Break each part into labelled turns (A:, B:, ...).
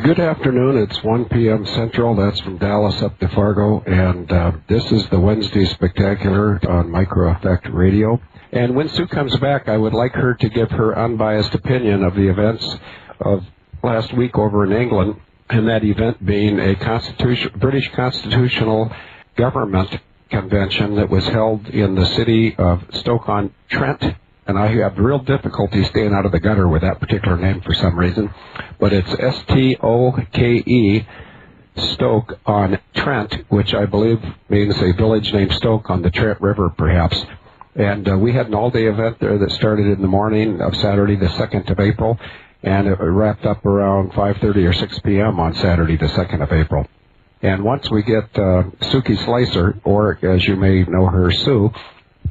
A: Good afternoon. It's 1 p.m. Central. That's from Dallas up to Fargo. And this is the Wednesday Spectacular on Micro Effect Radio. And when Sue comes back, I would like her to give her unbiased opinion of the events of last week over in England, and that event being a British Constitutional Government Convention that was held in the city of Stoke-on-Trent. And I have real difficulty staying out of the gutter with that particular name for some reason. But it's S-T-O-K-E, Stoke-on-Trent, which I believe means a village named Stoke on the Trent River, perhaps. And we had an all-day event there that started in the morning of Saturday, the 2nd of April, and it wrapped up around 5:30 or 6 p.m. on Saturday, the 2nd of April. And once we get Suki Slicer, or as you may know her, Sue,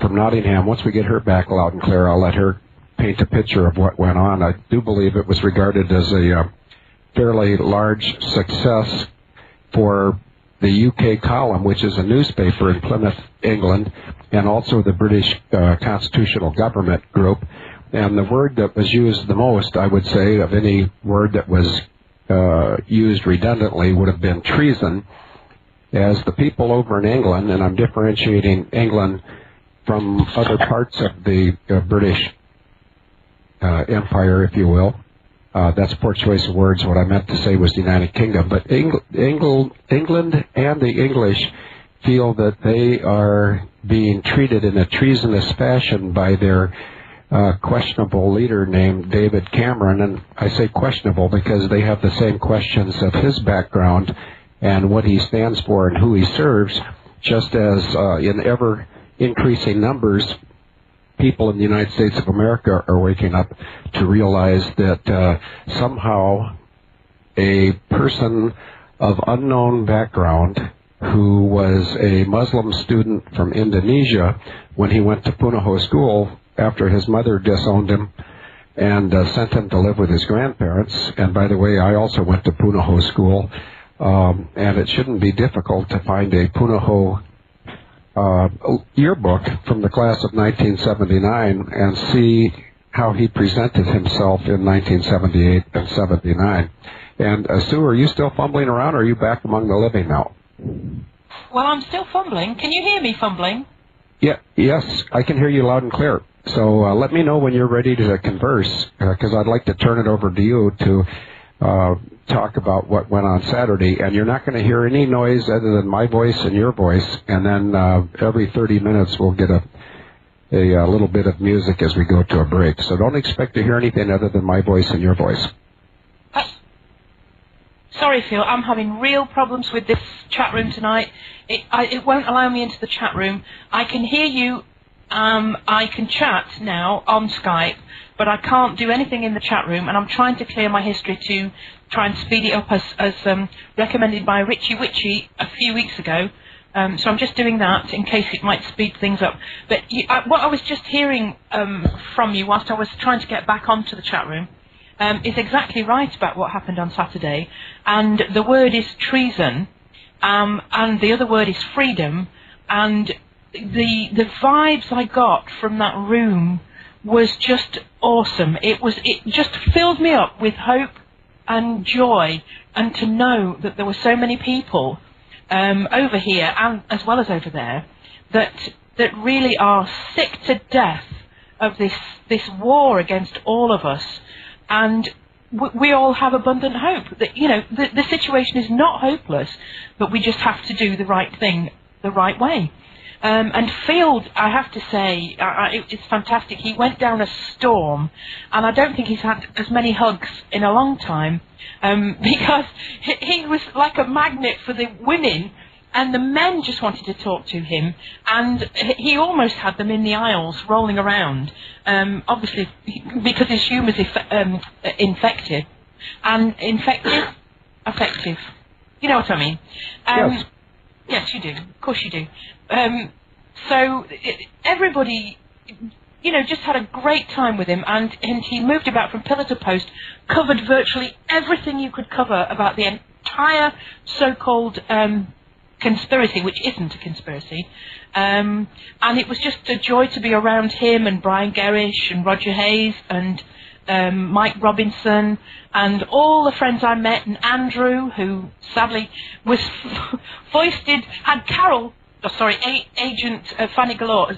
A: from Nottingham, once we get her back loud and clear, I'll let her paint a picture of what went on. I do believe it was regarded as a fairly large success for the UK Column, which is a newspaper in Plymouth, England, and also the British Constitutional Government Group. And the word that was used the most, I would say, of any word that was used redundantly would have been treason, as the people over in England, and I'm differentiating England from other parts of the British Empire, if you will. That's poor choice of words. What I meant to say was the United Kingdom. But England and the English feel that they are being treated in a treasonous fashion by their questionable leader named David Cameron. And I say questionable because they have the same questions of his background and what he stands for and who he serves, just as in ever increasing numbers, people in the United States of America are waking up to realize that somehow a person of unknown background who was a Muslim student from Indonesia when he went to Punahou School after his mother disowned him and sent him to live with his grandparents. And by the way, I also went to Punahou School, and it shouldn't be difficult to find a Punahou yearbook from the class of 1979 and see how he presented himself in 1978 and 79. And Sue, are you still fumbling around, or are you back among the living now?
B: Well, I'm still fumbling. Can you hear me fumbling?
A: Yes, I can hear you loud and clear. So let me know when you're ready to converse, because I'd like to turn it over to you to talk about what went on Saturday. And you're not going to hear any noise other than my voice and your voice. And then every 30 minutes we'll get a little bit of music as we go to a break. So don't expect to hear anything other than my voice and your voice.
B: Sorry, Phil, I'm having real problems with this chat room tonight. It won't allow me into the chat room. I can hear you. I can chat now on Skype, but I can't do anything in the chat room, and I'm trying to clear my history to try and speed it up as recommended by Richie Witchy a few weeks ago. So I'm just doing that in case it might speed things up. But what I was just hearing from you whilst I was trying to get back onto the chat room is exactly right about what happened on Saturday. And the word is treason, and the other word is freedom. And the vibes I got from that room was just awesome. It just filled me up with hope and joy, and to know that there were so many people over here and as well as over there that really are sick to death of this war against all of us. And we all have abundant hope that, you know, the situation is not hopeless, but we just have to do the right thing the right way. And Field, I have to say, it's fantastic. He went down a storm, and I don't think he's had as many hugs in a long time, because he was like a magnet for the women, and the men just wanted to talk to him, and he almost had them in the aisles rolling around, obviously because his humour's infective. And effective. You know what I mean?
A: Yes.
B: Yes, you do. Of course you do. So everybody, you know, just had a great time with him, and he moved about from pillar to post, covered virtually everything you could cover about the entire so-called conspiracy, which isn't a conspiracy. And it was just a joy to be around him and Brian Gerrish and Roger Hayes and Mike Robinson, and all the friends I met, and Andrew, who sadly was had Agent Fanny Galore,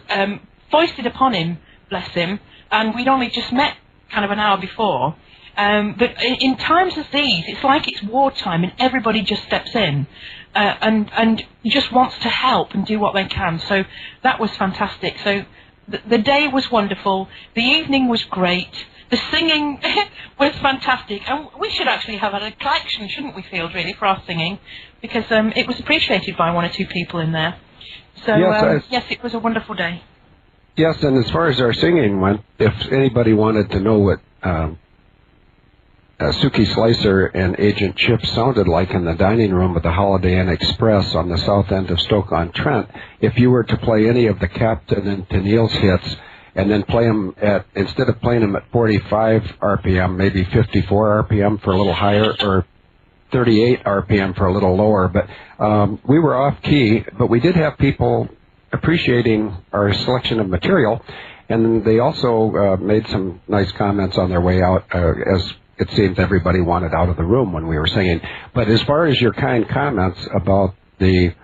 B: foisted upon him, bless him, and we'd only just met kind of an hour before. But in times as these, it's like it's wartime and everybody just steps in and just wants to help and do what they can. So that was fantastic. So the day was wonderful. The evening was great. The singing was fantastic. And we should actually have had a collection, shouldn't we, Field, really, for our singing? Because it was appreciated by one or two people in there. So, yes, it was a wonderful day.
A: Yes, and as far as our singing went, if anybody wanted to know what Suki Slicer and Agent Chip sounded like in the dining room of the Holiday Inn Express on the south end of Stoke-on-Trent, if you were to play any of the Captain and Tennille's hits and then play them instead of playing them at 45 RPM, maybe 54 RPM for a little higher, or 38 RPM for a little lower. But we were off key, but we did have people appreciating our selection of material, and they also made some nice comments on their way out, as it seemed everybody wanted out of the room when we were singing. But as far as your kind comments about the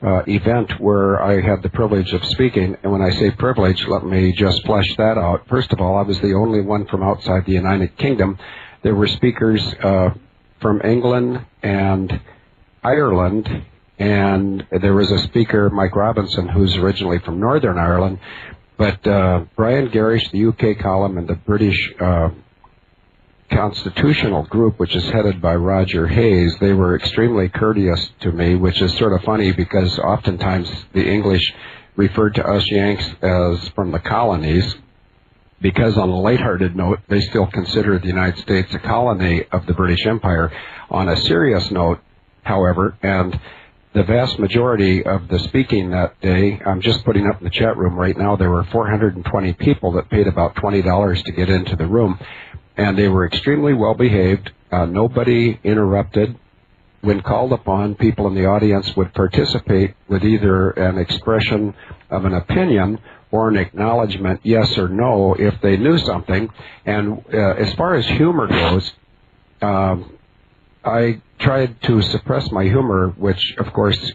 A: event where I had the privilege of speaking, and when I say privilege, let me just flesh that out. First of all, I was the only one from outside the United Kingdom. There were speakers from England and Ireland, and there was a speaker, Mike Robinson, who's originally from Northern Ireland. But Brian Garish, the UK column, and the British Constitutional Group, which is headed by Roger Hayes, they were extremely courteous to me, which is sort of funny because oftentimes the English referred to us Yanks as from the colonies, because on a lighthearted note, they still consider the United States a colony of the British Empire. On a serious note, however, and the vast majority of the speaking that day, I'm just putting up in the chat room right now, there were 420 people that paid about $20 to get into the room. And they were extremely well behaved. Nobody interrupted. When called upon, people in the audience would participate with either an expression of an opinion or an acknowledgement, yes or no, if they knew something. And as far as humor goes, I tried to suppress my humor, which, of course,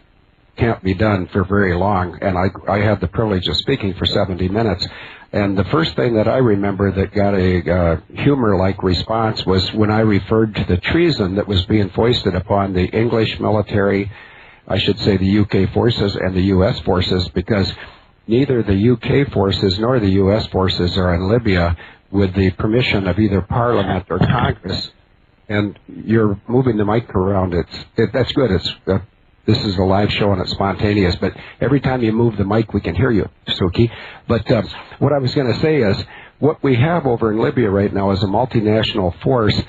A: can't be done for very long. And I had the privilege of speaking for 70 minutes. And the first thing that I remember that got a humor-like response was when I referred to the treason that was being foisted upon the English military, I should say the UK forces and the US forces, because neither the UK forces nor the US forces are in Libya with the permission of either Parliament or Congress. And you're moving the mic around. That's good. This is a live show and it's spontaneous, but every time you move the mic, we can hear you, Suki. But what I was going to say is, what we have over in Libya right now is a multinational force,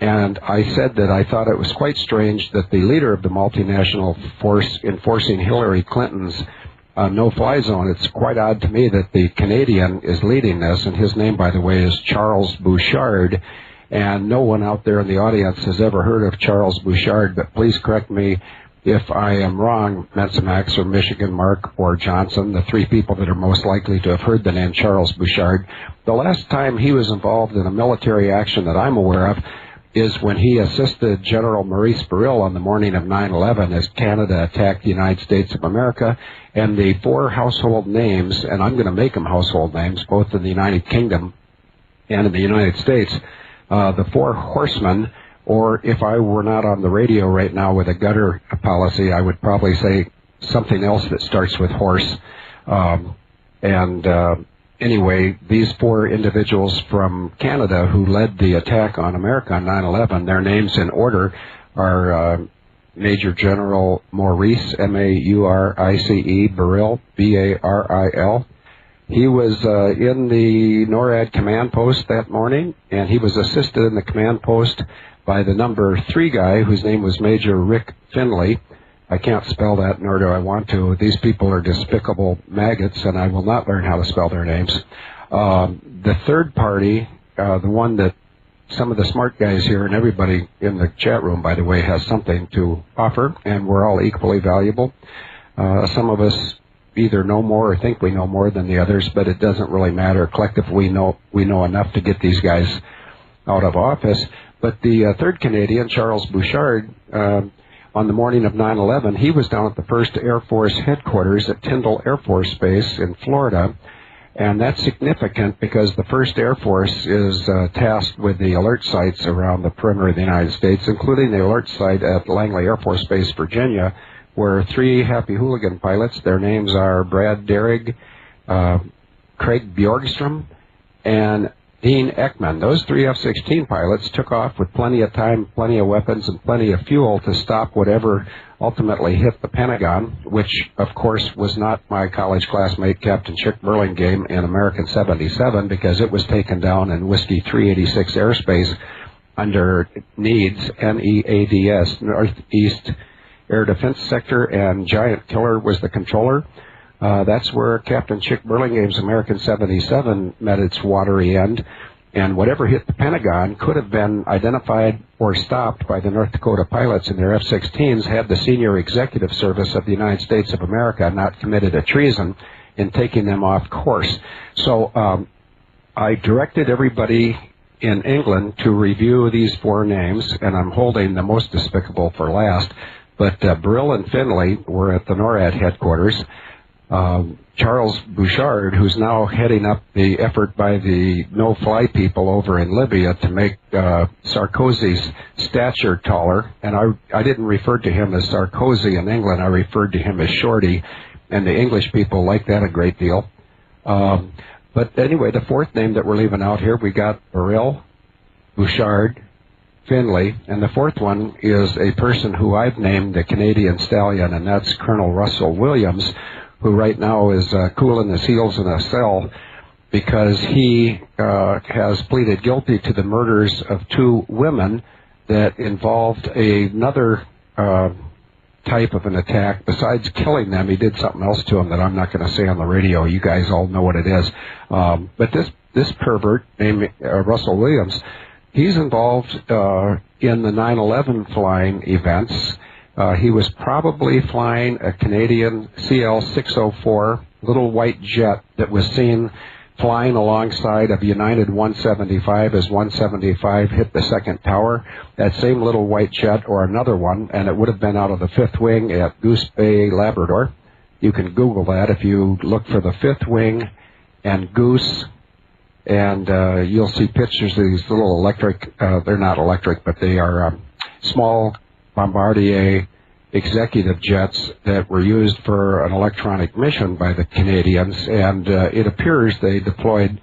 A: and I said that I thought it was quite strange that the leader of the multinational force enforcing Hillary Clinton's no-fly zone, it's quite odd to me that the Canadian is leading this, and his name, by the way, is Charles Bouchard, and no one out there in the audience has ever heard of Charles Bouchard, but please correct me if I am wrong, Mensimax or Michigan Mark or Johnson, the three people that are most likely to have heard the name Charles Bouchard. The last time he was involved in a military action that I'm aware of is when he assisted General Maurice Burrill on the morning of 9/11 as Canada attacked the United States of America. And the four household names, and I'm going to make them household names, both in the United Kingdom and in the United States, the four horsemen, or if I were not on the radio right now with a gutter policy, I would probably say something else that starts with horse. Anyway, these four individuals from Canada who led the attack on America on 9/11, their names in order are Major General Maurice, M-A-U-R-I-C-E, Burrill, B-A-R-I-L. He was in the NORAD command post that morning, and he was assisted in the command post by the number 3 guy, whose name was Major Rick Finley. I can't spell that, nor do I want to. These people are despicable maggots, and I will not learn how to spell their names. The third party, the one that some of the smart guys here, and everybody in the chat room, by the way, has something to offer, and we're all equally valuable. Some of us either know more or think we know more than the others, but it doesn't really matter. Collectively, we know enough to get these guys out of office. But the third Canadian, Charles Bouchard, on the morning of 9/11, he was down at the 1st Air Force headquarters at Tyndall Air Force Base in Florida. And that's significant because the 1st Air Force is tasked with the alert sites around the perimeter of the United States, including the alert site at Langley Air Force Base, Virginia, where 3 Happy Hooligan pilots, their names are Brad Derrig, Craig Bjorgstrom, and Dean Ekman. Those 3 F-16 pilots took off with plenty of time, plenty of weapons, and plenty of fuel to stop whatever ultimately hit the Pentagon, which, of course, was not my college classmate, Captain Chick Burlingame, in American 77, because it was taken down in Whiskey 386 airspace under NEADS, N-E-A-D-S, Northeast Air Defense Sector, and Giant Killer was the controller. That's where Captain Chick Burlingame's American 77 met its watery end, and whatever hit the Pentagon could have been identified or stopped by the North Dakota pilots in their F-16s had the senior executive service of the United States of America not committed a treason in taking them off course. So I directed everybody in England to review these 4 names, and I'm holding the most despicable for last, but Brill and Finley were at the NORAD headquarters. Charles Bouchard, who's now heading up the effort by the no-fly people over in Libya to make Sarkozy's stature taller, and I didn't refer to him as Sarkozy in England, I referred to him as Shorty, and the English people like that a great deal. But anyway, the 4th name that we're leaving out here, we got Brill, Bouchard, Finley, and the 4th one is a person who I've named the Canadian Stallion, and that's Colonel Russell Williams, who right now is cooling his heels in a cell because he has pleaded guilty to the murders of 2 women that involved another type of an attack. Besides killing them, he did something else to them that I'm not going to say on the radio. You guys all know what it is. But this pervert named Russell Williams, he's involved in the 9/11 flying events. He was probably flying a Canadian CL-604 little white jet that was seen flying alongside of United 175 as 175 hit the second tower. That same little white jet or another one, and it would have been out of the 5th Wing at Goose Bay, Labrador. You can Google that if you look for the 5th Wing and Goose, and you'll see pictures of these little electric, they're not electric, but they are small Bombardier executive jets that were used for an electronic mission by the Canadians, and it appears they deployed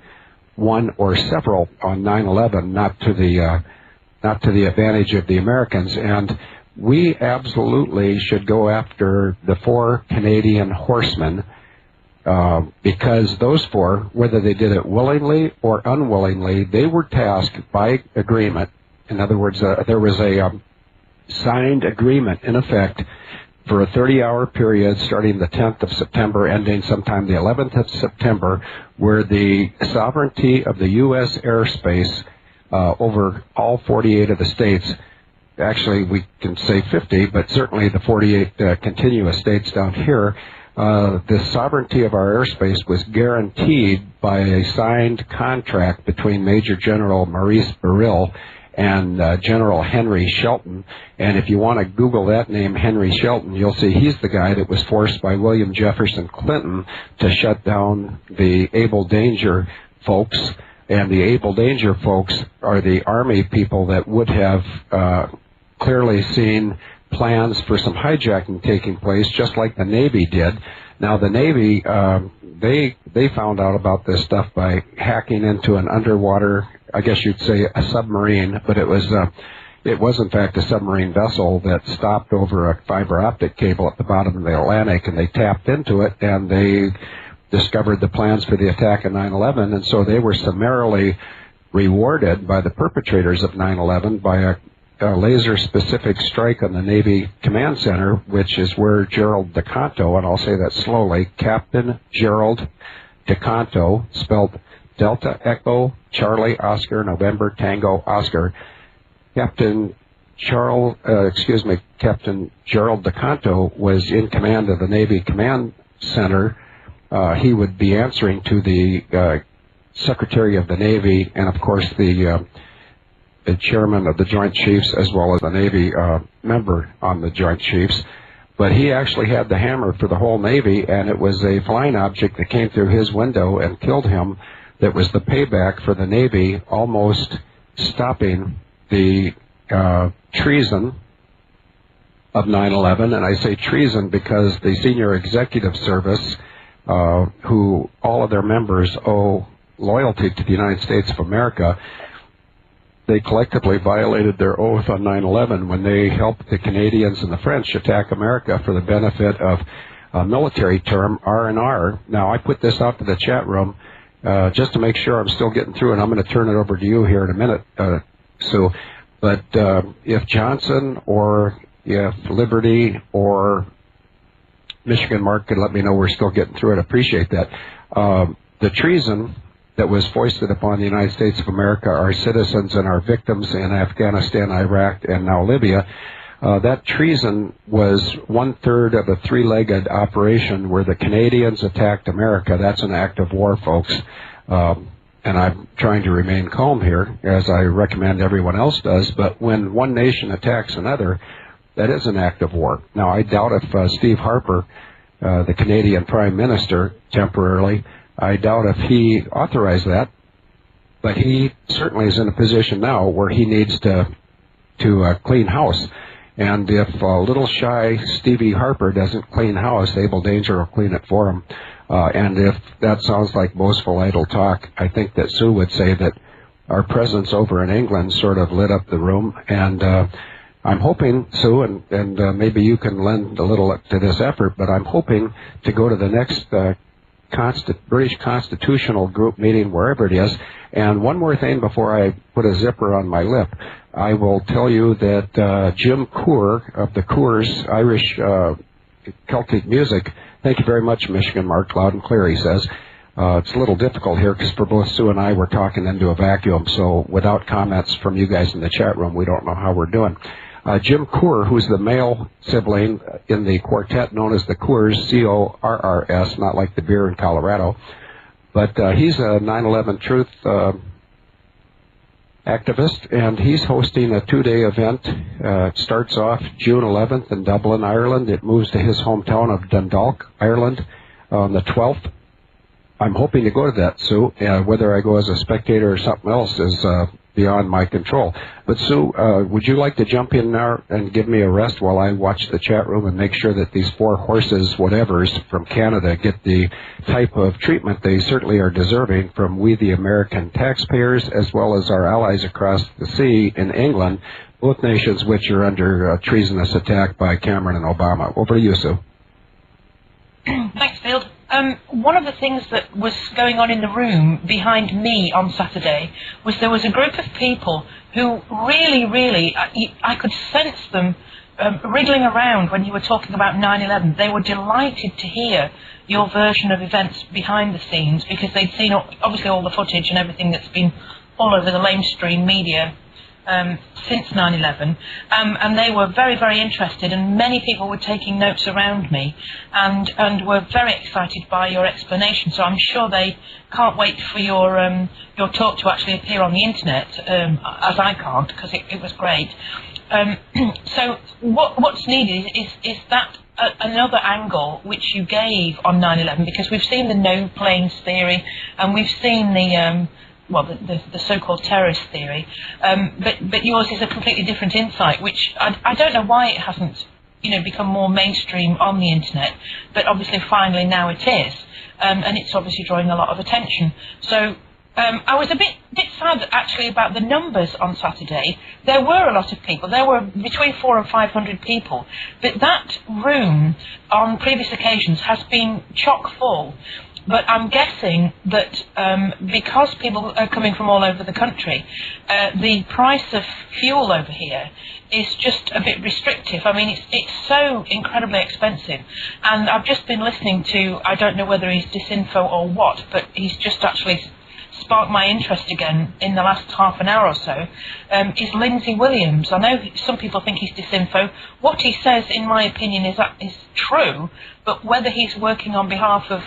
A: one or several on 9/11, not to the advantage of the Americans. And we absolutely should go after the 4 Canadian horsemen, because those 4, whether they did it willingly or unwillingly, they were tasked by agreement. In other words, there was a signed agreement in effect for a 30-hour period starting the 10th of September, ending sometime the 11th of September, where the sovereignty of the U.S. airspace over all 48 of the states, actually we can say 50, but certainly the 48 continuous states down here, the sovereignty of our airspace was guaranteed by a signed contract between Major General Maurice Burrill and General Henry Shelton. And if you want to Google that name, Henry Shelton, you'll see he's the guy that was forced by William Jefferson Clinton to shut down the Able Danger folks. And the Able Danger folks are the Army people that would have clearly seen plans for some hijacking taking place, just like the Navy did. Now, the Navy, they found out about this stuff by hacking into an underwater, I guess you'd say a submarine, but it was in fact a submarine vessel that stopped over a fiber optic cable at the bottom of the Atlantic, and they tapped into it, and they discovered the plans for the attack of 9/11, and so they were summarily rewarded by the perpetrators of 9/11 by a laser-specific strike on the Navy Command Center, which is where Gerald DeCanto, and I'll say that slowly, Captain Gerald DeCanto, spelled Delta Echo Charlie Oscar November Tango Oscar. Captain Gerald DeCanto was in command of the Navy Command Center. He would be answering to the Secretary of the Navy and, of course, the a chairman of the Joint Chiefs as well as a Navy member on the Joint Chiefs. But he actually had the hammer for the whole Navy, and it was a flying object that came through his window and killed him that was the payback for the Navy almost stopping the treason of 9/11. And I say treason because the senior executive service, who all of their members owe loyalty to the United States of America, they collectively violated their oath on 9/11 when they helped the Canadians and the French attack America for the benefit of a military term, R&R. Now, I put this out to the chat room just to make sure I'm still getting through, and I'm going to turn it over to you here in a minute, Sue. But if Johnson or if Liberty or Michigan Mark could let me know we're still getting through it, I appreciate that. The treason that was foisted upon the United States of America, our citizens and our victims in Afghanistan, Iraq, and now Libya, that treason was 1/3 of a three-legged operation where the Canadians attacked America. That's an act of war, folks. And I'm trying to remain calm here, as I recommend everyone else does. But when one nation attacks another, that is an act of war. Now, I doubt if Steve Harper, the Canadian Prime Minister, temporarily, I doubt if he authorized that, but he certainly is in a position now where he needs to clean house. And if little shy Stevie Harper doesn't clean house, Abel Danger will clean it for him. And if that sounds like boastful, idle talk, I think that Sue would say that our presence over in England sort of lit up the room. And I'm hoping, Sue, and maybe you can lend a little to this effort, but I'm hoping to go to the next British Constitutional Group meeting, wherever it is. And one more thing before I put a zipper on my lip. I will tell you that Jim Coor of the Coors Irish Celtic music, thank you very much, Michigan Mark, loud and clear, he says. It's a little difficult here because for both Sue and I, we're talking into a vacuum. So without comments from you guys in the chat room, we don't know how we're doing. Jim Coor, who's the male sibling in the quartet known as the Coors, C-O-R-R-S, not like the beer in Colorado. But he's a 9/11 Truth activist, and he's hosting a 2-day event. It starts off June 11th in Dublin, Ireland. It moves to his hometown of Dundalk, Ireland, on the 12th. I'm hoping to go to that, Sue. Whether I go as a spectator or something else is beyond my control. But Sue, would you like to jump in now and give me a rest while I watch the chat room and make sure that these four horses, whatevers, from Canada get the type of treatment they certainly are deserving from we the American taxpayers as well as our allies across the sea in England, both nations which are under treasonous attack by Cameron and Obama. Over to you, Sue.
B: Thanks, Field. One of the things that was going on in the room behind me on Saturday was there was a group of people who really, I could sense them wriggling around when you were talking about 9/11. They were delighted to hear your version of events behind the scenes because they'd seen, obviously, all the footage and everything that's been all over the lamestream media since 9/11, and they were very interested, and many people were taking notes around me and were very excited by your explanation. So I'm sure they can't wait for your talk to actually appear on the internet, as I can't, because it was great. So what's needed is that another angle which you gave on 9/11, because we've seen the no planes theory and we've seen the so-called terrorist theory, but yours is a completely different insight, which I don't know why it hasn't, become more mainstream on the internet, but obviously finally now it is, and it's obviously drawing a lot of attention. So I was a bit sad actually about the numbers on Saturday. There were a lot of people. There were between 400 and 500 people, but that room on previous occasions has been chock full. But I'm guessing that because people are coming from all over the country, the price of fuel over here is just a bit restrictive. I mean, it's so incredibly expensive. And I've just been listening to, I don't know whether he's disinfo or what, but he's just actually sparked my interest again in the last half an hour or so, is Lindsay Williams. I know some people think he's disinfo. What he says, in my opinion, is true, but whether he's working on behalf of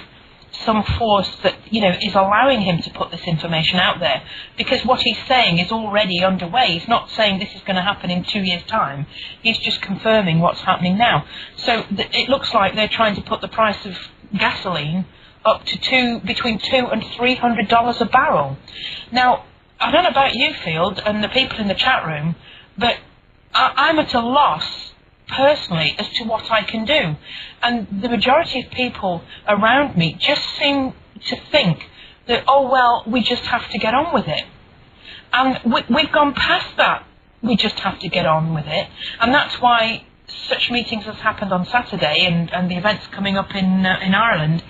B: some force that, is allowing him to put this information out there, because what he's saying is already underway. He's not saying this is going to happen in 2 years' time. He's just confirming what's happening now. So it looks like they're trying to put the price of gasoline up to between $200 and $300 a barrel. Now, I don't know about you, Field, and the people in the chat room, but I'm at a loss personally as to what I can do. And the majority of people around me just seem to think that, oh, well, we just have to get on with it. And we've gone past that. We just have to get on with it. And that's why such meetings as happened on Saturday and the events coming up in Ireland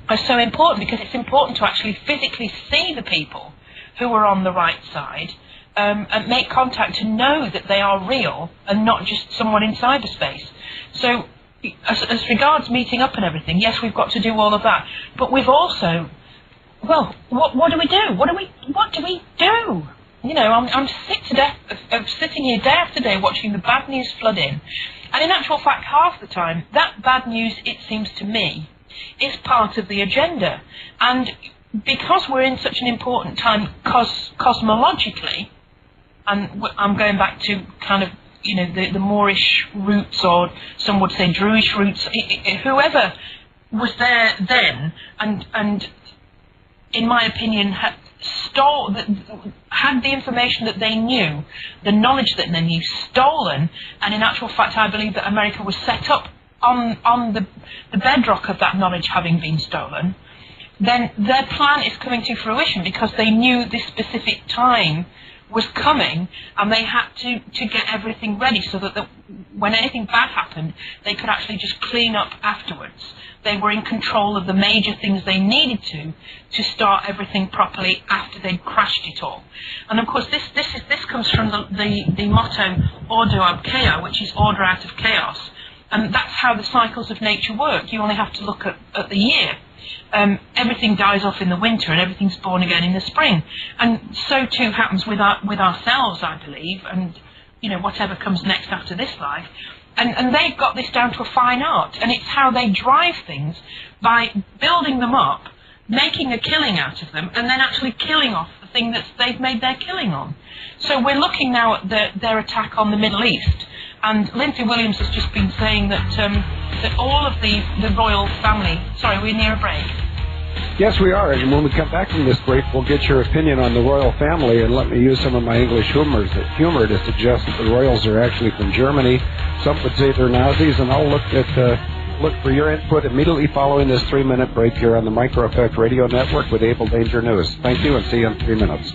B: are so important, because it's important to actually physically see the people who are on the right side, and make contact to know that they are real and not just someone in cyberspace. So as regards meeting up and everything, yes, we've got to do all of that, but we've also, well, what do we do? What do we do? I'm sick to death of sitting here day after day watching the bad news flood in. And in actual fact, half the time, that bad news, it seems to me, is part of the agenda. And because we're in such an important time cosmologically, and I'm going back to kind of, the Moorish roots, or some would say Druish roots, whoever was there then, and in my opinion, had the information that they knew, the knowledge that they knew, stolen, and in actual fact I believe that America was set up on the bedrock of that knowledge having been stolen, then their plan is coming to fruition, because they knew this specific time was coming, and they had to get everything ready so that when anything bad happened, they could actually just clean up afterwards. They were in control of the major things they needed to start everything properly after they'd crashed it all. And of course, this comes from the motto Ordo ab Chaos, which is order out of chaos. And that's how the cycles of nature work. You only have to look at the year. Everything dies off in the winter and everything's born again in the spring. And so too happens with ourselves, I believe, and whatever comes next after this life. And they've got this down to a fine art, and it's how they drive things by building them up, making a killing out of them, and then actually killing off the thing that they've made their killing on. So we're looking now at their attack on the Middle East. And Lindsay Williams has just been saying that all of the royal family... Sorry, we're near a break.
A: Yes, we are. And when we come back from this break, we'll get your opinion on the royal family, and let me use some of my English humor to suggest that the royals are actually from Germany. Some would say they're Nazis, and I'll look for your input immediately following this 3-minute break here on the Micro Effect Radio Network with Able Danger News. Thank you, and see you in 3 minutes.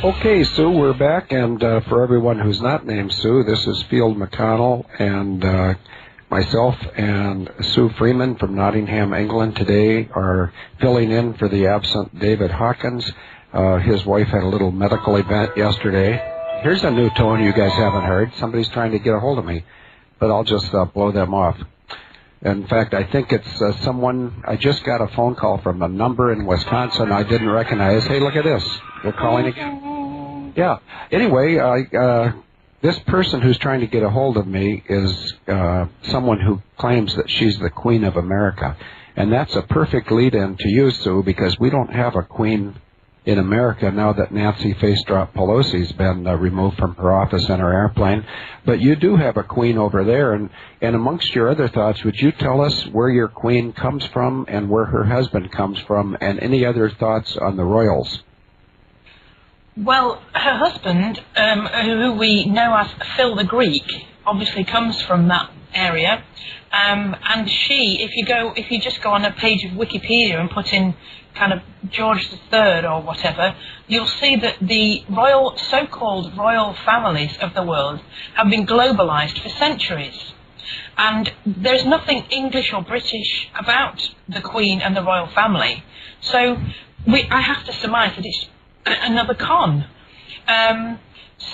A: Okay, Sue, we're back, and for everyone who's not named Sue, this is Field McConnell and myself and Sue Freeman from Nottingham, England today are filling in for the absent David Hawkins. His wife had a little medical event yesterday. Here's a new tone you guys haven't heard. Somebody's trying to get a hold of me, but I'll just blow them off. In fact, I think it's someone. I just got a phone call from a number in Wisconsin I didn't recognize. Hey, look at this. They're calling again. Yeah. Anyway, this person who's trying to get a hold of me is someone who claims that she's the Queen of America. And that's a perfect lead-in to you, Sue, because we don't have a queen in America now that Nancy Face-Drop Pelosi's been removed from her office in her airplane. But you do have a queen over there. And amongst your other thoughts, would you tell us where your queen comes from and where her husband comes from, and any other thoughts on the royals?
B: Well, her husband, who we know as Phil the Greek, obviously comes from that area. And she, if you just go on a page of Wikipedia and put in kind of George III or whatever, you'll see that the so-called royal families of the world have been globalized for centuries. And there's nothing English or British about the Queen and the royal family. So I have to surmise that it's another con.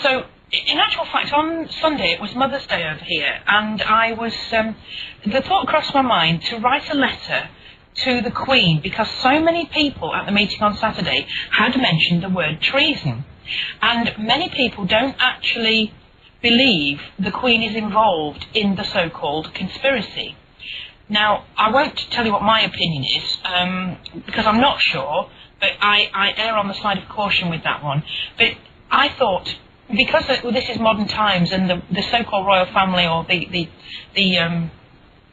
B: So in actual fact, on Sunday, it was Mother's Day over here, and I was, the thought crossed my mind to write a letter to the Queen, because so many people at the meeting on Saturday had mentioned the word treason. And many people don't actually believe the Queen is involved in the so-called conspiracy. Now, I won't tell you what my opinion is, because I'm not sure, but I err on the side of caution with that one. But I thought, because this is modern times and the so-called royal family, or the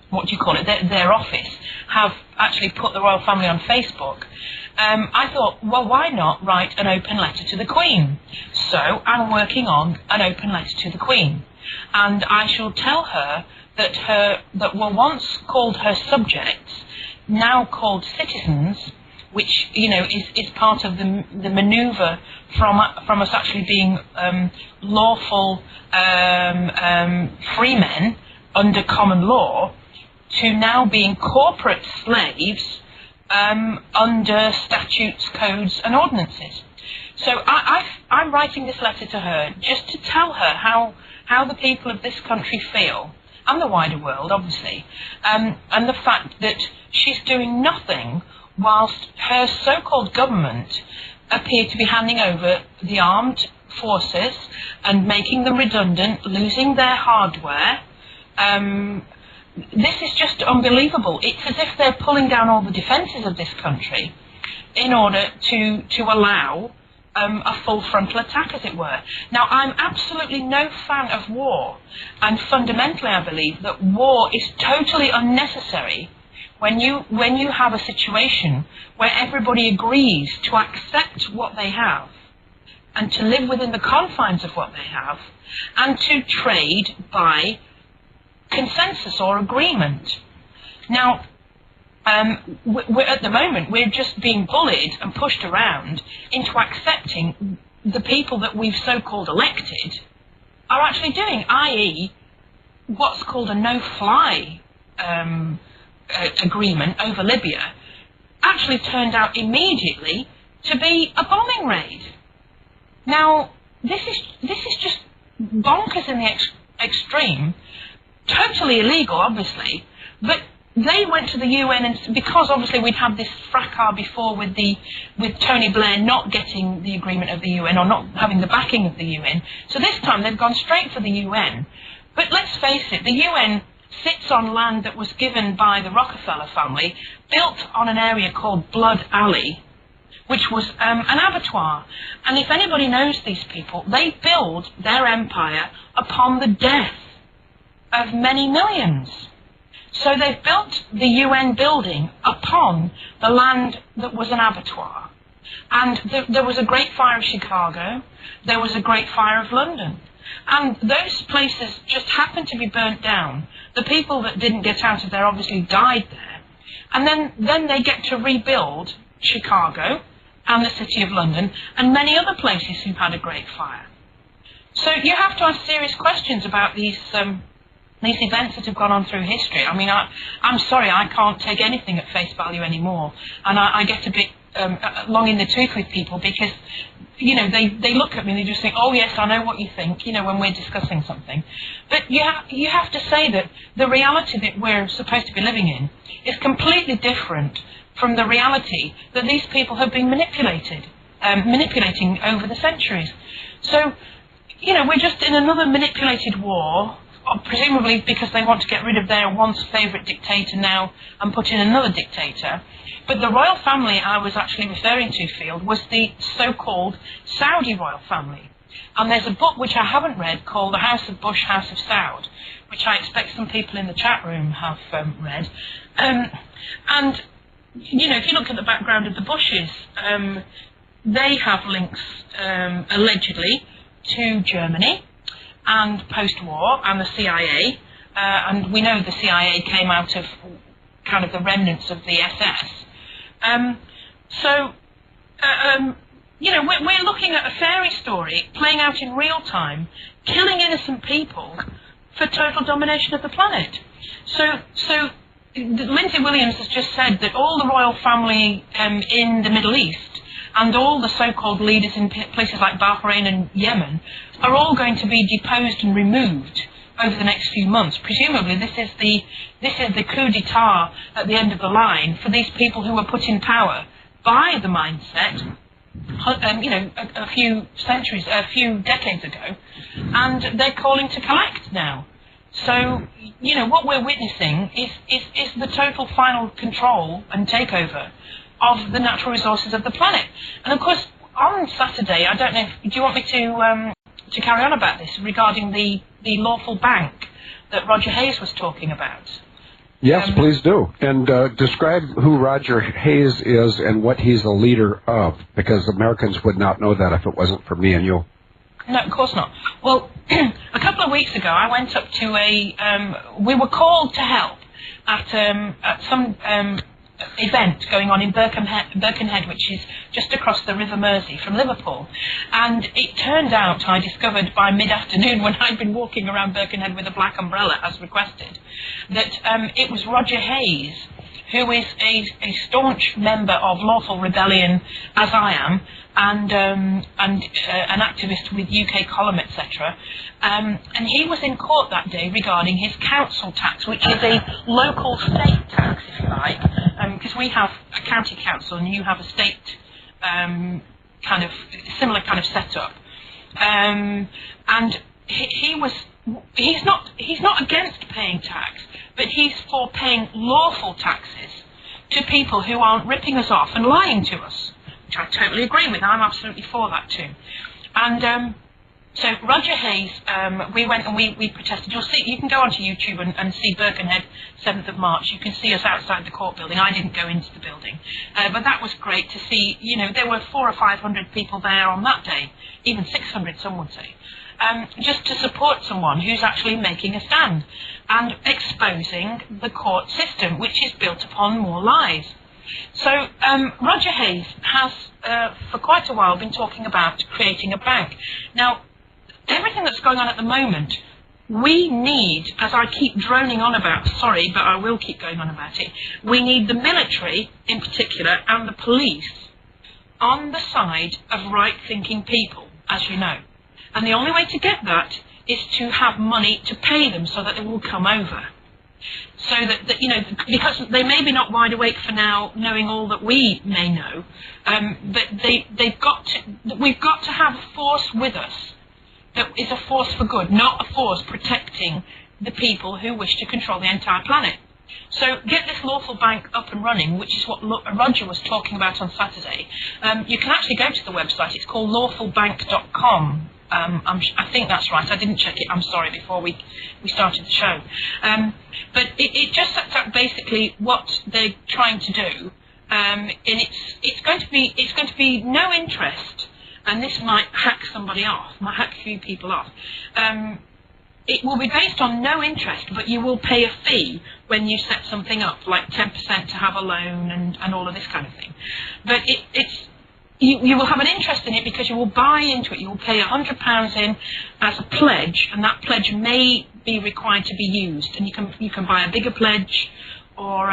B: what do you call it, their office, have actually put the royal family on Facebook, I thought, well, why not write an open letter to the Queen? So I'm working on an open letter to the Queen, and I shall tell her that were once called her subjects, now called citizens, which, you know, is part of the manoeuvre from us actually being lawful free men under common law, to now being corporate slaves under statutes, codes and ordinances. So I'm writing this letter to her just to tell her how the people of this country feel, and the wider world, obviously, and the fact that she's doing nothing whilst her so-called government appear to be handing over the armed forces and making them redundant, losing their hardware. This is just unbelievable. It's as if they're pulling down all the defences of this country in order to allow a full frontal attack, as it were. Now, I'm absolutely no fan of war, and fundamentally I believe that war is totally unnecessary when you have a situation where everybody agrees to accept what they have and to live within the confines of what they have, and to trade by consensus or agreement. Now, at the moment, we're just being bullied and pushed around into accepting the people that we've so-called elected are actually doing, i.e. what's called a no-fly agreement over Libya actually turned out immediately to be a bombing raid. Now, this is just bonkers in the extreme, totally illegal, obviously, but they went to the UN, and because obviously we'd had this fracas before with Tony Blair not getting the agreement of the UN, or not having the backing of the UN, so this time they've gone straight for the UN. But let's face it, the UN sits on land that was given by the Rockefeller family, built on an area called Blood Alley, which was an abattoir. And if anybody knows these people, they build their empire upon the death of many millions. So they've built the UN building upon the land that was an abattoir. And there was a Great Fire of Chicago, there was a Great Fire of London. And those places just happened to be burnt down. The people that didn't get out of there obviously died there. And then they get to rebuild Chicago and the City of London and many other places who've had a Great Fire. So you have to ask serious questions about these events that have gone on through history. I mean, I'm sorry, I can't take anything at face value anymore. And I get a bit long in the tooth with people because, you know, they look at me and they just think, oh yes, I know what you think, you know, when we're discussing something. But you have to say that the reality that we're supposed to be living in is completely different from the reality that these people have been manipulating over the centuries. So, you know, we're just in another manipulated war, presumably because they want to get rid of their once favourite dictator now and put in another dictator. But the royal family I was actually referring to, Field, was the so-called Saudi royal family. And there's a book which I haven't read called The House of Bush, House of Saud, which I expect some people in the chat room have read. And, you know, if you look at the background of the Bushes, they have links, allegedly, to Germany and post-war and the CIA, and we know the CIA came out of kind of the remnants of the SS. You know, we're looking at a fairy story playing out in real time, killing innocent people for total domination of the planet. So Lindsay Williams has just said that all the royal family in the Middle East and all the so-called leaders in places like Bahrain and Yemen are all going to be deposed and removed over the next few months. Presumably this is the coup d'etat at the end of the line for these people who were put in power by the mindset, you know, a few decades ago, and they're calling to collect now. So, what we're witnessing is the total final control and takeover of the natural resources of the planet. And of course, on Saturday, I don't know, do you want me to carry on about this regarding the lawful bank that Roger Hayes was talking about?
A: Yes, please do. And describe who Roger Hayes is and what he's a leader of, because Americans would not know that if it wasn't for me and you.
B: No, of course not. Well, a couple of weeks ago, I went up to we were called to help at some event going on in Birkenhead, which is just across the River Mersey from Liverpool. And it turned out, I discovered by mid-afternoon when I'd been walking around Birkenhead with a black umbrella as requested, that it was Roger Hayes, who is a staunch member of Lawful Rebellion, as I am, and an activist with UK Column, etc. And he was in court that day regarding his council tax, which is a local state tax, if you like, because we have a county council and you have a state similar kind of setup. And he's not against paying tax, but he's for paying lawful taxes to people who aren't ripping us off and lying to us, which I totally agree with. I'm absolutely for that too. And so Roger Hayes, we went and we protested. You can go onto YouTube and see Birkenhead, 7th of March. You can see us outside the court building. I didn't go into the building, but that was great to see. There were 400 or 500 people there on that day, even 600, some would say. Just to support someone who's actually making a stand and exposing the court system, which is built upon more lies. So Roger Hayes has, for quite a while, been talking about creating a bank. Now, everything that's going on at the moment, we need, as I keep droning on about, sorry, but I will keep going on about it, we need the military, in particular, and the police on the side of right-thinking people, as you know. And the only way to get that is to have money to pay them so that they will come over. So that because they may be not wide awake for now, knowing all that we may know, but we've got to have a force with us that is a force for good, not a force protecting the people who wish to control the entire planet. So get this lawful bank up and running, which is what Roger was talking about on Saturday. You can actually go to the website. It's called lawfulbank.com. I think that's right. I didn't check it. I'm sorry, before we started the show. But it just sets out basically what they're trying to do, and it's going to be no interest. And this might hack somebody off, might hack a few people off. It will be based on no interest, but you will pay a fee when you set something up, like 10% to have a loan and all of this kind of thing. But you will have an interest in it because you will buy into it. You will pay £100 in as a pledge, and that pledge may be required to be used. And you can buy a bigger pledge or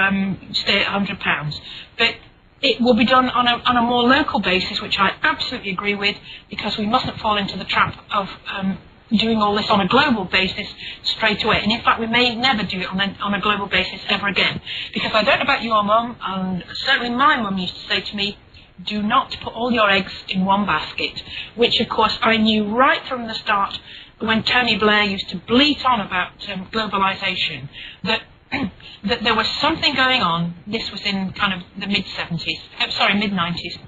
B: stay at £100. But it will be done on a more local basis, which I absolutely agree with, because we mustn't fall into the trap of doing all this on a global basis straight away. And in fact, we may never do it on a global basis ever again. Because I don't know about your mum, and certainly my mum used to say to me, do not put all your eggs in one basket, which of course I knew right from the start when Tony Blair used to bleat on about globalisation, that there was something going on. This was in kind of the mid-90s.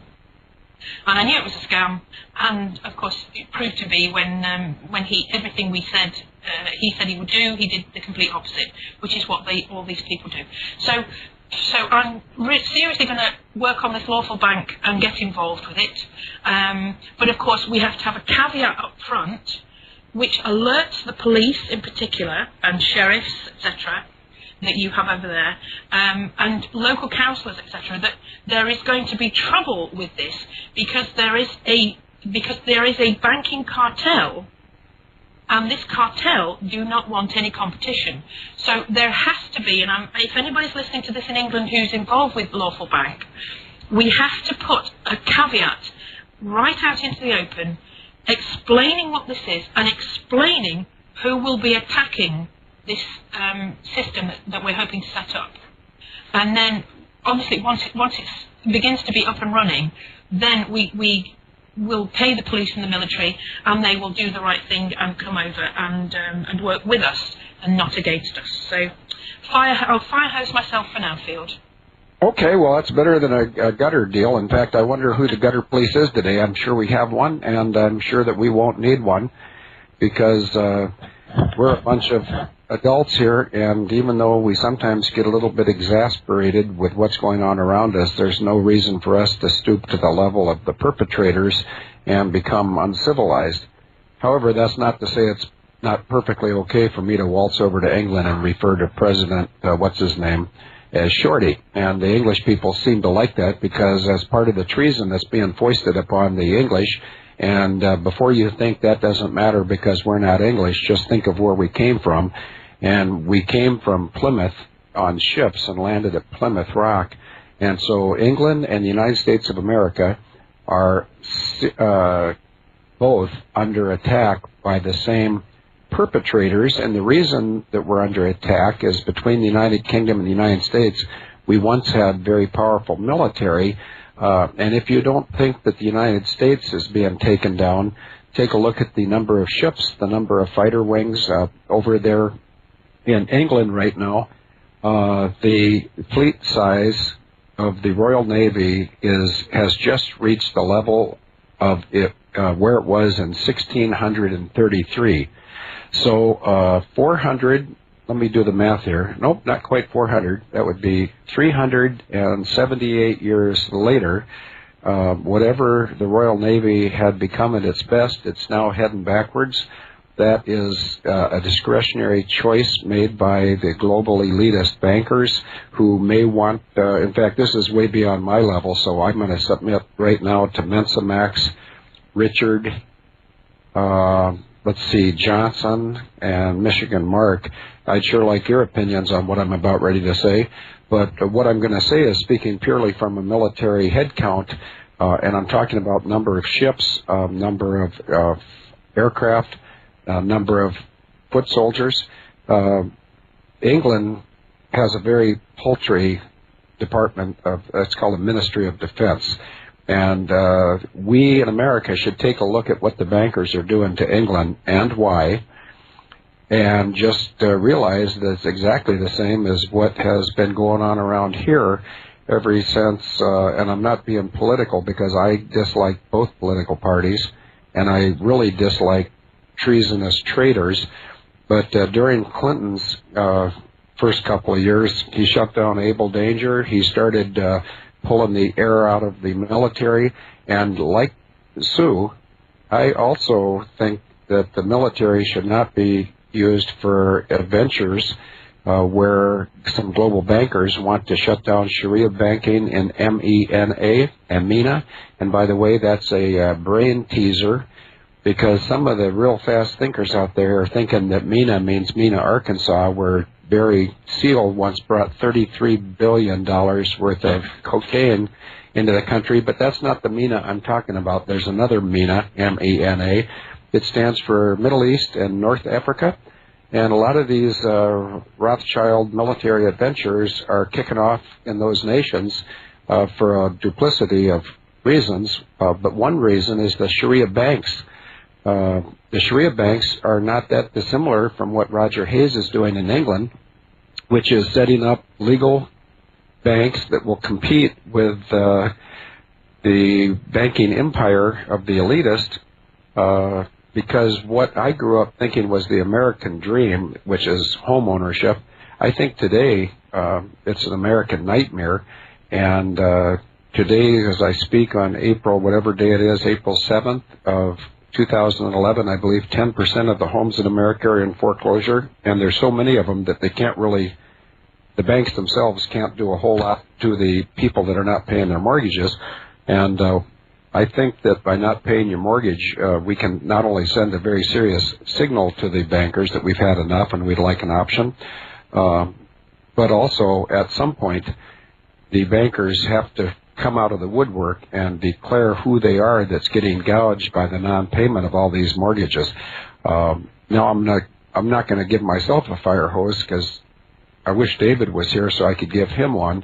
B: And I knew it was a scam, and of course it proved to be when everything we said, he said he would do, he did the complete opposite, which is what all these people do. So I'm seriously going to work on this lawful bank and get involved with it. But of course we have to have a caveat up front, which alerts the police in particular, and sheriffs, etc., that you have over there, and local councillors, etc., that there is going to be trouble with this because there is a banking cartel, and this cartel do not want any competition. So there has to be, and if anybody's listening to this in England who's involved with Lawful Bank, we have to put a caveat right out into the open, explaining what this is and explaining who will be attacking this system that we're hoping to set up. And then, obviously, once it begins to be up and running, then we will pay the police and the military, and they will do the right thing and come over and work with us and not against us. So I'll firehose myself for now, Field.
A: Okay, well, that's better than a gutter deal. In fact, I wonder who the gutter police is today. I'm sure we have one, and I'm sure that we won't need one because we're a bunch of adults here, and even though we sometimes get a little bit exasperated with what's going on around us, there's no reason for us to stoop to the level of the perpetrators and become uncivilized. However, that's not to say it's not perfectly okay for me to waltz over to England and refer to President, what's-his-name, as Shorty. And the English people seem to like that because as part of the treason that's being foisted upon the English, and before you think that doesn't matter because we're not English, just think of where we came from. And we came from Plymouth on ships and landed at Plymouth Rock. And so England and the United States of America are both under attack by the same perpetrators. And the reason that we're under attack is between the United Kingdom and the United States, we once had very powerful military. And if you don't think that the United States is being taken down, take a look at the number of ships, the number of fighter wings over there in England right now. The fleet size of the Royal Navy has just reached the level of it where it was in 1633. So 400, let me do the math here. Nope, not quite 400. That would be 378 years later. Whatever the Royal Navy had become at its best, it's now heading backwards. That is a discretionary choice made by the global elitist bankers who may want, in fact, this is way beyond my level, so I'm going to submit right now to Mensa Max, Richard, Johnson, and Michigan Mark. I'd sure like your opinions on what I'm about ready to say, but what I'm going to say is speaking purely from a military head count, and I'm talking about number of ships, number of aircraft, number of foot soldiers. England has a very paltry department it's called the Ministry of Defense. And we in America should take a look at what the bankers are doing to England and why, and just realize that it's exactly the same as what has been going on around here ever since, and I'm not being political because I dislike both political parties, and I really dislike treasonous traitors, but during Clinton's first couple of years, he shut down Able Danger. He started pulling the air out of the military, and like Sue, I also think that the military should not be used for adventures where some global bankers want to shut down Sharia banking in MENA, and by the way, that's a brain teaser, because some of the real fast thinkers out there are thinking that MENA means Mena, Arkansas, where Barry Seal once brought $33 billion worth of cocaine into the country, but that's not the MENA I'm talking about. There's another MENA, M-E-N-A. It stands for Middle East and North Africa, and a lot of these Rothschild military adventures are kicking off in those nations for a duplicity of reasons, but one reason is the Sharia banks. The Sharia banks are not that dissimilar from what Roger Hayes is doing in England, which is setting up legal banks that will compete with the banking empire of the elitist, because what I grew up thinking was the American dream, which is home ownership, I think today it's an American nightmare. And today, as I speak on April, whatever day it is, April 7th of 2011, I believe 10% of the homes in America are in foreclosure, and there's so many of them that they can't really, the banks themselves can't do a whole lot to the people that are not paying their mortgages. And I think that by not paying your mortgage, we can not only send a very serious signal to the bankers that we've had enough and we'd like an option, but also at some point the bankers have to come out of the woodwork and declare who they are that's getting gouged by the non-payment of all these mortgages. Now, I'm not going to give myself a fire hose because I wish David was here so I could give him one,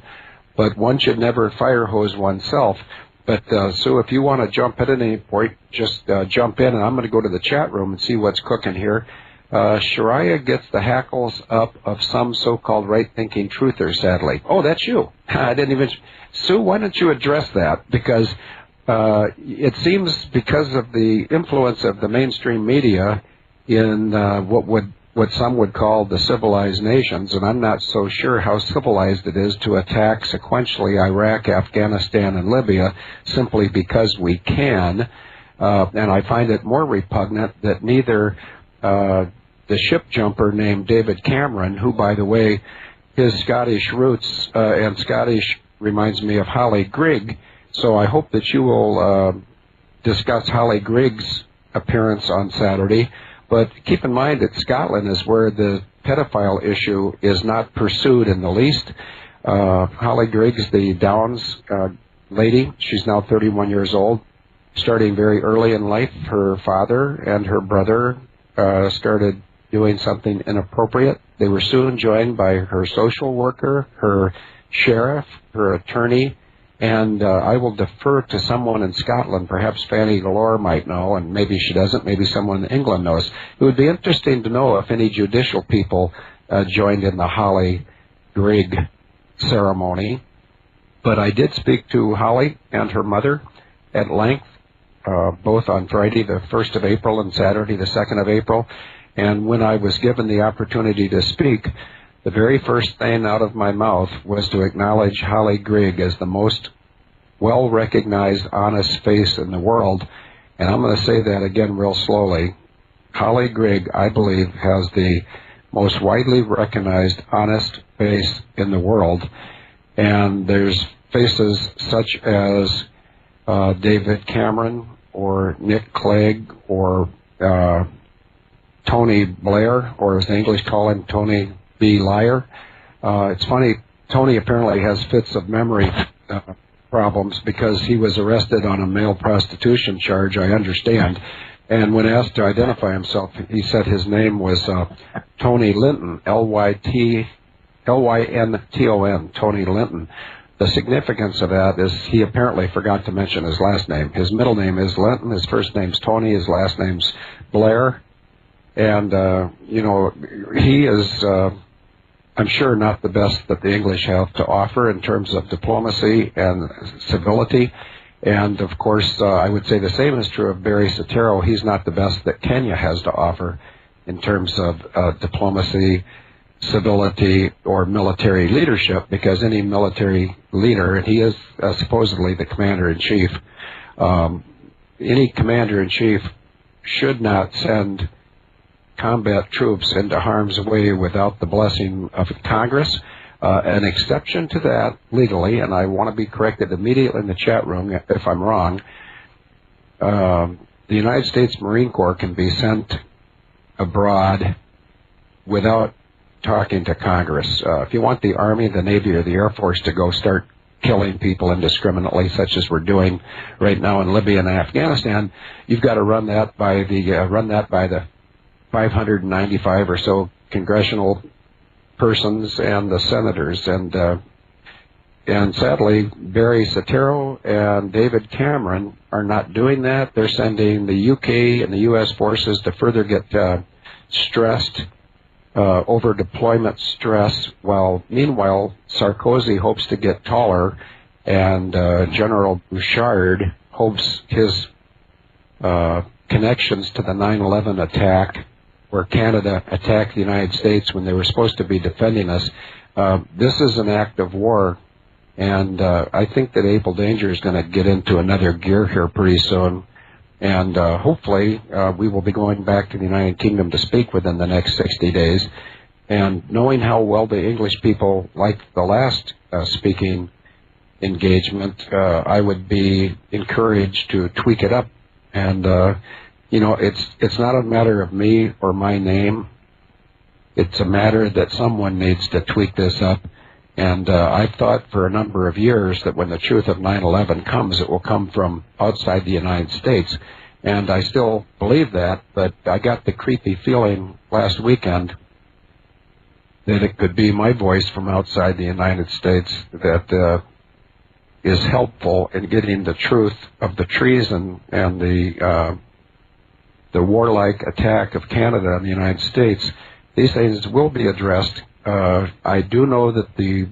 A: but one should never fire hose oneself. But Sue, if you want to jump at any point, just jump in, and I'm going to go to the chat room and see what's cooking here. Sharia gets the hackles up of some so-called right-thinking truthers, sadly. Oh, that's you. I didn't even... Sue, why don't you address that? Because it seems because of the influence of the mainstream media in what some would call the civilized nations, and I'm not so sure how civilized it is to attack sequentially Iraq, Afghanistan, and Libya simply because we can. And I find it more repugnant that neither the ship jumper named David Cameron, who, by the way, his Scottish roots and Scottish reminds me of Holly Grigg, so I hope that you will discuss Holly Grigg's appearance on Saturday. But keep in mind that Scotland is where the pedophile issue is not pursued in the least. Holly Griggs, the Downs lady, she's now 31 years old, starting very early in life. Her father and her brother started doing something inappropriate. They were soon joined by her social worker, her sheriff, her attorney, and I will defer to someone in Scotland. Perhaps Fanny Galore might know, and maybe she doesn't. Maybe someone in England knows. It would be interesting to know if any judicial people joined in the Holly Grigg ceremony. But I did speak to Holly and her mother at length, both on Friday the 1st of April and Saturday the 2nd of April. And when I was given the opportunity to speak, the very first thing out of my mouth was to acknowledge Holly Grigg as the most well-recognized, honest face in the world. And I'm going to say that again real slowly. Holly Grigg, I believe, has the most widely recognized, honest face in the world. And there's faces such as David Cameron or Nick Clegg or Tony Blair, or as the English call him, Tony B. Liar. It's funny, Tony apparently has fits of memory problems because he was arrested on a male prostitution charge, I understand. And when asked to identify himself, he said his name was Tony Linton, L-Y-N-T-O-N, Tony Linton. The significance of that is he apparently forgot to mention his last name. His middle name is Linton, his first name's Tony, his last name's Blair. And, he is, I'm sure, not the best that the English have to offer in terms of diplomacy and civility. And, of course, I would say the same is true of Barry Soetoro. He's not the best that Kenya has to offer in terms of diplomacy, civility, or military leadership, because any military leader, and he is supposedly the commander-in-chief, any commander-in-chief should not send combat troops into harm's way without the blessing of Congress. An exception to that legally, and I want to be corrected immediately in the chat room if I'm wrong, the United States Marine Corps can be sent abroad without talking to Congress. If you want the Army, the Navy, or the Air Force to go start killing people indiscriminately, such as we're doing right now in Libya and Afghanistan, you've got to run that by the 595 or so congressional persons and the senators, and sadly Barry Soetoro and David Cameron are not doing that. They're sending the UK and the US forces to further get stressed, over deployment stress, while meanwhile Sarkozy hopes to get taller, and General Bouchard hopes his connections to the 9/11 attack, where Canada attacked the United States when they were supposed to be defending us. This is an act of war, and I think that April Danger is going to get into another gear here pretty soon, and hopefully we will be going back to the United Kingdom to speak within the next 60 days. And knowing how well the English people liked the last speaking engagement, I would be encouraged to tweak it up. And it's not a matter of me or my name. It's a matter that someone needs to tweak this up. And I've thought for a number of years that when the truth of 9/11 comes, it will come from outside the United States. And I still believe that, but I got the creepy feeling last weekend that it could be my voice from outside the United States that is helpful in getting the truth of the treason and the the warlike attack of Canada on the United States. These things will be addressed. I do know that the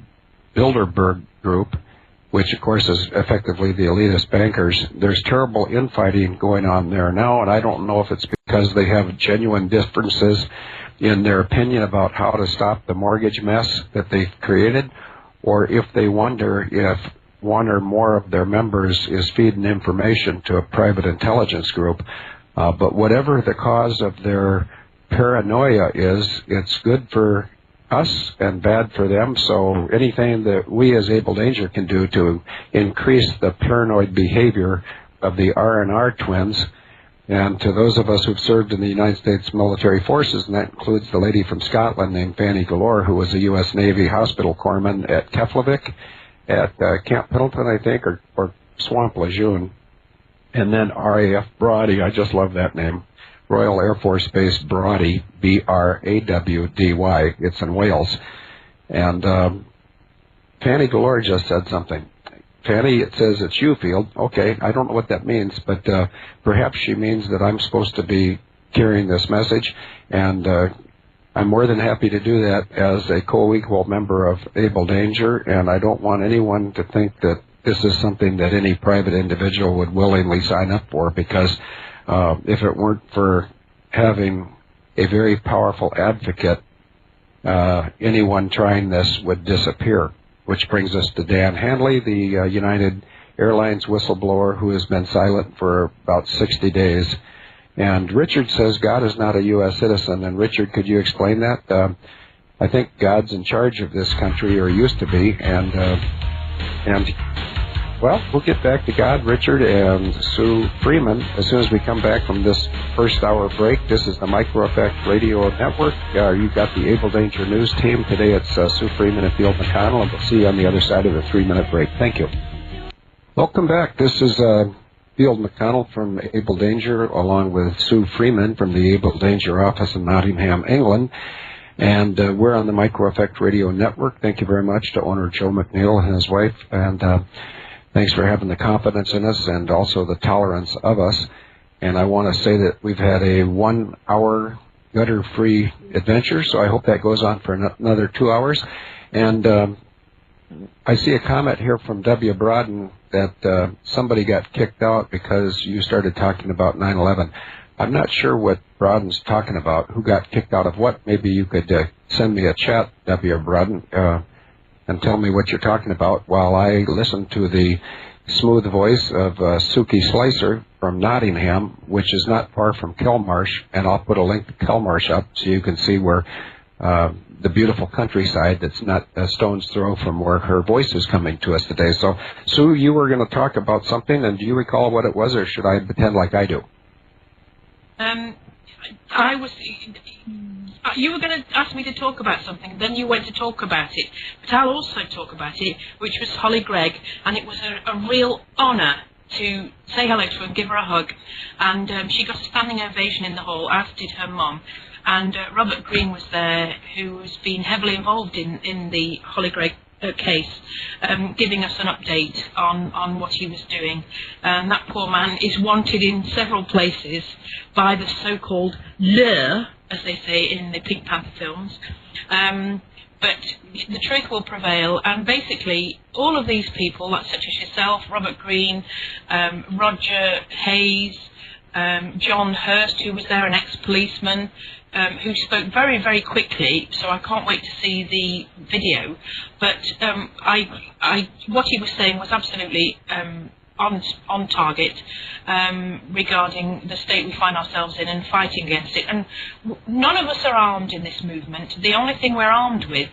A: Bilderberg Group, which of course is effectively the elitist bankers, there's terrible infighting going on there now, and I don't know if it's because they have genuine differences in their opinion about how to stop the mortgage mess that they've created, or if they wonder if one or more of their members is feeding information to a private intelligence group. But whatever the cause of their paranoia is, it's good for us and bad for them. So anything that we as Able Danger can do to increase the paranoid behavior of the R&R twins, and to those of us who've served in the United States military forces, and that includes the lady from Scotland named Fanny Galore, who was a U.S. Navy hospital corpsman at Keflavik, at Camp Pendleton, I think, or Swamp Lejeune, and then RAF Brody. I just love that name. Royal Air Force Base Brawdy, B-R-A-W-D-Y. It's in Wales. And Fanny Galore just said something. Fanny, it says it's you, Field. Okay, I don't know what that means, but perhaps she means that I'm supposed to be carrying this message, and I'm more than happy to do that as a co-equal member of Able Danger, and I don't want anyone to think that this is something that any private individual would willingly sign up for, because if it weren't for having a very powerful advocate, anyone trying this would disappear. Which brings us to Dan Handley, the United Airlines whistleblower who has been silent for about 60 days. And Richard says God is not a U.S. citizen. And Richard, could you explain that? I think God's in charge of this country, or used to be. And well, we'll get back to God, Richard, and Sue Freeman as soon as we come back from this first hour break. This is the Micro Effect Radio Network. You've got the Able Danger News team. Today it's Sue Freeman and Field McConnell, and we'll see you on the other side of the 3-minute break. Thank you. Welcome back. This is Field McConnell from Able Danger, along with Sue Freeman from the Able Danger office in Nottingham, England. And we're on the Micro Effect Radio Network. Thank you very much to owner Joe McNeil and his wife. And thanks for having the confidence in us and also the tolerance of us. And I want to say that we've had a 1-hour gutter-free adventure, so I hope that goes on for another 2 hours. And I see a comment here from W. Broaden that somebody got kicked out because you started talking about 9/11. I'm not sure what Broaden's talking about, who got kicked out of what. Maybe you could send me a chat, W. Broaden, and tell me what you're talking about while I listen to the smooth voice of Suki Slicer from Nottingham, which is not far from Kelmarsh, and I'll put a link to Kelmarsh up so you can see where the beautiful countryside that's not a stone's throw from where her voice is coming to us today. So, Sue, you were going to talk about something, and do you recall what it was, or should I pretend like I do?
C: You were going to ask me to talk about something, then you went to talk about it. But I'll also talk about it, which was Holly Gregg, and it was a real honour to say hello to her and give her a hug. And she got a standing ovation in the hall, as did her mum. And Robert Green was there, who's been heavily involved in the Holly Gregg case, giving us an update on what he was doing. And that poor man is wanted in several places by the so-called law, as they say in the Pink Panther films. But the truth will prevail, and basically all of these people, such as yourself, Robert Green, Roger Hayes, John Hurst, who was there, an ex-policeman, who spoke very, very quickly, so I can't wait to see the video. But what he was saying was absolutely on target regarding the state we find ourselves in and fighting against it. And none of us are armed in this movement. The only thing we're armed with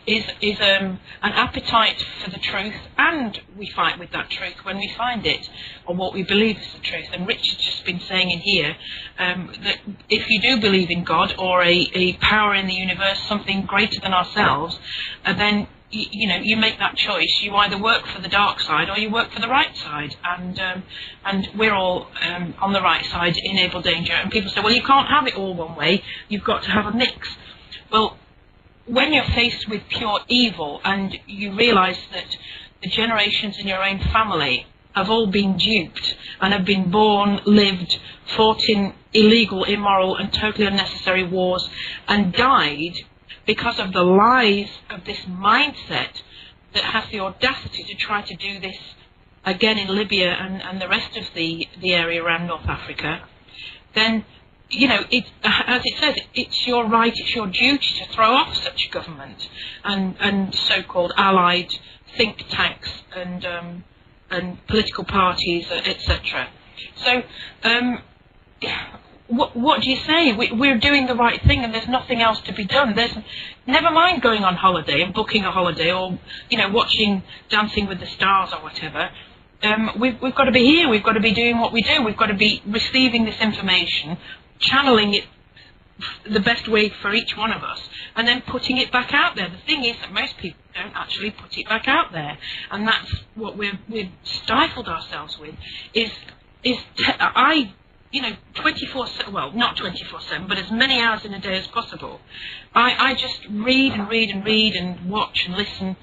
C: is an appetite for the truth, and we fight with that truth when we find it, or what we believe is the truth. And Richard's just been saying in here that if you do believe in God or a power in the universe, something greater than ourselves, then you make that choice. You either work for the dark side or you work for the right side, and we're all on the right side in Able Danger. And people say, well, you can't have it all one way, you've got to have a mix. Well, when you're faced with pure evil and you realise that the generations in your own family have all been duped and have been born, lived, fought in illegal, immoral and totally unnecessary wars and died because of the lies of this mindset that has the audacity to try to do this again in Libya and the rest of the area around North Africa, then, you know, as it says, it's your right, it's your duty to throw off such government and so-called allied think tanks and political parties, etc. So, what do you say? We're doing the right thing, and there's nothing else to be done. Never mind going on holiday and booking a holiday, or watching Dancing with the Stars or whatever. We've got to be here. We've got to be doing what we do. We've got to be receiving this information, channeling it the best way for each one of us, and then putting it back out there. The thing is that most people don't actually put it back out there, and that's what we've stifled ourselves with. 24/7, well, not 24/7, but as many hours in a day as possible. I just read and read and read and watch and listen,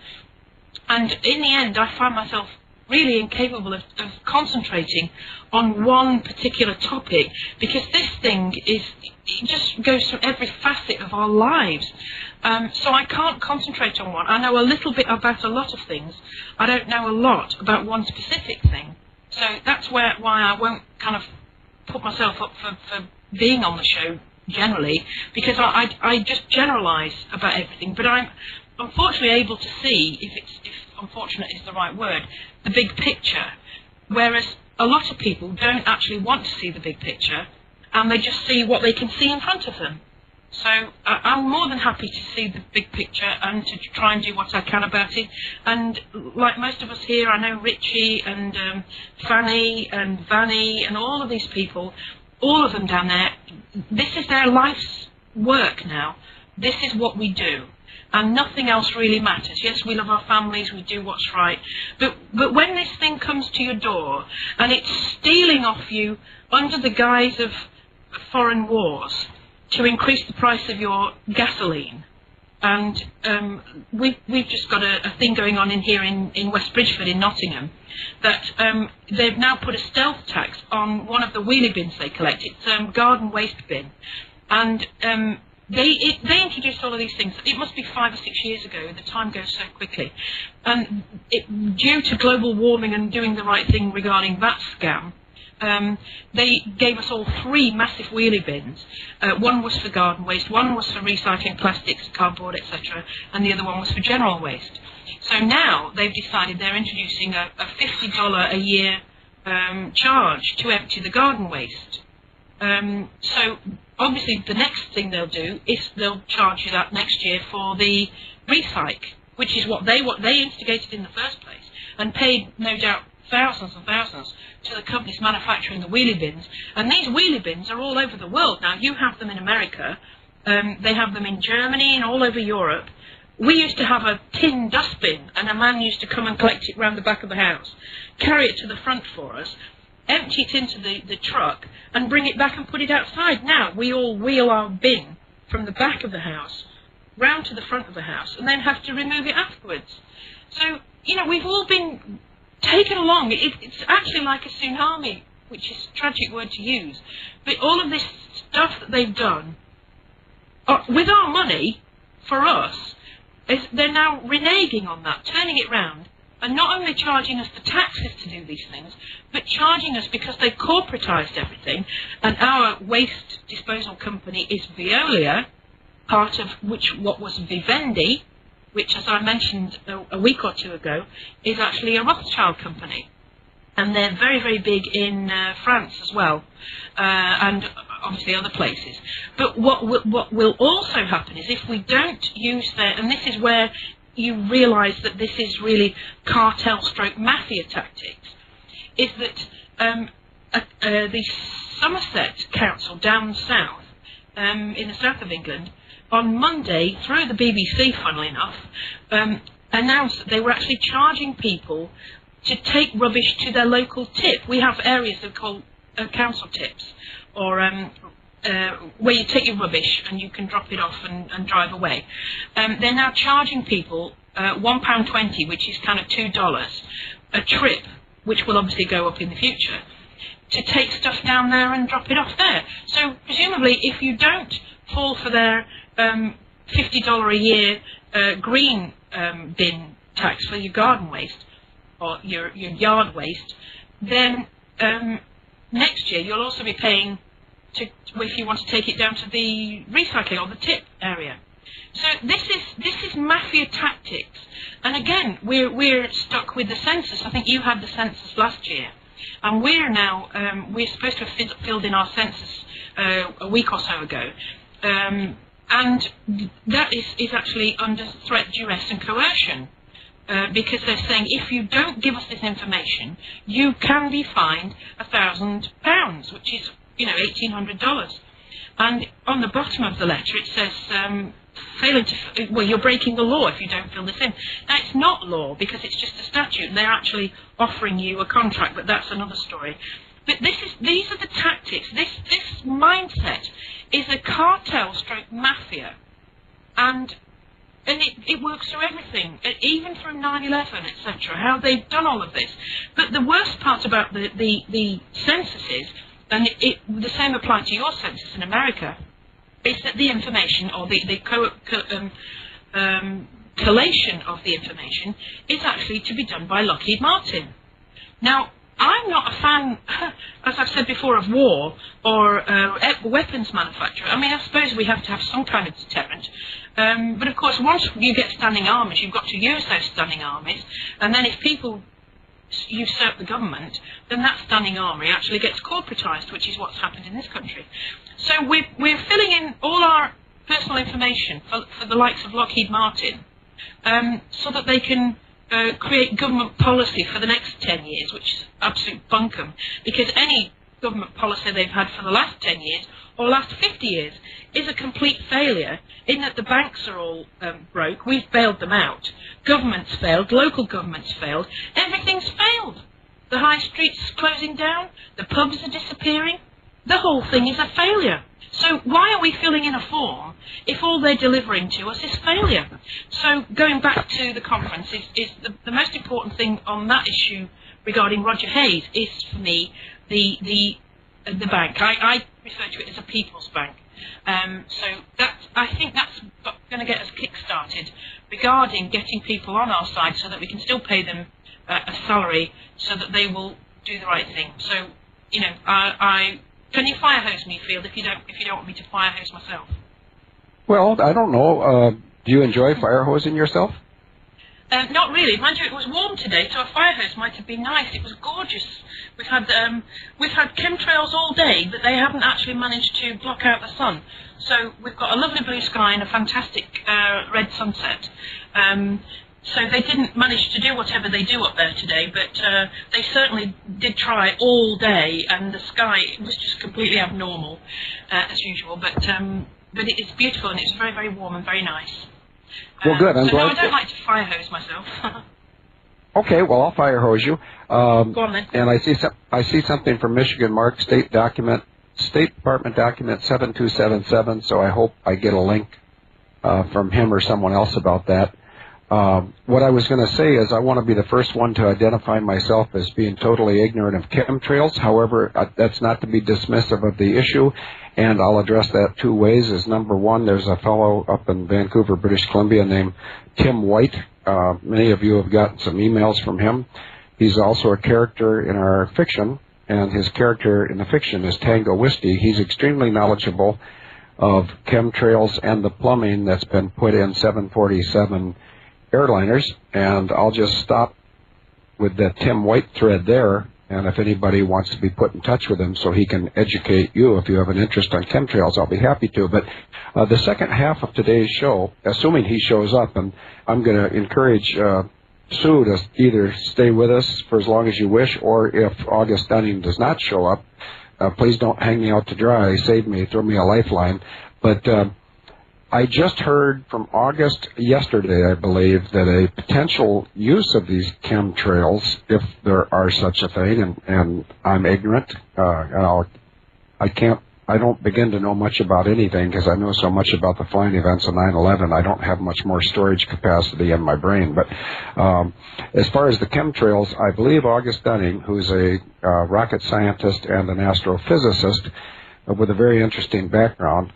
C: and in the end I find myself really incapable of concentrating on one particular topic, because this thing it just goes through every facet of our lives. So I can't concentrate on one. I know a little bit about a lot of things. I don't know a lot about one specific thing. So that's why I won't kind of put myself up for being on the show generally, because I just generalise about everything. But I'm unfortunately able to see, if unfortunate is the right word, the big picture, whereas a lot of people don't actually want to see the big picture, and they just see what they can see in front of them. So I'm more than happy to see the big picture and to try and do what I can about it. And like most of us here, I know Richie and Fanny and Vanny and all of these people, all of them down there, this is their life's work now. This is what we do. And nothing else really matters. Yes, we love our families, we do what's right. But when this thing comes to your door and it's stealing off you under the guise of foreign wars to increase the price of your gasoline, and we've just got a thing going on in here in West Bridgeford in Nottingham, that they've now put a stealth tax on one of the wheelie bins they collect. It's garden waste bin. And they introduced all of these things. It must be 5 or 6 years ago. The time goes so quickly. And due to global warming and doing the right thing regarding that scam, they gave us all 3 massive wheelie bins. One was for garden waste, one was for recycling plastics, cardboard, etc., and the other one was for general waste. So now they've decided they're introducing a $50 a year charge to empty the garden waste. So obviously the next thing they'll do is they'll charge you that next year for the recycle, which is what they instigated in the first place, and paid, no doubt, thousands and thousands to the companies manufacturing the wheelie bins. And these wheelie bins are all over the world now. You have them in America, they have them in Germany and all over Europe. We used to have a tin dustbin, and a man used to come and collect it round the back of the house, carry it to the front for us, empty it into the truck, and bring it back and put it outside. Now we all wheel our bin from the back of the house round to the front of the house, and then have to remove it afterwards. So, we've all been taken along. It's actually like a tsunami, which is a tragic word to use. But all of this stuff that they've done, with our money, for us, they're now reneging on that, turning it round, and not only charging us the taxes to do these things, but charging us because they've corporatised everything, and our waste disposal company is Veolia, part of what was Vivendi, which, as I mentioned a week or two ago, is actually a Rothschild company. And they're very, very big in France as well, and obviously other places. But what will also happen is, if we don't use and this is where you realise that this is really cartel/mafia tactics, is that the Somerset Council down south, in the south of England, on Monday, through the BBC, funnily enough, announced that they were actually charging people to take rubbish to their local tip. We have areas that are called council tips, or where you take your rubbish and you can drop it off and drive away. They're now charging people £1.20, which is kind of $2, a trip which will obviously go up in the future, to take stuff down there and drop it off there. So presumably, if you don't fall for their $50 a year green bin tax for your garden waste or your yard waste, then next year you'll also be paying if you want to take it down to the recycling or the tip area. So this is mafia tactics, and again we're stuck with the census. I think you had the census last year, and we're now we're supposed to have filled in our census a week or so ago, and that is actually under threat, duress, and coercion. Because they're saying if you don't give us this information, you can be fined £1,000, which is $1,800. And on the bottom of the letter it says you're breaking the law if you don't fill this in. Now it's not law because it's just a statute, and they're actually offering you a contract, but that's another story. But these are the tactics. This mindset is a cartel-stroke mafia, and it works through everything, even through 9/11, etc., how they've done all of this. But the worst part about the census is, and the same applies to your census in America, is that the information, or the collation of the information, is actually to be done by Lockheed Martin. Now, I'm not a fan, as I've said before, of war or weapons manufacture. I mean, I suppose we have to have some kind of deterrent. But of course, once you get standing armies, you've got to use those standing armies. And then if people usurp the government, then that standing army actually gets corporatized, which is what's happened in this country. So we're filling in all our personal information for the likes of Lockheed Martin, so that they can create government policy for the next 10 years, which is absolute bunkum, because any government policy they've had for the last 10 years or last 50 years is a complete failure, in that the banks are all broke, we've bailed them out, governments failed, local governments failed, everything's failed. The high streets closing down, the pubs are disappearing, the whole thing is a failure. So why are we filling in a form if all they're delivering to us is failure? So going back to the conference, is the most important thing on that issue regarding Roger Hayes is, for me, the bank. I refer to it as a people's bank. So I think that's going to get us kick-started regarding getting people on our side so that we can still pay them a salary so that they will do the right thing. So, can you fire hose me, Field, if you don't want me to fire hose myself?
A: Well, I don't know. Do you enjoy fire hosing yourself?
C: Not really. Mind you, it was warm today, so a fire hose might have been nice. It was gorgeous. We've had chemtrails all day, but they haven't actually managed to block out the sun. So we've got a lovely blue sky and a fantastic red sunset. So they didn't manage to do whatever they do up there today, but they certainly did try all day, and the sky was just completely abnormal, as usual. But it is beautiful, and it's very, very warm and very nice.
A: Well, good. I'm glad.
C: No, I don't like to fire hose myself.
A: Okay, well, I'll fire hose you.
C: Go on then.
A: And I see something from Michigan Mark, State Department document 7277. So I hope I get a link from him or someone else about that. What I was going to say is I want to be the first one to identify myself as being totally ignorant of chemtrails. However, that's not to be dismissive of the issue, and I'll address that two ways. As number one, there's a fellow up in Vancouver, British Columbia, named Tim White. Many of you have gotten some emails from him. He's also a character in our fiction, and his character in the fiction is Tango Whiskey. He's extremely knowledgeable of chemtrails and the plumbing that's been put in 747 airliners, and I'll just stop with the Tim White thread there, and if anybody wants to be put in touch with him so he can educate you if you have an interest on chemtrails, I'll be happy to. But the second half of today's show, assuming he shows up, and I'm going to encourage Sue to either stay with us for as long as you wish, or if August Dunning does not show up, please don't hang me out to dry, save me, throw me a lifeline. But I just heard from August yesterday, I believe, that a potential use of these chemtrails, if there are such a thing, and I'm ignorant, I can't I don't begin to know much about anything because I know so much about the flying events of 9/11. I don't have much more storage capacity in my brain. But as far as the chemtrails, I believe August Dunning, who's a rocket scientist and an astrophysicist with a very interesting background,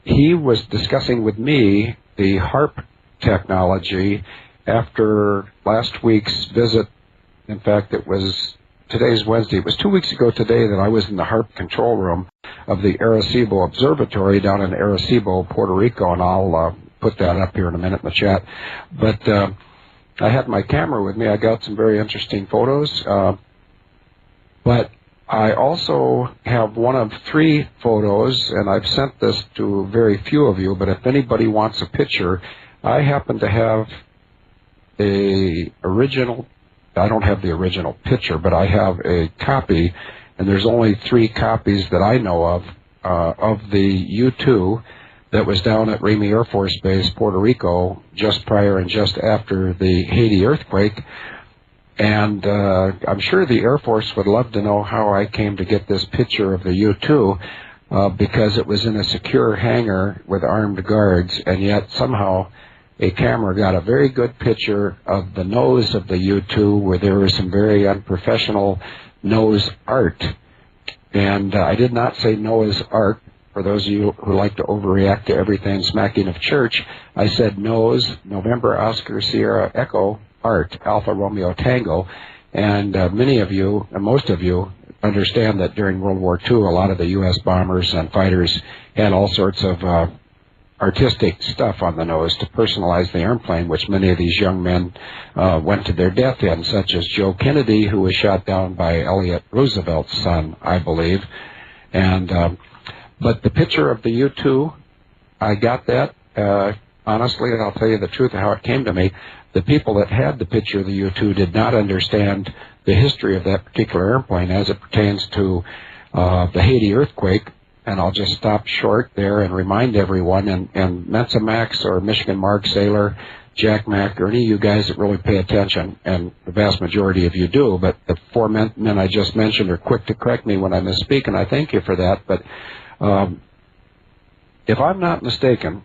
A: he was discussing with me the HARP technology after last week's visit. In fact, today's Wednesday. It was 2 weeks ago today that I was in the HARP control room of the Arecibo Observatory down in Arecibo, Puerto Rico, and I'll put that up here in a minute in the chat. But I had my camera with me. I got some very interesting photos. But I also have one of 3 photos, and I've sent this to very few of you, but if anybody wants a picture, I happen to have I don't have the original picture, but I have a copy, and there's only 3 copies that I know of the U-2 that was down at Ramey Air Force Base, Puerto Rico, just prior and just after the Haiti earthquake. And I'm sure the Air Force would love to know how I came to get this picture of the U-2, because it was in a secure hangar with armed guards, and yet somehow a camera got a very good picture of the nose of the U-2, where there was some very unprofessional nose art. And I did not say Noah's Ark. For those of you who like to overreact to everything smacking of church, I said nose, November Oscar Sierra Echo, art, Alpha Romeo Tango. And many of you, and most of you, understand that during World War II, a lot of the U.S. bombers and fighters had all sorts of artistic stuff on the nose to personalize the airplane, which many of these young men went to their death in, such as Joe Kennedy, who was shot down by Elliot Roosevelt's son, I believe. And but the picture of the U-2, I got that, honestly, and I'll tell you the truth of how it came to me. The people that had the picture of the U-2 did not understand the history of that particular airplane as it pertains to the Haiti earthquake. And I'll just stop short there and remind everyone, and Mensa Max or Michigan Mark Sailor, Jack Mack, or any of you guys that really pay attention, and the vast majority of you do, but the 4 men I just mentioned are quick to correct me when I misspeak, and I thank you for that. But if I'm not mistaken,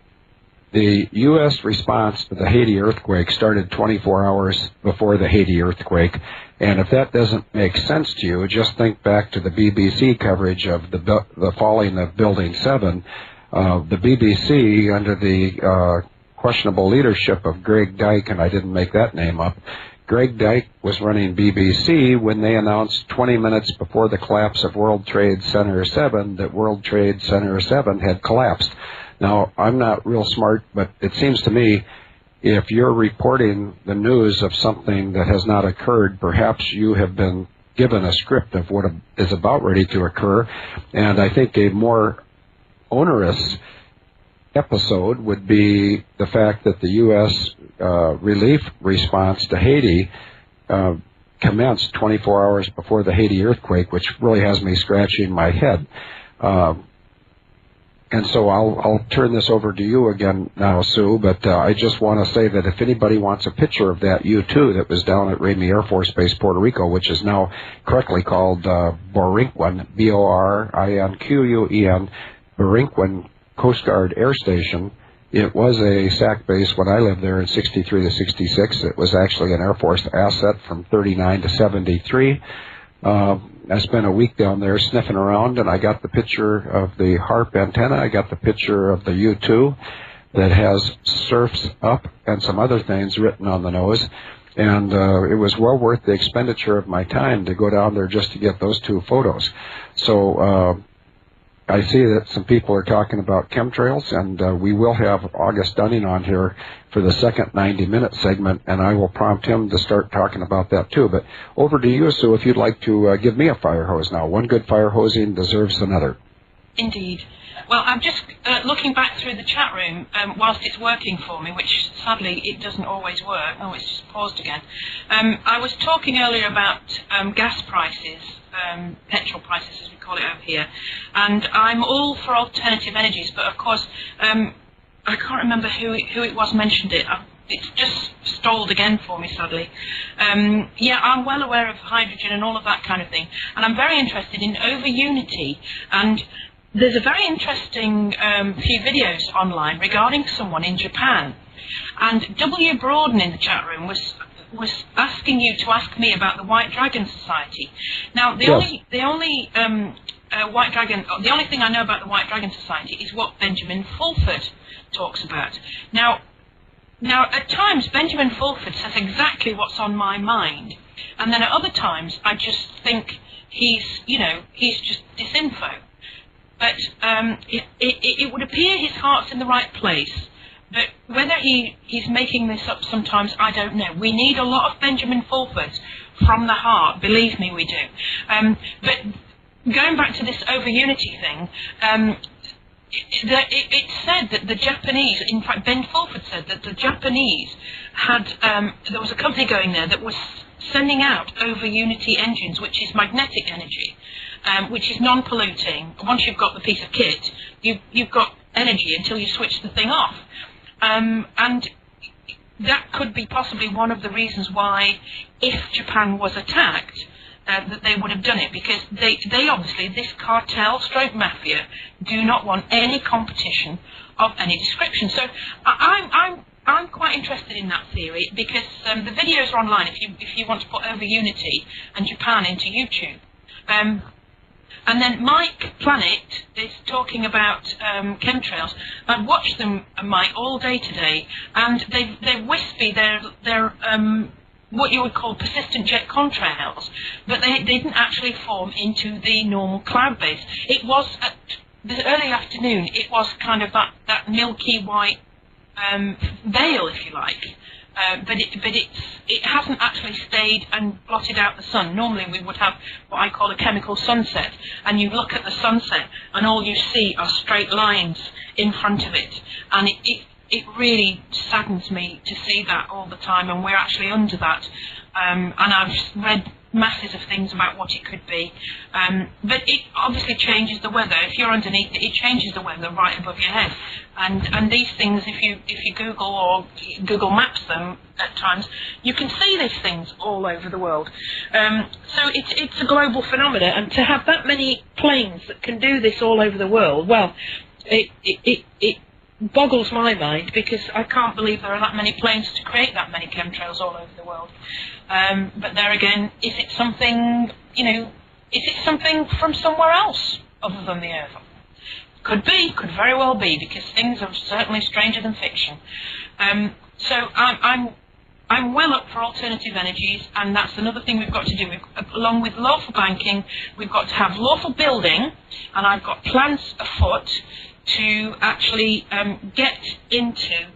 A: the U.S. response to the Haiti earthquake started 24 hours before the Haiti earthquake. And if that doesn't make sense to you, just think back to the BBC coverage of the falling of Building 7. The BBC, under the questionable leadership of Greg Dyke, and I didn't make that name up, Greg Dyke was running BBC when they announced 20 minutes before the collapse of World Trade Center 7 that World Trade Center 7 had collapsed. Now, I'm not real smart, but it seems to me if you're reporting the news of something that has not occurred, perhaps you have been given a script of what is about ready to occur. And I think a more onerous episode would be the fact that the U.S. Relief response to Haiti commenced 24 hours before the Haiti earthquake, which really has me scratching my head. And so I'll turn this over to you again now, Sue, but I just want to say that if anybody wants a picture of that U-2 that was down at Ramey Air Force Base, Puerto Rico, which is now correctly called Borinquen, B-O-R-I-N-Q-U-E-N, Borinquen Coast Guard Air Station. It was a SAC base when I lived there in 63 to 66. It was actually an Air Force asset from 39 to 73. I spent a week down there sniffing around, and I got the picture of the HARP antenna. I got the picture of the U-2 that has surfs up and some other things written on the nose. And it was well worth the expenditure of my time to go down there just to get those 2 photos. So I see that some people are talking about chemtrails, and we will have August Dunning on here for the second 90-minute segment, and I will prompt him to start talking about that too. But over to you, Sue, if you'd like to give me a fire hose now. One good fire hosing deserves another.
C: Indeed. Well, I'm just looking back through the chat room whilst it's working for me, which sadly it doesn't always work. Oh, it's just paused again. I was talking earlier about gas prices, petrol prices as we call it over here, and I'm all for alternative energies, but of course I can't remember who it was mentioned it. it's just stalled again for me, sadly. Yeah, I'm well aware of hydrogen and all of that kind of thing, and I'm very interested in over-unity, and there's a very interesting few videos online regarding someone in Japan, and W. Broaden in the chat room was asking you to ask me about the White Dragon Society. Now, the only White Dragon, the only thing I know about the White Dragon Society is what Benjamin Fulford talks about. Now, at times, Benjamin Fulford says exactly what's on my mind, and then at other times, I just think he's just disinfo. But it would appear his heart's in the right place. But whether he's making this up sometimes, I don't know. We need a lot of Benjamin Fulfords from the heart, believe me, we do. But going back to this over-unity thing, it's said that the Japanese, in fact, Ben Fulford said that the Japanese had, there was a company going there that was sending out over-unity engines, which is magnetic energy, which is non-polluting. Once you've got the piece of kit, you've got energy until you switch the thing off. And that could be possibly one of the reasons why, if Japan was attacked, that they would have done it, because they obviously, this cartel stroke mafia, do not want any competition of any description. So I'm quite interested in that theory, because the videos are online if you want to put over Unity and Japan into YouTube. And then Mike Planet is talking about chemtrails. I've watched them, Mike, all day today, and they're wispy. They're what you would call persistent jet contrails, but they didn't actually form into the normal cloud base. It was at the early afternoon. It was kind of that milky white veil, if you like. But it hasn't actually stayed and blotted out the sun. Normally we would have what I call a chemical sunset, and you look at the sunset and all you see are straight lines in front of it, and it really saddens me to see that all the time, and we're actually under that. And I've read masses of things about what it could be, but it obviously changes the weather. If you're underneath it, it changes the weather right above your head. And these things, if you Google or Google Maps them at times, you can see these things all over the world. So it's a global phenomenon, and to have that many planes that can do this all over the world, well, it boggles my mind, because I can't believe there are that many planes to create that many chemtrails all over the world. But there again, is it something, is it something from somewhere else other than the Earth? Could be, could very well be, because things are certainly stranger than fiction. So I'm well up for alternative energies, and that's another thing we've got to do. Along with lawful banking, we've got to have lawful building, and I've got plans afoot to actually get into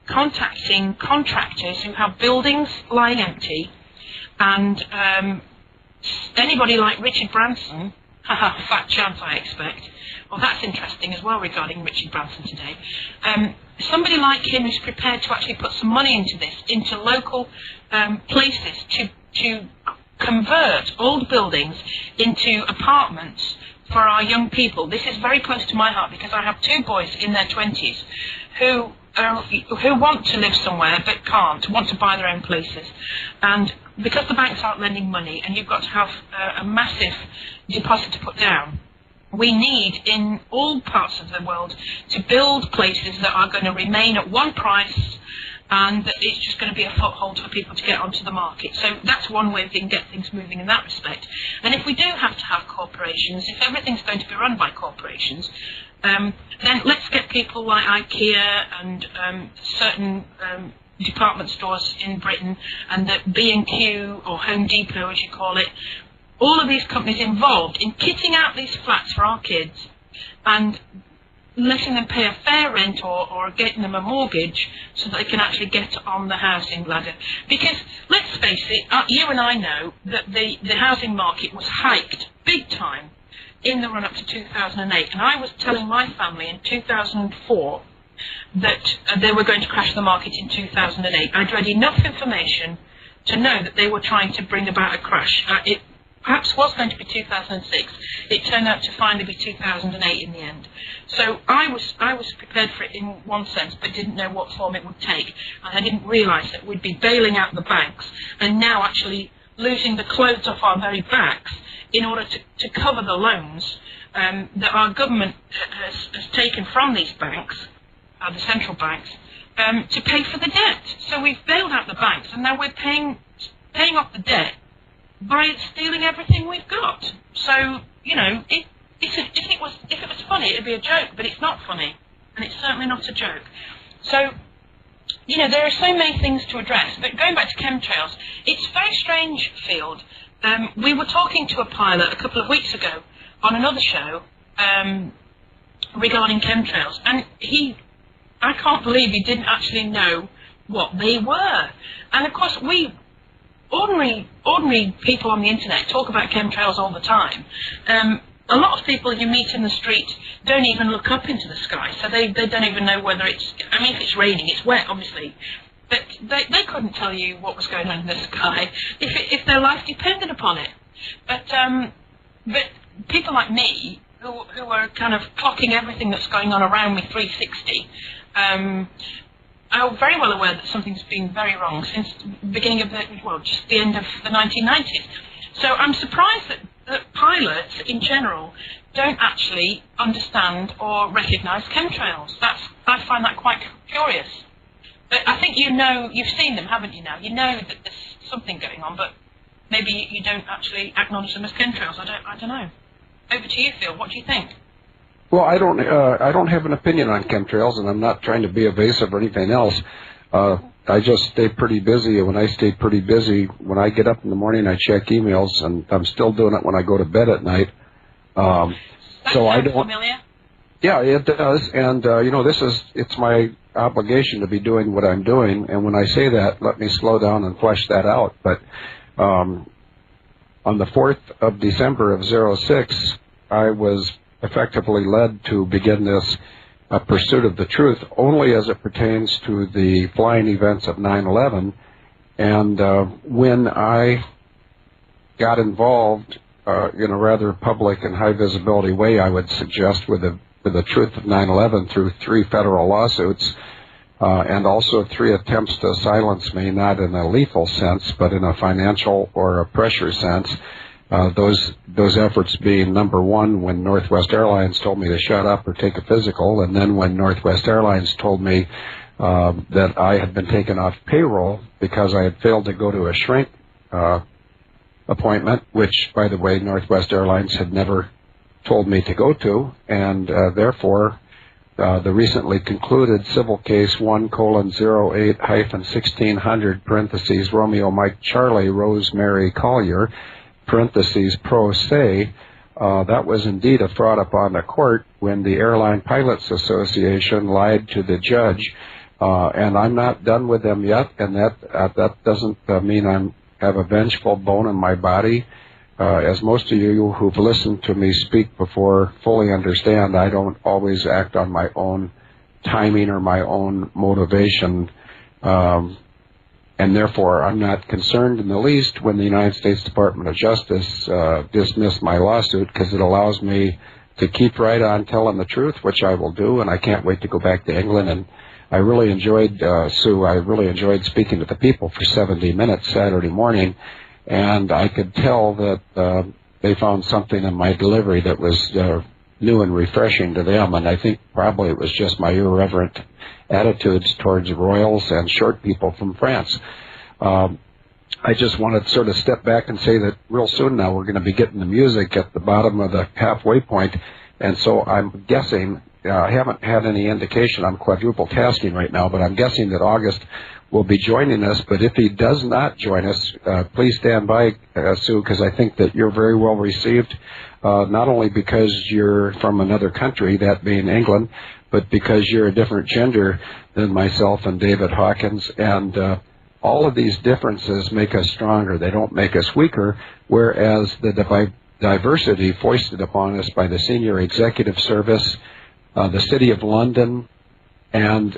C: contacting contractors who have buildings lying empty, and anybody like Richard Branson, fat chance I expect. Well, that's interesting as well regarding Richard Branson today. Somebody like him who's prepared to actually put some money into this, into local places to convert old buildings into apartments for our young people. This is very close to my heart, because I have two boys in their 20s who want to live somewhere but can't, want to buy their own places. And because the banks aren't lending money, and you've got to have a massive deposit to put down, we need, in all parts of the world, to build places that are going to remain at one price, and that it's just going to be a foothold for people to get onto the market. So that's one way we can get things moving in that respect. And if we do have to have corporations, if everything's going to be run by corporations, then let's get people like IKEA and certain department stores in Britain, and the B&Q, or Home Depot as you call it, all of these companies involved in kitting out these flats for our kids and letting them pay a fair rent, or getting them a mortgage so that they can actually get on the housing ladder. Because, let's face it, you and I know that the housing market was hiked big time in the run-up to 2008. And I was telling my family in 2004 that they were going to crash the market in 2008. I'd read enough information to know that they were trying to bring about a crash. perhaps was going to be 2006. It turned out to finally be 2008 in the end. So I was prepared for it in one sense, but didn't know what form it would take. And I didn't realise that we'd be bailing out the banks and now actually losing the clothes off our very backs in order to cover the loans that our government has taken from these banks, the central banks, to pay for the debt. So we've bailed out the banks, and now we're paying off the debt by stealing everything we've got. So, you know, if it was funny, it'd be a joke, but it's not funny, and it's certainly not a joke. So, you know, there are so many things to address. But going back to chemtrails, it's a very strange field. We were talking to a pilot a couple of weeks ago on another show regarding chemtrails, and I can't believe he didn't actually know what they were. And of course, ordinary people on the internet talk about chemtrails all the time. A lot of people you meet in the street don't even look up into the sky, so they don't even know whether if it's raining, it's wet, obviously. But they couldn't tell you what was going on in the sky if their life depended upon it. But people like me, who are kind of clocking everything that's going on around me 360, are very well aware that something's been very wrong since the beginning of just the end of the 1990s. So I'm surprised that pilots in general don't actually understand or recognise chemtrails. I find that quite curious. But I think you've seen them, haven't you now? You know that there's something going on, but maybe you don't actually acknowledge them as chemtrails. I don't know. Over to you, Phil. What do you think?
A: Well, I don't have an opinion on chemtrails, and I'm not trying to be evasive or anything else. I just stay pretty busy, and when I stay pretty busy, when I get up in the morning, I check emails, and I'm still doing it when I go to bed at night. So I don't.
C: Familiar?
A: Yeah, it does, and you know, it's my obligation to be doing what I'm doing, and when I say that, let me slow down and flesh that out. But on the 4th of December of 06, I was effectively led to begin this pursuit of the truth only as it pertains to the flying events of 9/11. And when I got involved in a rather public and high visibility way, I would suggest, with the truth of 9/11 through 3 federal lawsuits and also 3 attempts to silence me, not in a lethal sense, but in a financial or a pressure sense. Those efforts being, number one, when Northwest Airlines told me to shut up or take a physical, and then when Northwest Airlines told me that I had been taken off payroll because I had failed to go to a shrink appointment, which, by the way, Northwest Airlines had never told me to go to, and therefore the recently concluded civil case 1:08-1600 parentheses Romeo Mike Charlie Rosemary Collier parentheses pro se, that was indeed a fraud upon the court when the Airline Pilots Association lied to the judge, and I'm not done with them yet, and that doesn't mean I have a vengeful bone in my body. As most of you who've listened to me speak before fully understand, I don't always act on my own timing or my own motivation, and therefore I'm not concerned in the least when the United States Department of Justice dismissed my lawsuit, because it allows me to keep right on telling the truth, which I will do, and I can't wait to go back to England. And I really enjoyed, Sue, I really enjoyed speaking to the people for 70 minutes Saturday morning, and I could tell that they found something in my delivery that was new and refreshing to them, and I think probably it was just my irreverent attitudes towards royals and short people from France. I just want to sort of step back and say that real soon now we're going to be getting the music at the bottom of the halfway point, and so I'm guessing, I haven't had any indication, I'm quadruple tasking right now, but I'm guessing that August will be joining us. But if he does not join us, please stand by, Sue, because I think that you're very well received, not only because you're from another country, that being England, but because you're a different gender than myself and David Hawkins, and all of these differences make us stronger. They don't make us weaker, whereas the diversity foisted upon us by the Senior Executive Service, the City of London, and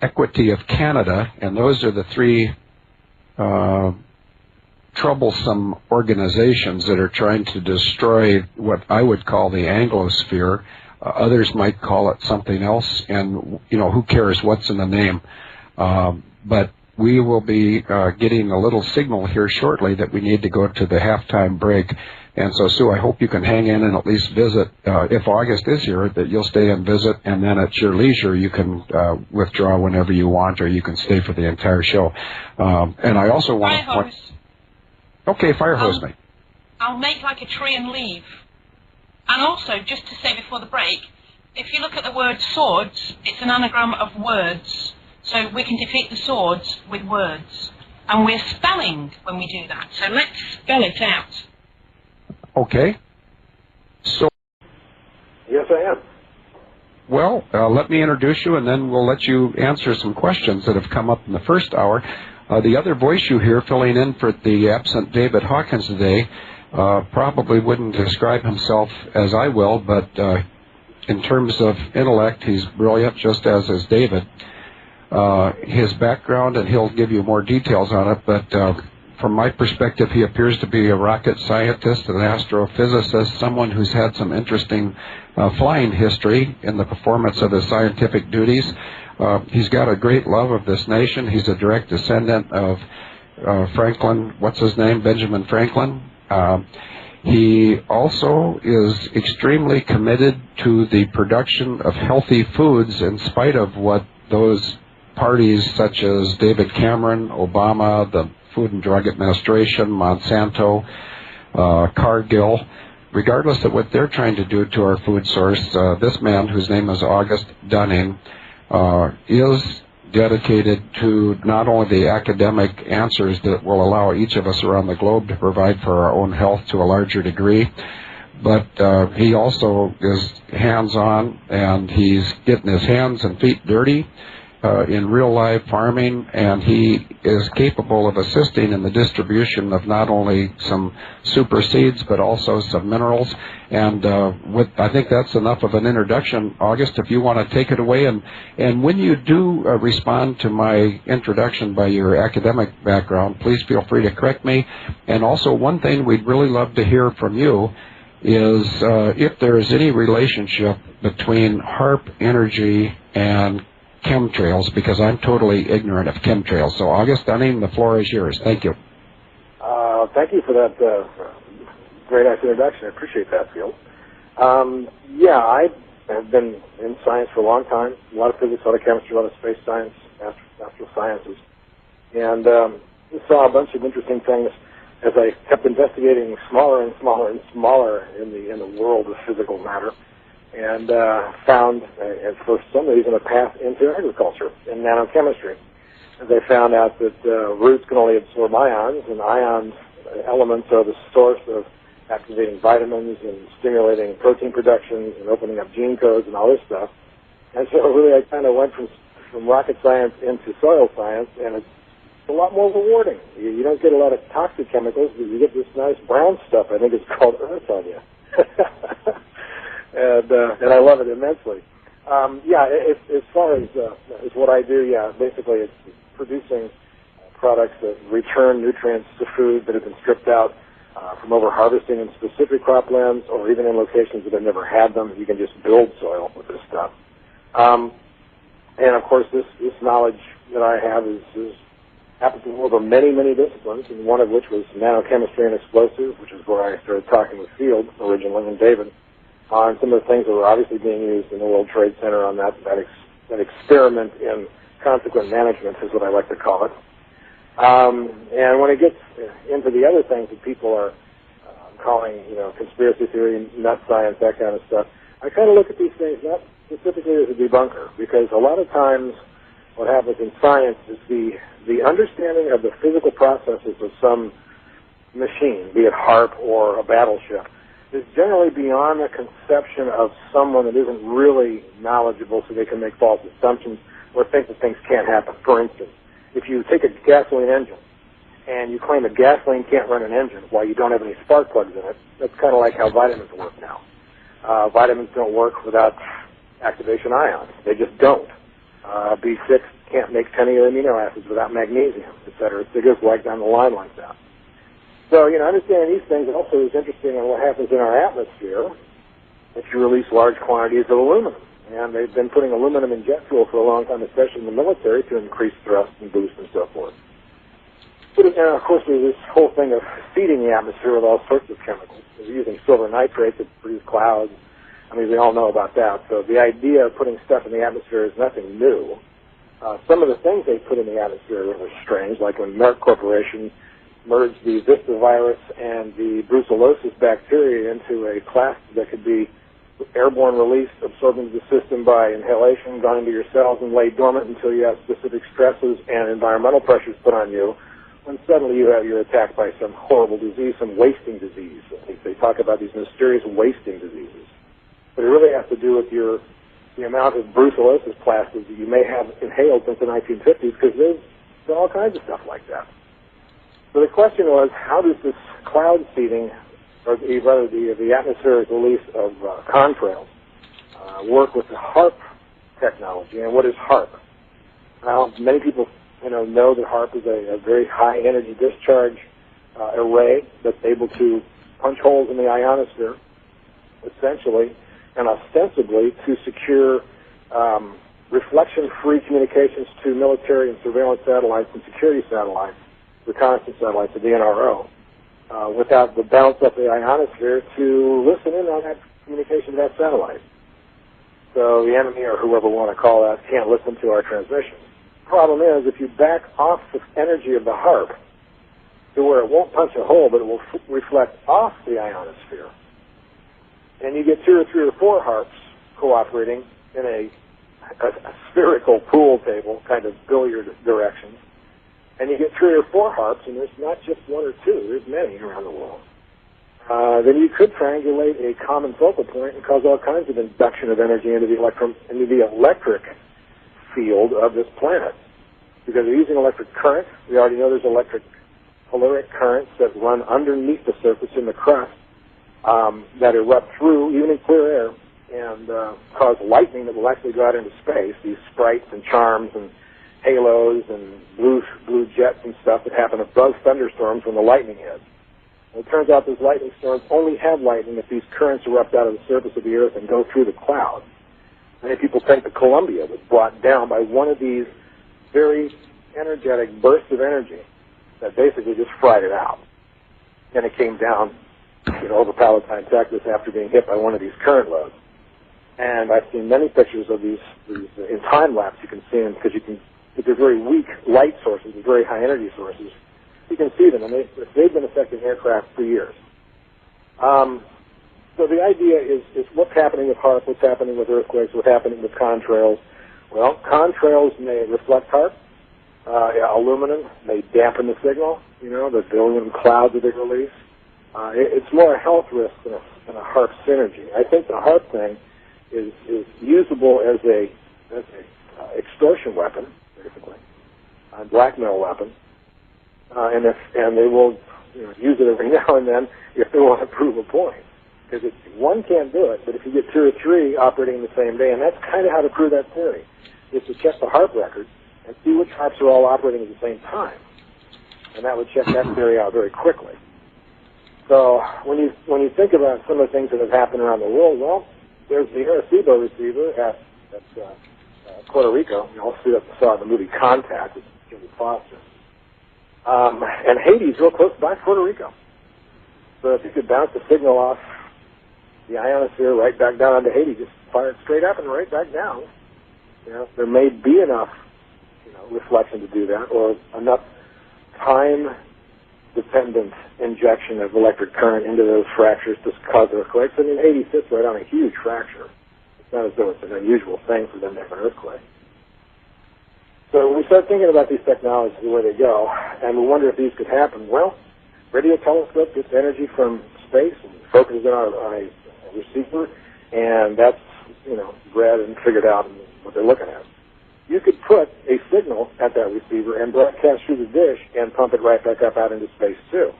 A: Equity of Canada, and those are the 3 troublesome organizations that are trying to destroy what I would call the Anglosphere. Others might call it something else, and who cares what's in the name. But we will be getting a little signal here shortly that we need to go to the halftime break. And so, Sue, I hope you can hang in and at least visit. If August is here, that you'll stay and visit, and then at your leisure, you can withdraw whenever you want, or you can stay for the entire show. And I also want to point... Okay, fire hose me.
B: I'll make like a tree and leave. And also, just to say before the break, if you look at the word swords, it's an anagram of words. So we can defeat the swords with words. And we're spelling when we do that. So let's spell it out.
A: Okay. So.
D: Yes, I am.
A: Well, let me introduce you, and then we'll let you answer some questions that have come up in the first hour. The other voice you hear filling in for the absent David Hawkins today probably wouldn't describe himself as I will, but in terms of intellect, he's brilliant, just as is David. His background, and he'll give you more details on it, but from my perspective, he appears to be a rocket scientist, an astrophysicist, someone who's had some interesting flying history in the performance of his scientific duties. He's got a great love of this nation. He's a direct descendant of Franklin, what's his name, Benjamin Franklin. He also is extremely committed to the production of healthy foods in spite of what those parties such as David Cameron, Obama, the Food and Drug Administration, Monsanto, Cargill, regardless of what they're trying to do to our food source, this man, whose name is August Dunning, is dedicated to not only the academic answers that will allow each of us around the globe to provide for our own health to a larger degree, but he also is hands-on, and he's getting his hands and feet dirty in real life farming, and he is capable of assisting in the distribution of not only some super seeds but also some minerals. And I think that's enough of an introduction. August, if you want to take it away, and when you do respond to my introduction by your academic background, please feel free to correct me. And also, one thing we'd really love to hear from you is if there is any relationship between HARP energy and chemtrails, because I'm totally ignorant of chemtrails. So, August Dunning, the floor is yours. Thank you.
D: Thank you for that very nice introduction. I appreciate that, Field. Yeah, I have been in science for a long time. A lot of physics, a lot of chemistry, a lot of space science, natural sciences. And saw a bunch of interesting things as I kept investigating smaller and smaller and smaller in the world of physical matter. And found, for some reason, a path into agriculture and nanochemistry. As I found out that roots can only absorb ions, and ions, elements, are the source of activating vitamins and stimulating protein production and opening up gene codes and all this stuff. And so really I kind of went from rocket science into soil science, and it's a lot more rewarding. You don't get a lot of toxic chemicals, but you get this nice brown stuff. I think it's called earth on you. And I love it immensely. As far as what I do, basically it's producing products that return nutrients to food that have been stripped out from over-harvesting in specific croplands, or even in locations that have never had them. You can just build soil with this stuff. And of course, this knowledge that I have is happens to over many, many disciplines, and one of which was nanochemistry and explosives, which is where I started talking with Field originally, and David, on some of the things that were obviously being used in the World Trade Center on that experiment in consequent management is what I like to call it. And when it gets into the other things that people are calling, conspiracy theory, nut science, that kind of stuff, I kind of look at these things not specifically as a debunker, because a lot of times what happens in science is the understanding of the physical processes of some machine, be it HARP or a battleship, is generally beyond the conception of someone that isn't really knowledgeable, so they can make false assumptions or think that things can't happen. For instance, if you take a gasoline engine and you claim that gasoline can't run an engine while you don't have any spark plugs in it, that's kind of like how vitamins work now. Vitamins don't work without activation ions. They just don't. B6 can't make 10 amino acids without magnesium, et cetera. It goes right down the line like that. So, understanding these things also is interesting on what happens in our atmosphere if you release large quantities of aluminum. And they've been putting aluminum in jet fuel for a long time, especially in the military, to increase thrust and boost and so forth. But, of course, there's this whole thing of seeding the atmosphere with all sorts of chemicals. They're using silver nitrate to produce clouds. I mean, we all know about that. So the idea of putting stuff in the atmosphere is nothing new. Some of the things they put in the atmosphere are strange, like when Merck Corporation merged the Vista virus and the brucellosis bacteria into a class that could be airborne release, absorbed into the system by inhalation, gone into your cells, and lay dormant until you have specific stresses and environmental pressures put on you, when suddenly you're attacked by some horrible disease, some wasting disease. They talk about these mysterious wasting diseases. But it really has to do with the amount of brucellosis plastids that you may have inhaled since the 1950s, because there's all kinds of stuff like that. So the question was, how does this cloud seeding, or rather the atmospheric release of contrails, work with the HARP technology? And what is HARP? Well, many people know that HARP is a very high energy discharge array that's able to punch holes in the ionosphere, essentially and ostensibly to secure reflection-free communications to military and surveillance satellites and security satellites, reconnaissance satellites of the NRO, without the bounce up the ionosphere to listen in on that communication to that satellite. So the enemy, or whoever we want to call that, can't listen to our transmissions. The problem is, if you back off the energy of the HARP to where it won't punch a hole, but it will reflect off the ionosphere, and you get 2 or 3 or 4 HARPs cooperating in a spherical pool table, kind of billiard direction, and you get 3 or 4 HARPs, and there's not just 1 or 2, there's many around the world, then you could triangulate a common focal point and cause all kinds of induction of energy into the electric field of this planet. Because they're using electric current. We already know there's electric polaric currents that run underneath the surface in the crust that erupt through, even in clear air, and cause lightning that will actually go out into space, these sprites and charms and halos and blue jets and stuff that happen above thunderstorms when the lightning hits. And it turns out those lightning storms only have lightning if these currents erupt out of the surface of the Earth and go through the clouds. Many people think that Columbia was brought down by one of these very energetic bursts of energy that basically just fried it out. And it came down, over Palatine, Texas, after being hit by one of these current loads. And I've seen many pictures of these in time lapse. You can see them because they're very weak light sources, they're very high energy sources. You can see them, and they've been affecting aircraft for years. So the idea is what's happening with HARP, what's happening with earthquakes, what's happening with contrails. Well, contrails may reflect HARP. Aluminum may dampen the signal, the aluminum clouds that they release. It's more a health risk than a HARP synergy. I think the HARP thing is usable as a extortion weapon, basically, a blackmail weapon, and they will use it every now and then if they want to prove a point. Because one can't do it, but if you get 2 or 3 operating the same day, and that's kind of how to prove that theory, is to check the HARP records and see which HARPs are all operating at the same time. And that would check that theory out very quickly. So when you think about some of the things that have happened around the world, well, there's the Arecibo receiver at Puerto Rico. You all saw the movie Contact with Jimmy Foster. And Haiti's real close by Puerto Rico. So if you could bounce the signal off the ionosphere right back down onto Haiti, just fire it straight up and right back down. There may be enough, reflection to do that, or enough time-dependent injection of electric current into those fractures to cause earthquakes. I mean, Haiti sits right on a huge fracture. It's not as though it's an unusual thing for them to have an earthquake. So when we start thinking about these technologies and where they go, and we wonder if these could happen, well, radio telescope gets energy from space and focuses it on a receiver, and that's, bred and figured out what they're looking at. You could put a signal at that receiver and broadcast through the dish and pump it right back up out into space, too.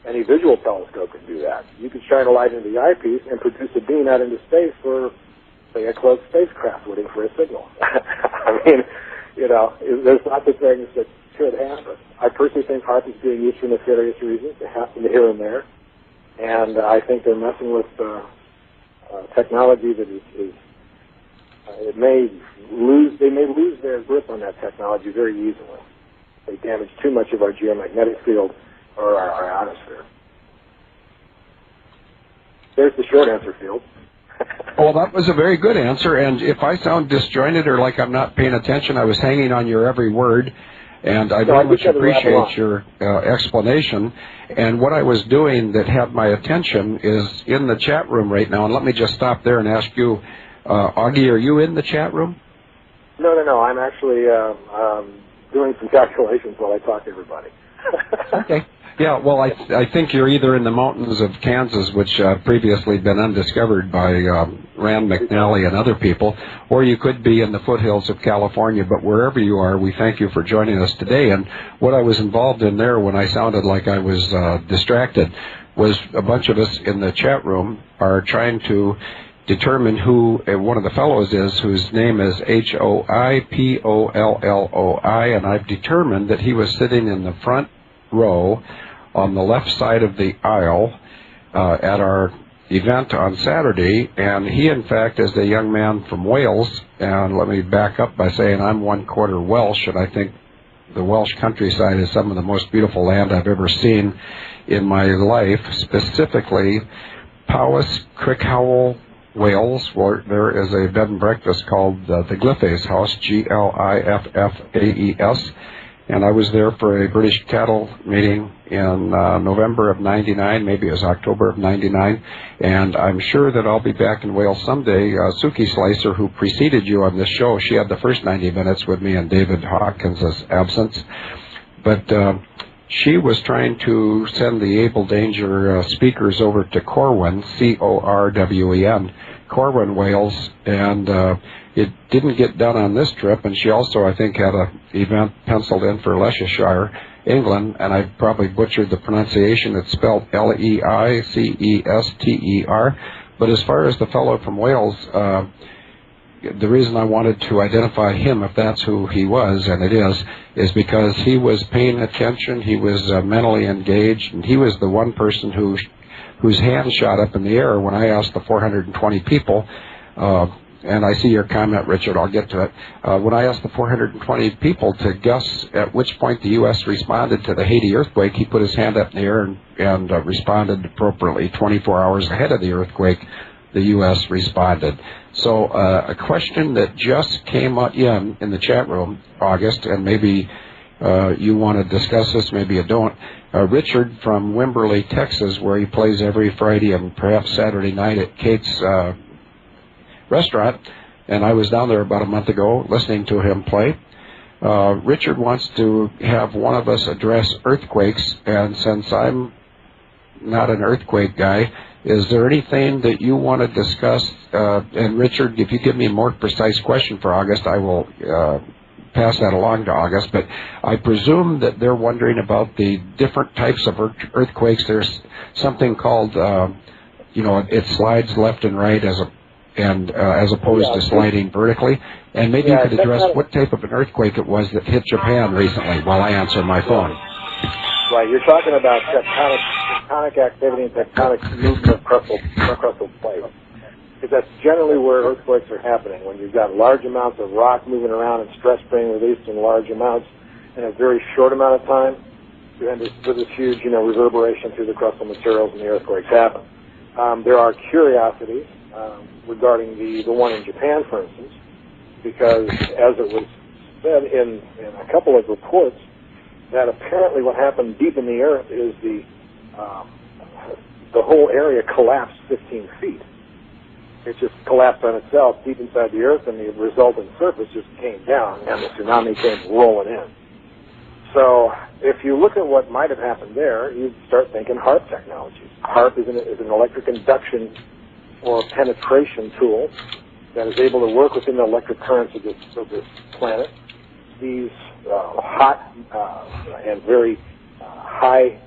D: Any visual telescope can do that. You could shine a light into the eyepiece and produce a beam out into space for, say, a closed spacecraft waiting for a signal. I mean, there's lots of things that could happen. I personally think HAARP is being used for nefarious reasons. It happens here and there. And I think they're messing with technology that they may lose their grip on that technology very easily. They damage too much of our geomagnetic field or our ionosphere. There's the short answer, Field.
A: Well, that was a very good answer, and if I sound disjointed or like I'm not paying attention, I was hanging on your every word, and I very much appreciate your explanation. And what I was doing that had my attention is in the chat room right now, and let me just stop there and ask you, Augie, are you in the chat room?
D: No, I'm actually doing some calculations while I talk to everybody.
A: Okay. Yeah, well, I think you're either in the mountains of Kansas, which previously been undiscovered by Rand McNally and other people, or you could be in the foothills of California. But wherever you are, we thank you for joining us today. And what I was involved in there when I sounded like I was distracted was a bunch of us in the chat room are trying to determine who one of the fellows is, whose name is HOIPOLLOI, and I've determined that he was sitting in the front row on the left side of the aisle at our event on Saturday, and he in fact is a young man from Wales. And let me back up by saying I'm 1/4 Welsh, and I think the Welsh countryside is some of the most beautiful land I've ever seen in my life, specifically Powys, Crickhowell, Wales, where there is a bed and breakfast called the Glyphaes House, Glifffaes, and I was there for a British cattle meeting in November of '99, maybe it was October of '99, and I'm sure that I'll be back in Wales someday. Suki Slicer, who preceded you on this show, she had the first 90 minutes with me in David Hawkins' absence, but she was trying to send the Able Danger speakers over to Corwen, Corwen, Corwen, Wales, and it didn't get done on this trip, and she also, I think, had an event penciled in for Leicestershire, England, and I probably butchered the pronunciation. It's spelled Leicester, but as far as the fellow from Wales, the reason I wanted to identify him, if that's who he was, and it is because he was paying attention, he was mentally engaged, and he was the one person whose hand shot up in the air when I asked the 420 people, and I see your comment, Richard, I'll get to it. When I asked the 420 people to guess at which point the U.S. responded to the Haiti earthquake, he put his hand up in the air and responded appropriately. 24 hours ahead of the earthquake, the U.S. responded. So a question that just came in the chat room, August, and maybe you want to discuss this, maybe you don't. Richard from Wimberley, Texas, where he plays every Friday and perhaps Saturday night at Kate's restaurant, and I was down there about a month ago listening to him play. Richard wants to have one of us address earthquakes, and since I'm not an earthquake guy, is there anything that you want to discuss? And Richard, if you give me a more precise question for August, I will pass that along to August. But I presume that they're wondering about the different types of earthquakes. There's something called, it slides left and right as opposed to sliding vertically. And maybe you could address what type of an earthquake it was that hit Japan recently while I answer my phone.
D: Right, you're talking about tectonic activity and tectonic movement of crustal plates. Because that's generally where earthquakes are happening, when you've got large amounts of rock moving around and stress being released in large amounts in a very short amount of time. You end up with this huge, reverberation through the crustal materials, and the earthquakes happen. There are curiosities regarding the one in Japan, for instance, because as it was said in a couple of reports, that apparently what happened deep in the earth is the whole area collapsed 15 feet. It just collapsed on itself deep inside the earth, and the resultant surface just came down, and the tsunami came rolling in. So if you look at what might have happened there, you start thinking HAARP technologies. HAARP is an electric induction or penetration tool that is able to work within the electric currents of this planet. These hot and very high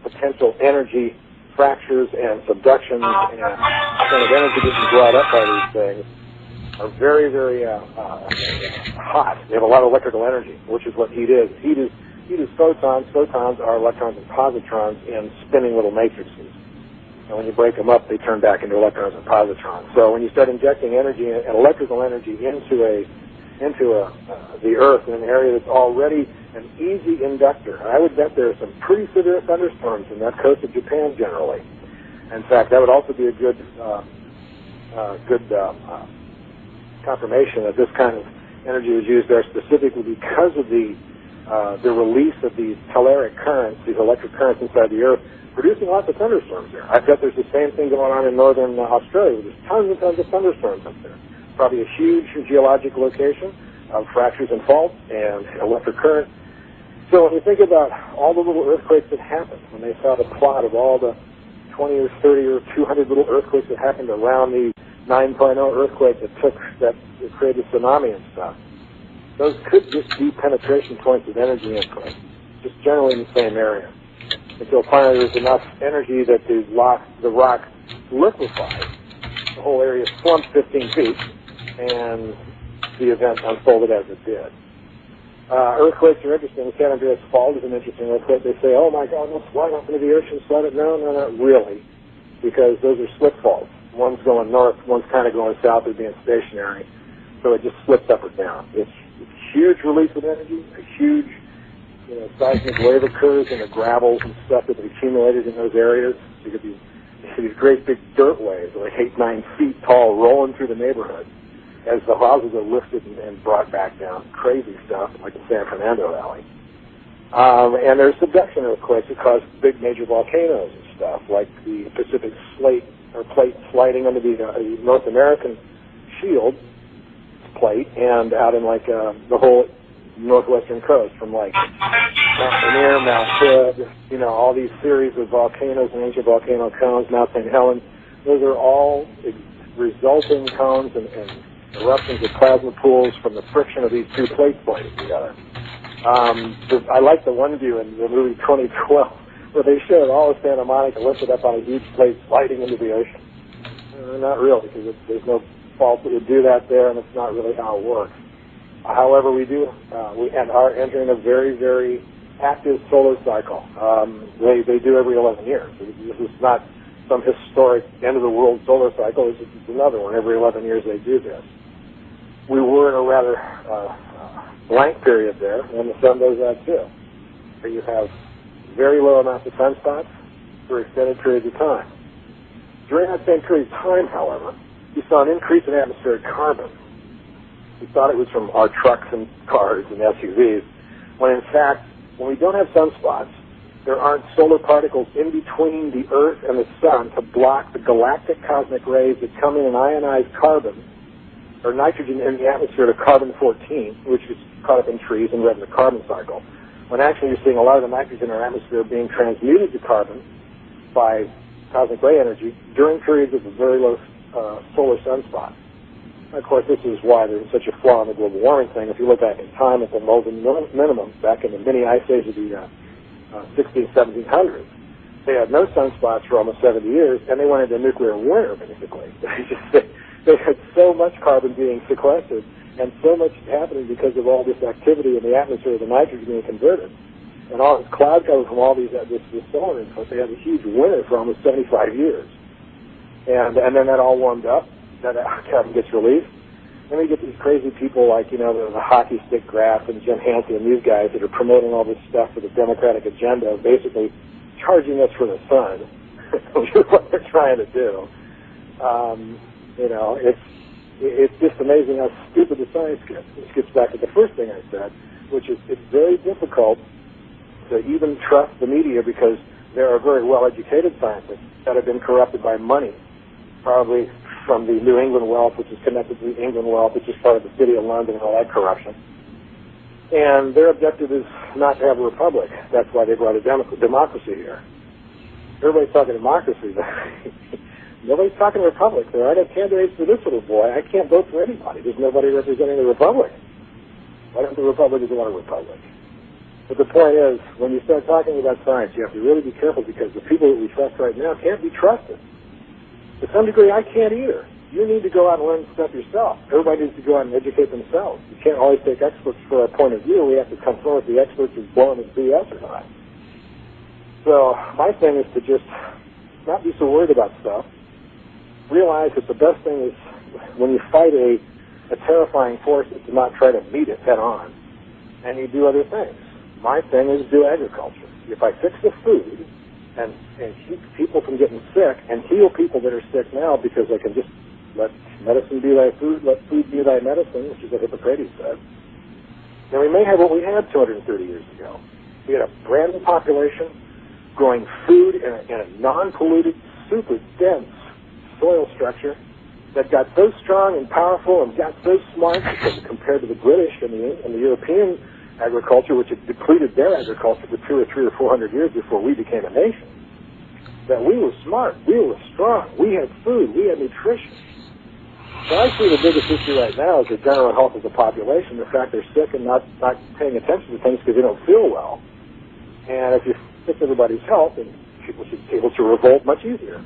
D: potential energy fractures and subductions and kind of energy that is brought up by these things are very, very hot. They have a lot of electrical energy, which is what heat is. Heat is photons. Photons are electrons and positrons in spinning little matrices. And when you break them up, they turn back into electrons and positrons. So when you start injecting energy and electrical energy into the Earth in an area that's already an easy inductor, I would bet there are some pretty severe thunderstorms in that coast of Japan generally. In fact, that would also be a good confirmation that this kind of energy was used there specifically because of the release of these telluric currents, these electric currents inside the Earth, producing lots of thunderstorms there. I bet there's the same thing going on in northern Australia. There's tons and tons of thunderstorms up there. Probably a huge geologic location of fractures and faults and electric current. So when you think about all the little earthquakes that happened, when they saw the plot of all the 20 or 30 or 200 little earthquakes that happened around the 9.0 earthquake that created tsunami and stuff, those could just be penetration points of energy input, just generally in the same area. Until finally there's enough energy that the rock liquefied. The whole area slumped 15 feet, and the event unfolded as it did. Earthquakes are interesting. The San Andreas Fault is an interesting earthquake. They say, oh my God, let's slide up into the ocean, slide it. No, not really, because those are slip faults. One's going north, one's kind of going south, they're being stationary. So it just slips up or down. It's a huge release of energy, a huge seismic wave occurs in the gravels and stuff that have accumulated in those areas. You get these great big dirt waves, like 8-9 feet tall, rolling through the neighborhood as the houses are lifted and brought back down. Crazy stuff, like the San Fernando Valley. And there's subduction earthquakes that cause big major volcanoes and stuff, like the Pacific plate sliding under the North American shield plate and out in the whole northwestern coast from Mount Rainier, Mount Hood, all these series of volcanoes and ancient volcano cones, Mount St. Helens. Those are all resulting cones and eruptions of plasma pools from the friction of these two plates sliding together. I like the one view in the movie 2012 where they showed all of Santa Monica lifted up on a huge plate sliding into the ocean. Not really, because there's no fault that would do that there, and it's not really how it works. However, we are entering a very, very active solar cycle. They do every 11 years. This is not some historic end-of-the-world solar cycle. This is another one. Every 11 years they do this. We were in a rather blank period there, and the sun does that too. Where you have very low amounts of sunspots for extended periods of time. During that same period of time, however, you saw an increase in atmospheric carbon. We thought it was from our trucks and cars and SUVs, when in fact, when we don't have sunspots, there aren't solar particles in between the Earth and the Sun to block the galactic cosmic rays that come in and ionize carbon, or nitrogen in the atmosphere to carbon-14, which is caught up in trees and read in the carbon cycle, when actually you're seeing a lot of the nitrogen in our atmosphere being transmuted to carbon by cosmic ray energy during periods of very low solar sunspots. Of course, this is why there's such a flaw in the global warming thing. If you look back in time at the Wheldon minimum, back in the mini ice age of the 1700s, they had no sunspots for almost 70 years, and they went into nuclear winter, basically. They had so much carbon being sequestered, and so much happening because of all this activity in the atmosphere, the nitrogen being converted, and all this cloud cover from all this solar input. They had a huge winter for almost 75 years. And then that all warmed up. That carbon gets released. Then we get these crazy people like, the hockey stick graph and Jim Hansen and these guys that are promoting all this stuff for the Democratic agenda, basically charging us for the sun, which is what they're trying to do. It's just amazing how stupid the science gets. This gets back to the first thing I said, which is it's very difficult to even trust the media because there are very well-educated scientists that have been corrupted by money, probably from the New England wealth, which is connected to the England wealth, which is part of the City of London and all that corruption. And their objective is not to have a republic. That's why they brought a democracy here. Everybody's talking democracy, but nobody's talking republic. There aren't any candidates for this little boy. I can't vote for anybody. There's nobody representing the republic. Why don't the Republicans want a republic? But the point is, when you start talking about science, you have to really be careful because the people that we trust right now can't be trusted. To some degree, I can't either. you need to go out and learn stuff yourself. Everybody needs to go out and educate themselves. You can't always take experts for our point of view. We have to confirm if the experts is blowing his BS or not. So my thing is to just not be so worried about stuff. Realize that the best thing is when you fight a terrifying force is to not try to meet it head on, and you do other things. My thing is do agriculture. If I fix the food and keep people from getting sick and heal people that are sick now because I can just let medicine be thy food, let food be thy medicine, which is what Hippocrates said, then we may have what we had 230 years ago. We had a brand new population growing food in a non-polluted, super dense soil structure that got so strong and powerful and got so smart because compared to the British and the European agriculture, which had depleted their agriculture for 200 or 300 or 400 years before we became a nation, that we were smart, we were strong, we had food, we had nutrition. So I see the biggest issue right now is the general health of the population, the fact they're sick and not paying attention to things because they don't feel well. And if you fix everybody's health, then people should be able to revolt much easier.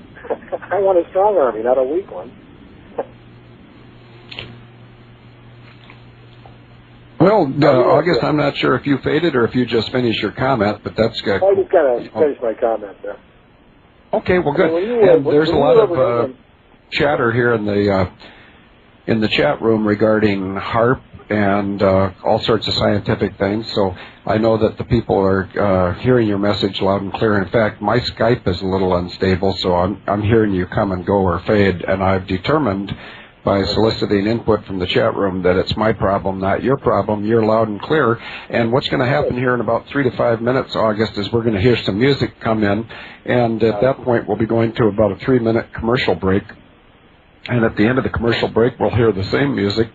D: I want a strong army, not a weak one.
A: Well, August, I'm not sure if you faded or if you just finished your comment, but that's good.
D: I just kind of finished my comment there.
A: Okay, well, good. And there's a lot of chatter here in the chat room regarding HARP and all sorts of scientific things. So I know that the people are hearing your message loud and clear. In fact, my Skype is a little unstable, so I'm hearing you come and go or fade, and I've determined by soliciting input from the chat room that it's my problem, not your problem. You're loud and clear. And what's going to happen here in about 3 to 5 minutes, August, is we're going to hear some music come in, and at that point we'll be going to about a 3-minute commercial break. And at the end of the commercial break, we'll hear the same music.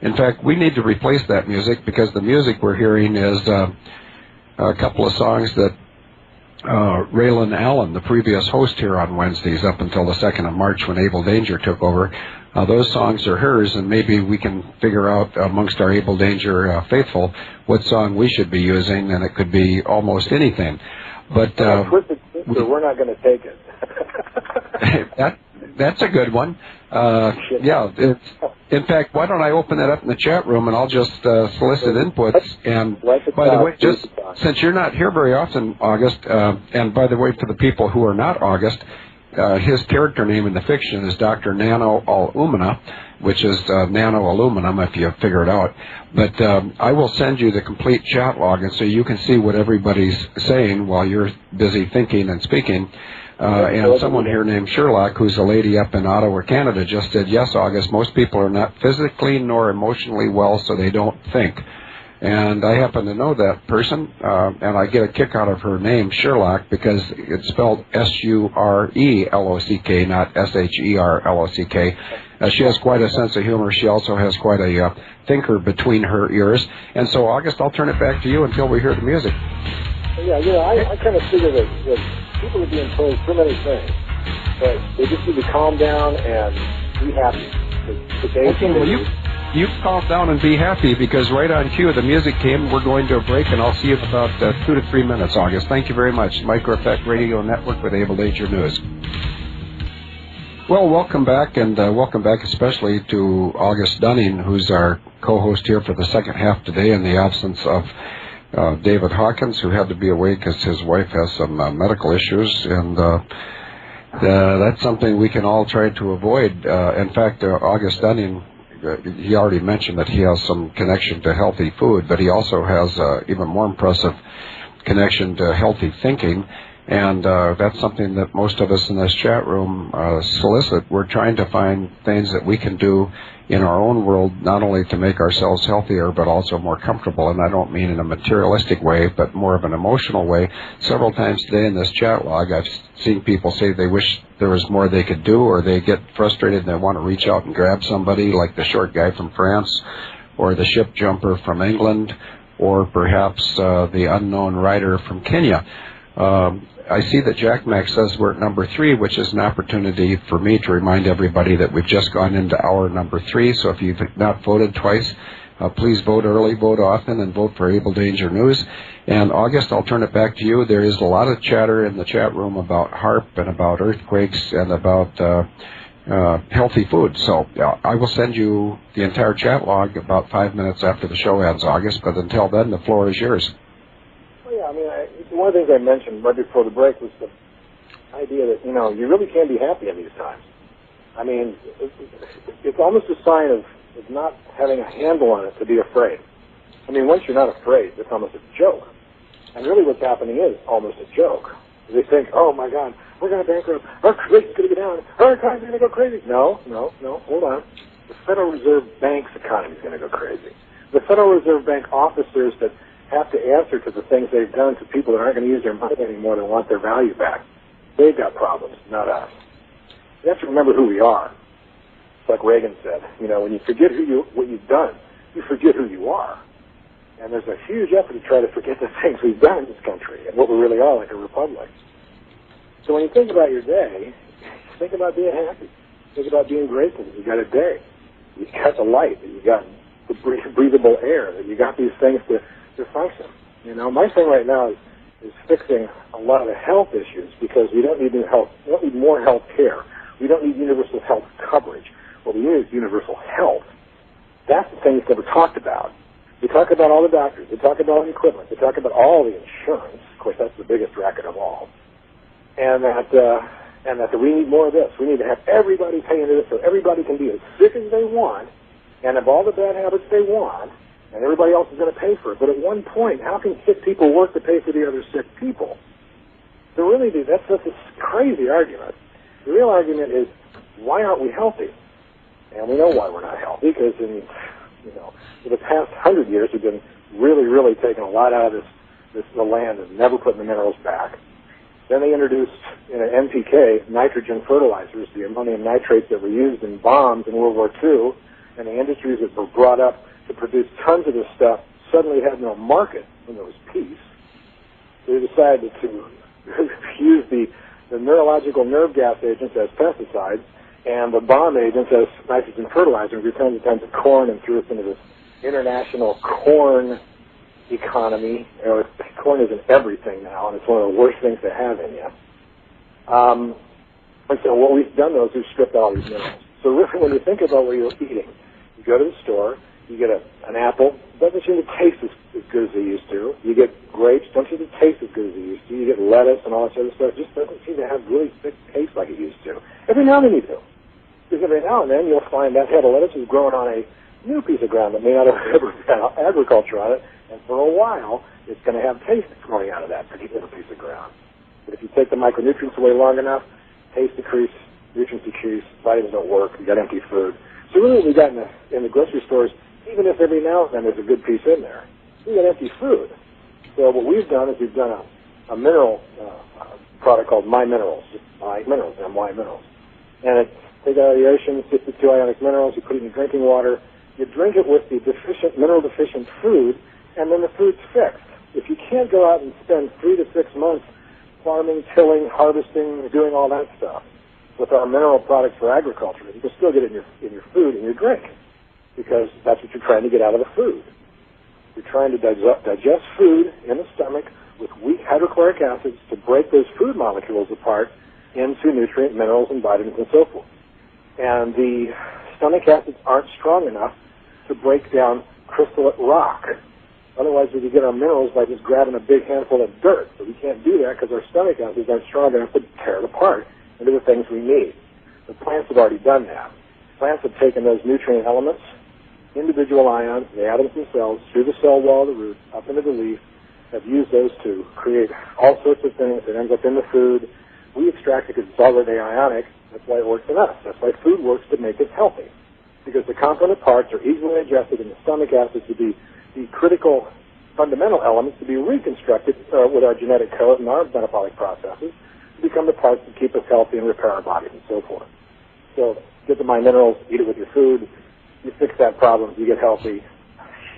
A: In fact, we need to replace that music because the music we're hearing is a couple of songs that Raylan Allen, the previous host here on Wednesdays up until the 2nd of March when Able Danger took over, those songs are hers, and maybe we can figure out amongst our Able Danger faithful what song we should be using, and it could be almost anything. But
D: we're not going to take it.
A: That's a good one. Yeah. In fact, why don't I open that up in the chat room, and I'll just solicit inputs. And by the way, just since you're not here very often, August, and by the way, for the people who are not August, his character name in the fiction is Dr. Nano Alumina, which is nano aluminum, if you figure it out. But I will send you the complete chat log, and so you can see what everybody's saying while you're busy thinking and speaking. And someone here named Sherlock, who's a lady up in Ottawa, Canada, just said, yes, August, most people are not physically nor emotionally well, so they don't think. And I happen to know that person, and I get a kick out of her name, Sherlock, because it's spelled S-U-R-E-L-O-C-K, not S-H-E-R-L-O-C-K. She has quite a sense of humor. She also has quite a thinker between her ears. And so, August, I'll turn it back to you until we hear the music.
D: Yeah, I kind of figure that people are being told so many things, but they just need to calm down and be happy.
A: Okay, well, you calm down and be happy, because right on cue the music came. We're going to a break, and I'll see you in about 2 to 3 minutes, August. Thank you very much. Micro Effect Radio Network with Able Danger News. Well, welcome back, and welcome back especially to August Dunning, who's our co-host here for the second half today in the absence of David Hawkins, who had to be away because his wife has some medical issues, and that's something we can all try to avoid. In fact, August Dunning, he already mentioned that he has some connection to healthy food, but he also has even more impressive connection to healthy thinking, and that's something that most of us in this chat room solicit. We're trying to find things that we can do in our own world, not only to make ourselves healthier, but also more comfortable. And I don't mean in a materialistic way, but more of an emotional way. Several times today in this chat log, I've seen people say they wish there was more they could do, or they get frustrated and they want to reach out and grab somebody, like the short guy from France, or the ship jumper from England, or perhaps the unknown rider from Kenya. I see that Jack Mack says we're at number 3, which is an opportunity for me to remind everybody that we've just gone into hour number 3. So if you've not voted twice, please vote early, vote often, and vote for Able Danger News. And August, I'll turn it back to you. There is a lot of chatter in the chat room about HARP and about earthquakes and about healthy food. So I will send you the entire chat log about 5 minutes after the show ends, August, but until then, the floor is yours.
D: Well, yeah, I mean, one of the things I mentioned right before the break was the idea that, you really can be happy in these times. I mean, it's almost a sign of not having a handle on it to be afraid. I mean, once you're not afraid, it's almost a joke. And really what's happening is almost a joke. They think, oh, my God, we're going to bankrupt. Our rate's going to go down. Our economy's going to go crazy. No, hold on. The Federal Reserve Bank's economy is going to go crazy. The Federal Reserve Bank officers that have to answer to the things they've done to people that aren't going to use their money anymore and want their value back, they've got problems, not us. You have to remember who we are. It's like Reagan said, when you forget what you've done, you forget who you are. And there's a huge effort to try to forget the things we've done in this country and what we really are, like a republic. So when you think about your day, think about being happy. Think about being grateful that you got a day. You got the light, that you got the breathable air, that you got these things to function. My thing right now is fixing a lot of the health issues because we don't need new health. We don't need more health care. We don't need universal health coverage. What we need is universal health. That's the thing that's never talked about. We talk about all the doctors. We talk about all the equipment. We talk about all the insurance. Of course, that's the biggest racket of all. And that we need more of this. We need to have everybody pay into this so everybody can be as sick as they want and have all the bad habits they want, and everybody else is going to pay for it. But at one point, how can sick people work to pay for the other sick people? So really, that's a crazy argument. The real argument is, why aren't we healthy? And we know why we're not healthy, because for the past 100 years, we've been really, really taking a lot out of the land and never putting the minerals back. Then they introduced NPK, nitrogen fertilizers, the ammonium nitrates that were used in bombs in World War II, and the industries that were brought up to produce tons of this stuff suddenly had no market when there was peace. They decided to use the neurological nerve gas agents as pesticides and the bomb agents as nitrogen fertilizer, and returned the tons of corn and threw us into this international corn economy. Corn is in everything now, and it's one of the worst things to have in you. And so what we've done, though, is we've stripped all these minerals. So really, when you think about what you're eating, you go to the store, you get an apple, it doesn't seem to taste as good as they used to. You get grapes, don't seem to taste as good as they used to. You get lettuce and all this other stuff, it just doesn't seem to have really thick taste like it used to. Every now and then you do. Because every now and then you'll find that head of lettuce is growing on a new piece of ground that may not have ever had agriculture on it, and for a while it's going to have taste growing out of that particular piece of ground. But if you take the micronutrients away long enough, taste decrease, nutrients decrease, vitamins don't work, you got empty food. So really what we got in the grocery stores, even if every now and then there's a good piece in there, we got empty food. So what we've done is we've done a mineral product called My Minerals, My Minerals, M-Y Minerals. And it's take out of the ocean, 52 ionic minerals, you put it in your drinking water, you drink it with the mineral-deficient food, and then the food's fixed. If you can't go out and spend 3 to 6 months farming, tilling, harvesting, doing all that stuff with our mineral products for agriculture, you can still get it in your food and your drink, because that's what you're trying to get out of the food. You're trying to digest food in the stomach with weak hydrochloric acids to break those food molecules apart into nutrient, minerals, and vitamins and so forth. And the stomach acids aren't strong enough to break down crystalline rock. Otherwise, we could get our minerals by just grabbing a big handful of dirt. But we can't do that because our stomach acids aren't strong enough to tear it apart into the things we need. The plants have already done that. Plants have taken those nutrient elements, individual ions, the atoms themselves, through the cell wall of the root, up into the leaf, have used those to create all sorts of things that ends up in the food. We extract it because it's already ionic. That's why it works in us. That's why food works to make us healthy. Because the component parts are easily digested in the stomach acids to be the critical fundamental elements to be reconstructed with our genetic code and our metabolic processes to become the parts that keep us healthy and repair our bodies and so forth. So get the My Minerals, eat it with your food. You fix that problem, you get healthy.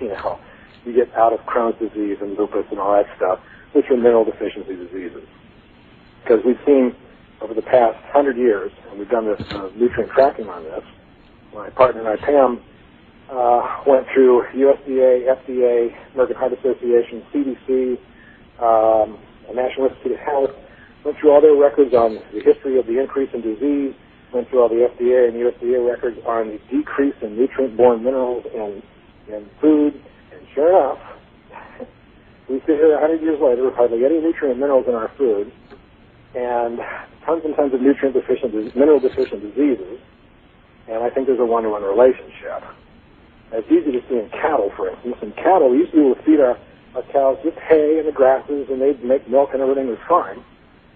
D: You get out of Crohn's disease and lupus and all that stuff, which are mineral deficiency diseases. Because we've seen over the past 100 years, and we've done this nutrient tracking on this, my partner and I, Pam, went through USDA, FDA, American Heart Association, CDC, National Institute of Health, went through all their records on the history of the increase in disease, went through all the FDA and USDA records on the decrease in nutrient-borne minerals in food, and sure enough, we sit here 100 years later with hardly any nutrient minerals in our food, and tons of mineral deficient diseases, and I think there's a one-to-one relationship. It's easy to see in cattle, for instance. In cattle, we used to be able to feed our cows just hay and the grasses, and they'd make milk and everything was fine.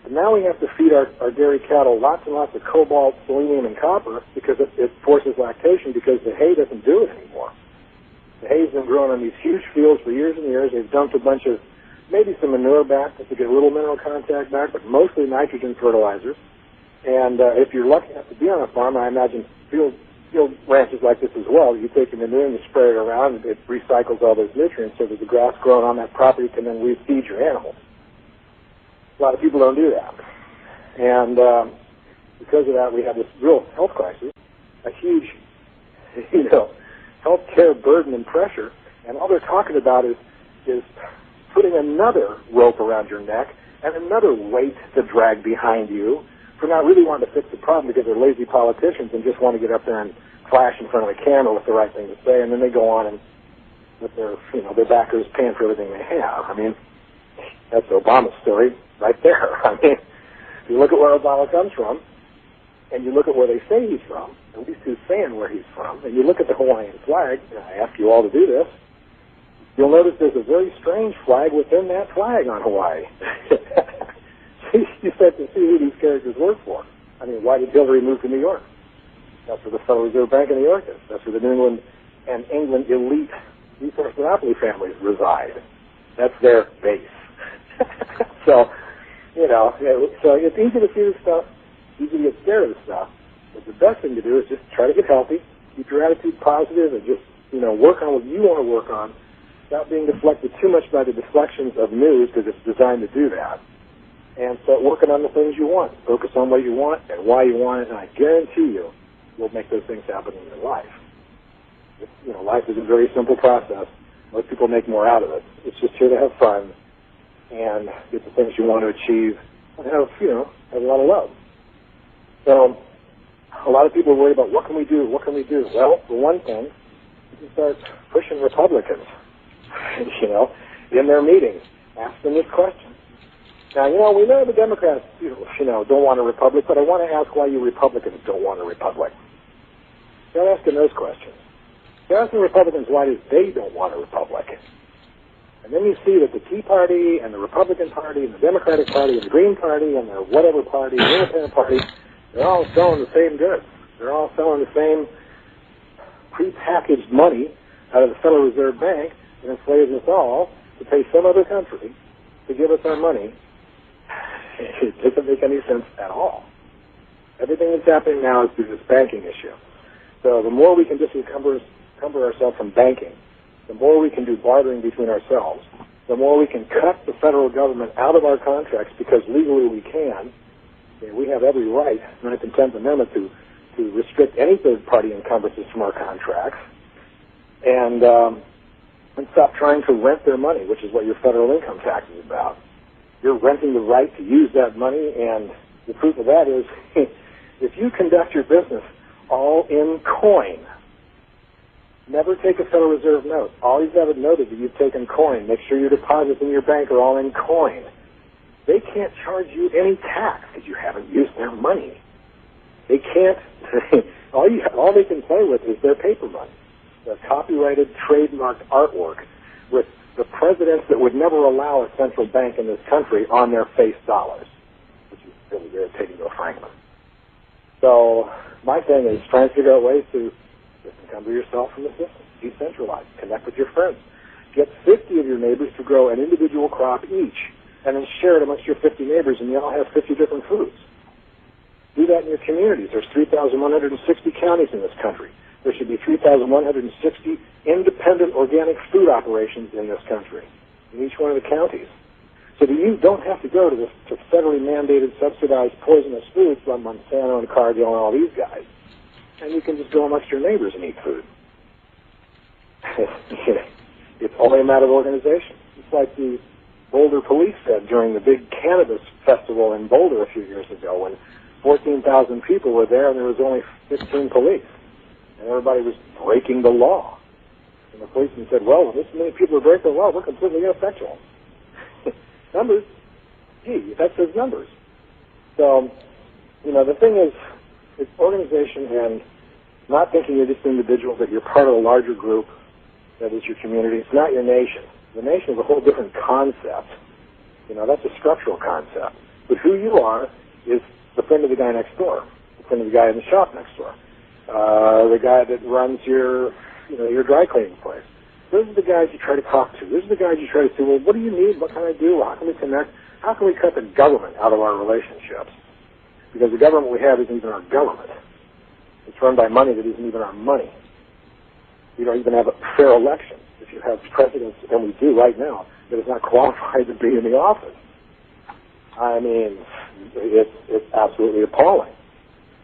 D: But now we have to feed our dairy cattle lots and lots of cobalt, selenium, and copper because it forces lactation because the hay doesn't do it anymore. The hay's been growing on these huge fields for years and years. They've dumped a bunch of, maybe some manure back to get a little mineral contact back, but mostly nitrogen fertilizers. And if you're lucky enough to be on a farm, I imagine field ranches like this as well, you take the manure and you spray it around, and it recycles all those nutrients so that the grass growing on that property can then refeed your animals. A lot of people don't do that. And because of that, we have this real health crisis, a huge, health care burden and pressure, and all they're talking about is putting another rope around your neck and another weight to drag behind you for not really wanting to fix the problem because they're lazy politicians and just want to get up there and flash in front of the camera with the right thing to say, and then they go on and with their backers paying for everything they have. I mean, that's Obama's story right there. I mean, you look at where Obama comes from, and you look at where they say he's from, at least who's saying where he's from, and you look at the Hawaiian flag, and I ask you all to do this, you'll notice there's a very strange flag within that flag on Hawaii. You start to see who these characters work for. I mean, why did Hillary move to New York? That's where the Federal Reserve Bank of New York is. That's where the New England and England elite resource monopoly families reside. That's their base. So it's easy to see this stuff, easy to get scared of this stuff, but the best thing to do is just try to get healthy, keep your attitude positive, and just, work on what you want to work on without being deflected too much by the deflections of news because it's designed to do that. And start working on the things you want. Focus on what you want and why you want it, and I guarantee you'll make those things happen in your life. Life is a very simple process. Most people make more out of it. It's just here to have fun and get the things you want to achieve and have a lot of love. So a lot of people are worried about what can we do? Well, for one thing, you can start pushing Republicans, in their meetings. Ask them this question. Now, we know the Democrats, don't want a republic, but I want to ask why you Republicans don't want a republic. Start asking those questions. Start asking Republicans why they don't want a republic. And then you see that the Tea Party and the Republican Party and the Democratic Party and the Green Party and the whatever party, the Independent Party, they're all selling the same goods. They're all selling the same prepackaged money out of the Federal Reserve Bank and enslaves us all to pay some other country to give us our money. It doesn't make any sense at all. Everything that's happening now is through this banking issue. So the more we can disencumber ourselves from banking, the more we can do bartering between ourselves, the more we can cut the federal government out of our contracts because legally we can. We have every right, under the 10th Amendment, to restrict any third-party encumbrances from our contracts and stop trying to rent their money, which is what your federal income tax is about. You're renting the right to use that money, and the proof of that is if you conduct your business all in coin, never take a Federal Reserve note. Always have it noted that you've taken coin. Make sure your deposits in your bank are all in coin. They can't charge you any tax because you haven't used their money. They can't. All they can play with is their paper money, the copyrighted, trademarked artwork with the presidents that would never allow a central bank in this country on their face dollars, which is really irritating to a Franklin. So my thing is trying to figure out ways to disencumber yourself from the system, decentralize, connect with your friends, get 50 of your neighbors to grow an individual crop each, and then share it amongst your 50 neighbors, and you all have 50 different foods. Do that in your communities. There's 3,160 counties in this country. There should be 3,160 independent organic food operations in this country, in each one of the counties. So that you don't have to go to federally mandated, subsidized, poisonous foods like Monsanto and Cargill and all these guys. And you can just go amongst your neighbors and eat food. It's only a matter of organization. It's like the Boulder police said during the big cannabis festival in Boulder a few years ago when 14,000 people were there, and there was only 15 police. And everybody was breaking the law. And the policeman said, well, when this many people are breaking the law, we're completely ineffectual. Numbers, gee, that says numbers. So, the thing is, it's organization and not thinking you're just individuals, that you're part of a larger group that is your community. It's not your nation. The nation is a whole different concept. That's a structural concept. But who you are is the friend of the guy next door, the friend of the guy in the shop next door, the guy that runs your dry cleaning place. Those are the guys you try to talk to. Those are the guys you try to say, well, what do you need? What can I do? How can we connect? How can we cut the government out of our relationships? Because the government we have isn't even our government. It's run by money that isn't even our money. We don't even have a fair election. If you have presidents, and we do right now, that is not qualified to be in the office. I mean, it's absolutely appalling.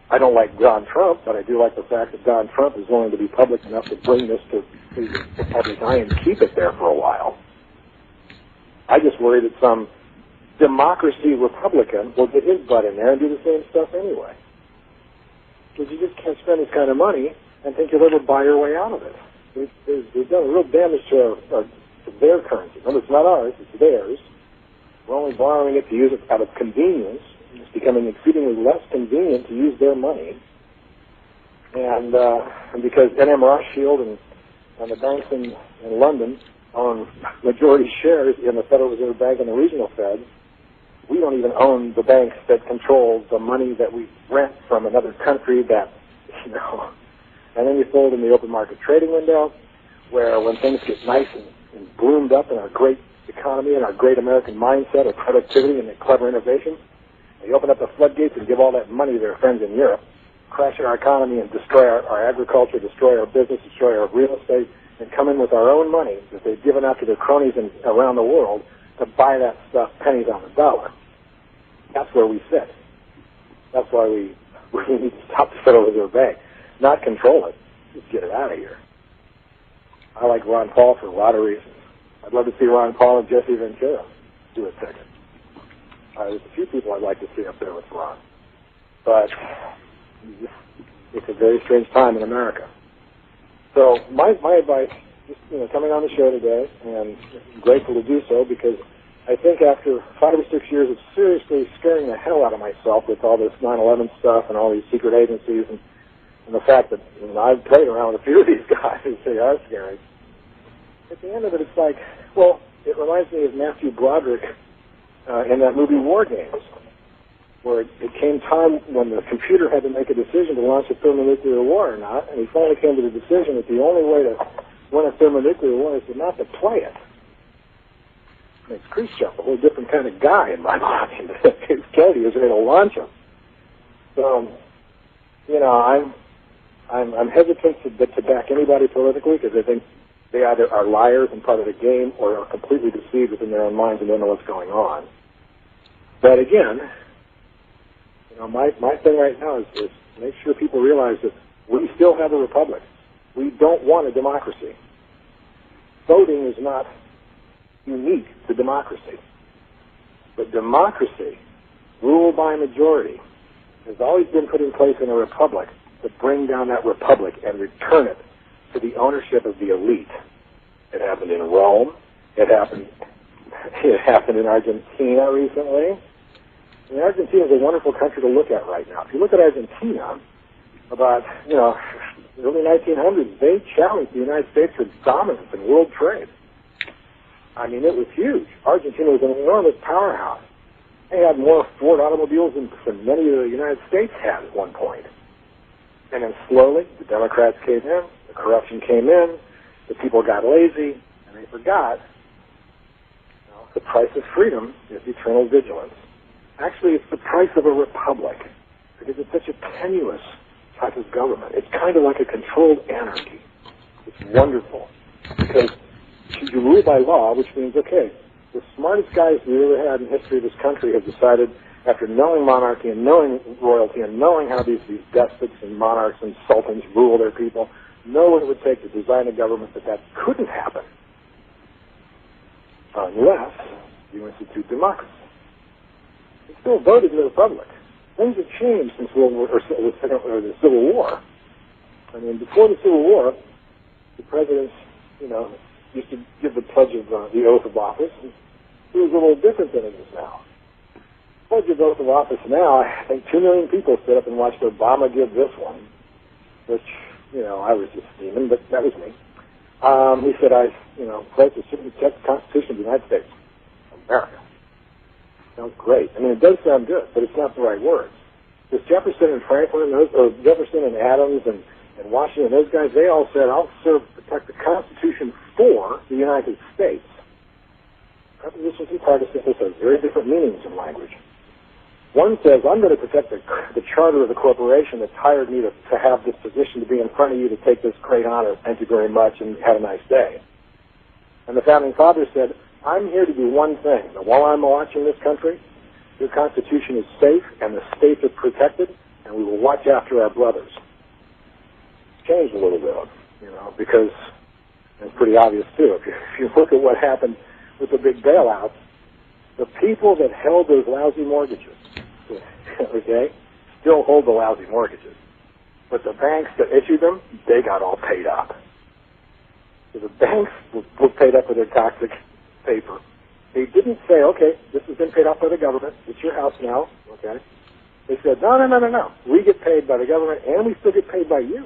D: I don't like Donald Trump, but I do like the fact that Donald Trump is willing to be public enough to bring this to the public eye and keep it there for a while. I just worry that some democracy Republican will get his butt in there and do the same stuff anyway. Because you just can't spend this kind of money and think you'll ever buy your way out of it. We've done real damage to their currency. Remember, it's not ours, it's theirs. We're only borrowing it to use it out of convenience. It's becoming exceedingly less convenient to use their money. And because NM Rothschild and the banks in London own majority shares in the Federal Reserve Bank and the regional Feds, we don't even own the banks that control the money that we rent from another country that, And then you fold in the open market trading window, where when things get nice and bloomed up in our great economy and our great American mindset of productivity and clever innovation, they open up the floodgates and give all that money to their friends in Europe, crash our economy and destroy our agriculture, destroy our business, destroy our real estate, and come in with our own money that they've given out to their cronies around the world to buy that stuff pennies on the dollar. That's where we sit. That's why we need to stop the Federal Reserve Bank. Not control it. Just get it out of here. I like Ron Paul for a lot of reasons. I'd love to see Ron Paul and Jesse Ventura do a ticket. There's a few people I'd like to see up there with Ron. But it's a very strange time in America. So my advice, just coming on the show today, and I'm grateful to do so, because I think after 5 or 6 years of seriously scaring the hell out of myself with all this 9/11 stuff and all these secret agencies and the fact that I've played around with a few of these guys who say are scary, at the end of it, it's like, well, it reminds me of Matthew Broderick in that movie War Games, where it came time when the computer had to make a decision to launch a thermonuclear war or not, and he finally came to the decision that the only way to win a thermonuclear war is not to play it. Makes Khrushchev a whole different kind of guy in my mind. It's Kennedy was ready to launch him. So, I'm hesitant to back anybody politically, because I think they either are liars and part of the game or are completely deceived within their own minds and don't know what's going on. But again, my thing right now is make sure people realize that we still have a republic. We don't want a democracy. Voting is not unique to democracy. But democracy, ruled by majority, has always been put in place in a republic to bring down that republic and return it to the ownership of the elite. It happened in Rome. It happened in Argentina recently. And Argentina is a wonderful country to look at right now. If you look at Argentina, about, the early 1900s, they challenged the United States for dominance in world trade. I mean, it was huge. Argentina was an enormous powerhouse. They had more Ford automobiles than many of the United States had at one point. And then slowly, the Democrats came in, the corruption came in, the people got lazy, and they forgot the price of freedom is eternal vigilance. Actually, it's the price of a republic, because it's such a tenuous type of government. It's kind of like a controlled anarchy. It's wonderful, because you rule by law, which means, okay, the smartest guys we ever had in history of this country have decided, after knowing monarchy and knowing royalty and knowing how these despots and monarchs and sultans rule their people, know what it would take to design a government that couldn't happen unless you institute democracy. You still voted in the republic. things have changed since the Civil War. I mean, before the Civil War, the presidents, used to give the pledge of the oath of office. And it was a little different than it is now. Pledge of oath of office now, I think 2 million people stood up and watched Obama give this one, which, I was just steaming, but that was me. He said, I pledge to protect the Constitution of the United States of America. Sounds great. I mean, it does sound good, but it's not the right words. Because Jefferson and Franklin, or Jefferson and Adams and Washington, those guys, they all said, I'll protect the Constitution for the United States. Prepositions and participles have very different meanings in language. One says, I'm going to protect the charter of the corporation that's hired me to have this position, to be in front of you, to take this great honor. Thank you very much, and have a nice day. And the Founding Fathers said, I'm here to do one thing. That while I'm watching this country, your Constitution is safe, and the states are protected, and we will watch after our brothers. Changed a little bit, because it's pretty obvious, too. If you look at what happened with the big bailouts, the people that held those lousy mortgages, okay, still hold the lousy mortgages. But the banks that issued them, they got all paid up. So the banks were paid up with their toxic paper. They didn't say, okay, this has been paid off by the government. It's your house now, okay? They said, no. We get paid by the government, and we still get paid by you.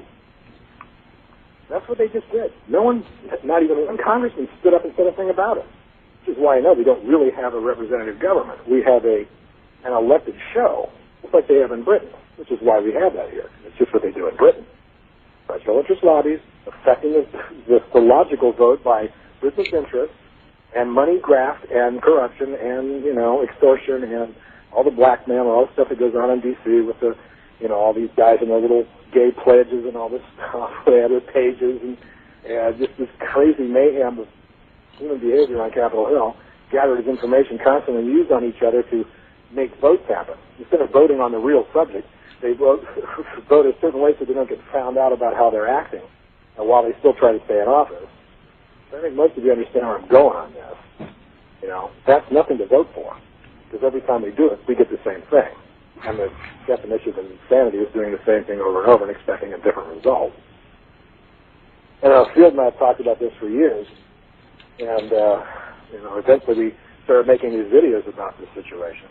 D: That's what they just did. No one, not even one congressman, stood up and said a thing about it. Which is why I know we don't really have a representative government. We have an elected show, just like they have in Britain, which is why we have that here. It's just what they do in Britain. Special interest lobbies affecting the logical vote by business interests and money graft and corruption and, extortion and all the blackmail and all the stuff that goes on in D.C. with the, all these guys in their little gay pledges and all this stuff, they have their pages and just this crazy mayhem of human behavior on Capitol Hill, gathered as information constantly used on each other to make votes happen. Instead of voting on the real subject, they vote a certain way so they don't get found out about how they're acting, and while they still try to stay in office. So I think most of you understand where I'm going on this. That's nothing to vote for, because every time we do it, we get the same thing. And the definition of insanity is doing the same thing over and over and expecting a different result. And Field and I have talked about this for years, and eventually we started making these videos about this situation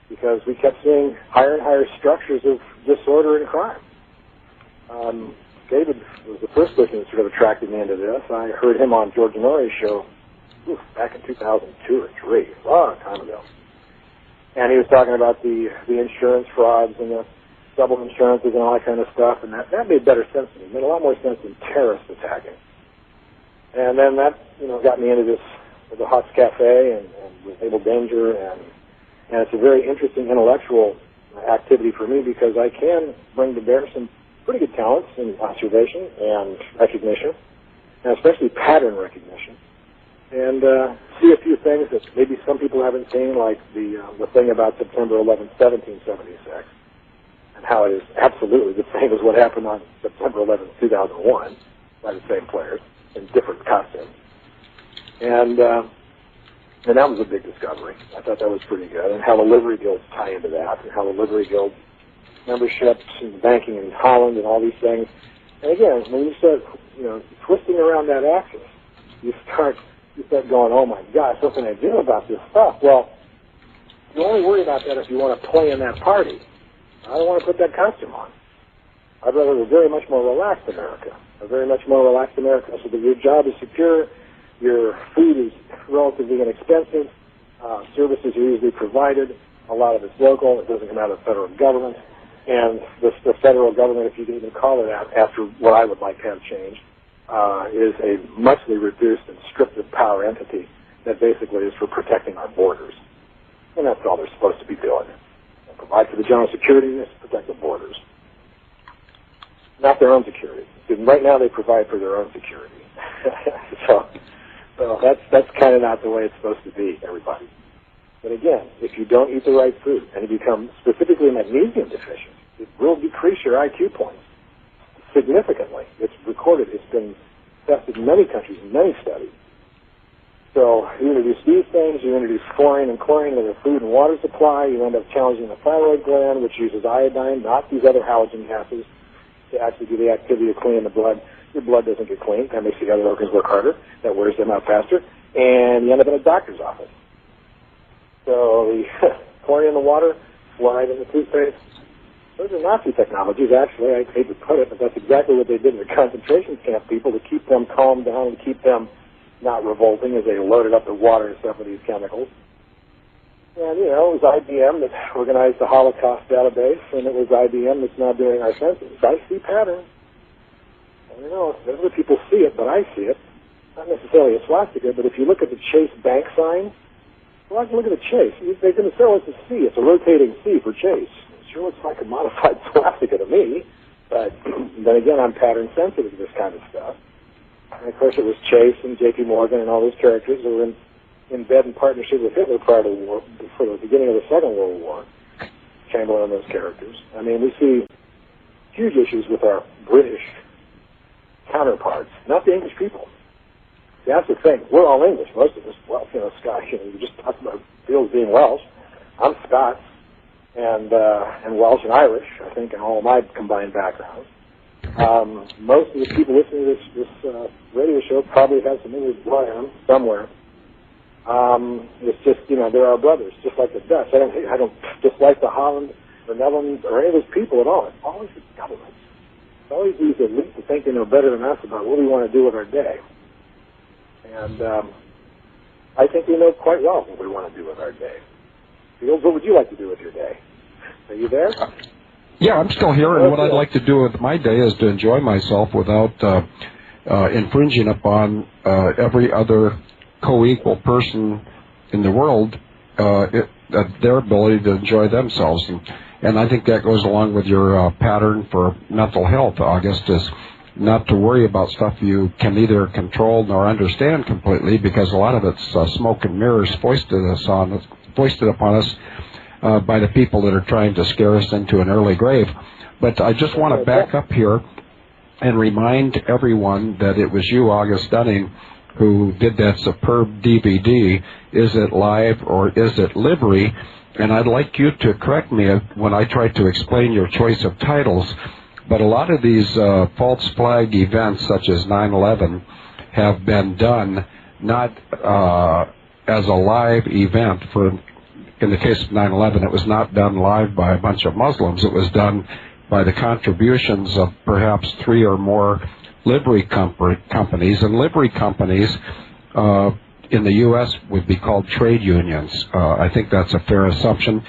D: because we kept seeing higher and higher structures of disorder and crime. David was the first person that sort of attracted me into this. I heard him on George Norrie's show back in 2002 or 3, a long time ago. And he was talking about the insurance frauds and the double insurances and all that kind of stuff, and that made better sense to me. It made a lot more sense than terrorist attacking. And then that, got me into this, the Hots Cafe and with Able Danger, and it's a very interesting intellectual activity for me because I can bring to bear some pretty good talents in observation and recognition, and especially pattern recognition, and see a few things that maybe some people haven't seen, like the thing about September 11th, 1776, and how it is absolutely the same as what happened on September 11th, 2001, by the same players in different costumes. And that was a big discovery. I thought that was pretty good, and how the Livery Guilds tie into that, and how the Livery Guild memberships and banking in Holland and all these things. And again, when you start, twisting around that axis, you start going, oh my gosh, what can I do about this stuff? Well, you only worry about that if you want to play in that party. I don't want to put that costume on. I'd rather a very much more relaxed America, so that your job is secure, your food is relatively inexpensive, services are easily provided, a lot of it's local, it doesn't come out of the federal government, and the federal government, if you can even call it that, after what I would like to have changed, is a muchly reduced and stripped of power entity that basically is for protecting our borders. And that's all they're supposed to be doing. They provide for the general security, and protect the borders. Not their own security. And right now they provide for their own security. so that's kind of not the way it's supposed to be, everybody. But again, if you don't eat the right food, and you become specifically magnesium deficient, it will decrease your IQ points significantly. It's recorded. It's been tested in many countries, in many studies. So you introduce these things, you introduce fluorine and chlorine to the food and water supply, you end up challenging the thyroid gland, which uses iodine, not these other halogen gases, to actually do the activity of cleaning the blood. Your blood doesn't get clean. That makes the other organs work harder. That wears them out faster. And you end up in a doctor's office. So the chlorine in the water, fluoride in the toothpaste, those are Nazi technologies, actually. I hate to put it, but that's exactly what they did to the concentration camp people, to keep them calmed down and keep them not revolting as they loaded up the water and stuff with these chemicals. And, it was IBM that organized the Holocaust database, and it was IBM that's now doing our census. I see patterns. I don't know, other people see it, but I see it. Not necessarily a swastika, but if you look at the Chase bank sign, well, look at the Chase. They're going to say, it's a C. It's a rotating C for Chase. It sure looks like a modified swastika to me, but then again, I'm pattern sensitive to this kind of stuff. And of course, it was Chase and J.P. Morgan and all those characters who were in bed in partnership with Hitler prior to the war, for the beginning of the Second World War. Chamberlain and those characters. I mean, we see huge issues with our British counterparts, not the English people. That's the thing. We're all English, most of us. Well, Scotch. We just talked about Fields being Welsh. I'm Scots and Welsh and Irish, I think, in all of my combined backgrounds. Most of the people listening to this radio show probably have some English blood in them somewhere. It's just, they're our brothers, just like the Dutch. I don't dislike the Holland or Netherlands or any of those people at all. It's always the governments. It's always these elites that think they know better than us about what we want to do with our day. And I think we know quite well what we want to do with our day. Fields, what would you like to do with your day? Are you there?
A: Yeah, I'm still here, and what I'd like to do with my day is to enjoy myself without infringing upon every other co-equal person in the world, their ability to enjoy themselves. And I think that goes along with your pattern for mental health, August, is not to worry about stuff you can neither control nor understand completely, because a lot of it's smoke and mirrors foisted upon us by the people that are trying to scare us into an early grave. But I just want to back up here and remind everyone that it was you, August Dunning, who did that superb DVD, Is It Live or Is It Livery? And I'd like you to correct me when I try to explain your choice of titles. But a lot of these false flag events, such as 9/11, have been done not as a live event. In the case of 9/11, it was not done live by a bunch of Muslims. It was done by the contributions of perhaps 3 or more livery companies. And livery companies in the U.S. would be called trade unions. I think that's a fair assumption.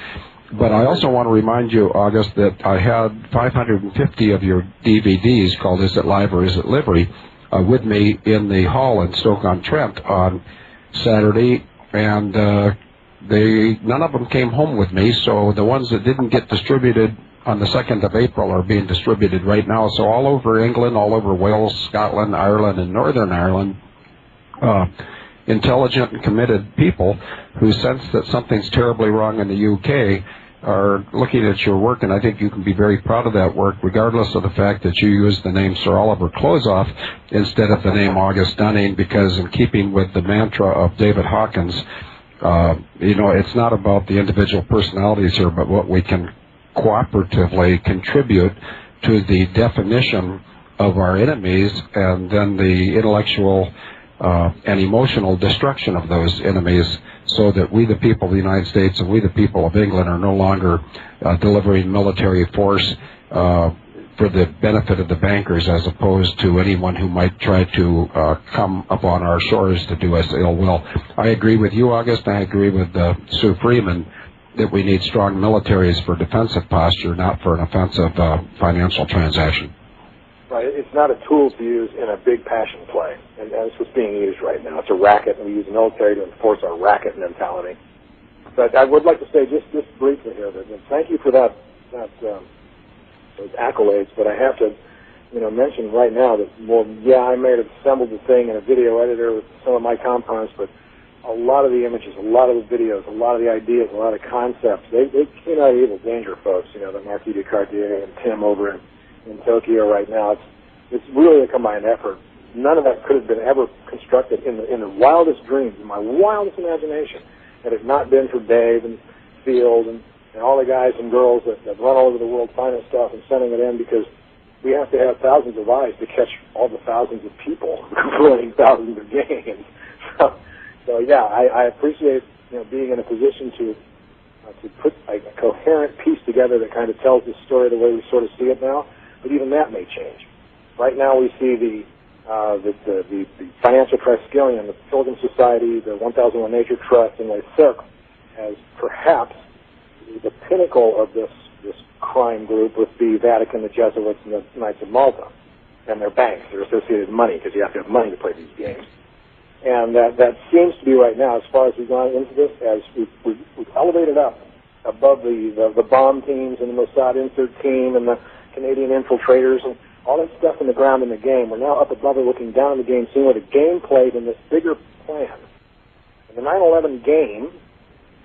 A: But I also want to remind you, August, that I had 550 of your DVDs called Is It Live or Is It Livery with me in the hall in Stoke-on-Trent on Saturday, and none of them came home with me, so the ones that didn't get distributed on the 2nd of April are being distributed right now. So all over England, all over Wales, Scotland, Ireland, and Northern Ireland, intelligent and committed people who sense that something's terribly wrong in the UK are looking at your work, and I think you can be very proud of that work, regardless of the fact that you use the name Sir Oliver Closeoff instead of the name August Dunning, because in keeping with the mantra of David Hawkins, it's not about the individual personalities here, but what we can cooperatively contribute to the definition of our enemies, and then the intellectual and emotional destruction of those enemies, so that we, the people of the United States, and we, the people of England, are no longer delivering military force for the benefit of the bankers, as opposed to anyone who might try to come upon our shores to do us ill will. I agree with you, August. I agree with Sue Freeman that we need strong militaries for defensive posture, not for an offensive financial transaction.
D: Right. It's not a tool to use in a big passion play, and that's what's being used right now. It's a racket, and we use the military to enforce our racket mentality. But I would like to say just briefly here that thank you for those accolades. But I have to, mention right now that I may have assembled the thing in a video editor with some of my compounds, but a lot of the images, a lot of the videos, a lot of the ideas, a lot of concepts, they came out of Evil Danger folks. The Marquis de Cartier and Tim over in Tokyo right now. It's really a combined effort none of that could have been ever constructed in the wildest dreams, in my wildest imagination, had it not been for Dave and Field and all the guys and girls that run all over the world finding stuff and sending it in, because we have to have thousands of eyes to catch all the thousands of people running thousands of games. So yeah, I appreciate being in a position to put a coherent piece together that kind of tells the story the way we sort of see it now. But even that may change. Right now we see the Financial Triskelion, the Pilgrim Society, the 1001 Nature Trust, and Les Cercles as perhaps the pinnacle of this crime group with the Vatican, the Jesuits, and the Knights of Malta, and their banks, their associated money, because you have to have money to play these games. And that seems to be right now, as far as we've gone into this, as we've elevated up above the bomb teams and the Mossad insert team and the Canadian infiltrators and all that stuff in the ground in the game. We're now up above it, looking down the game, seeing what the game played in this bigger plan. And the 9/11 game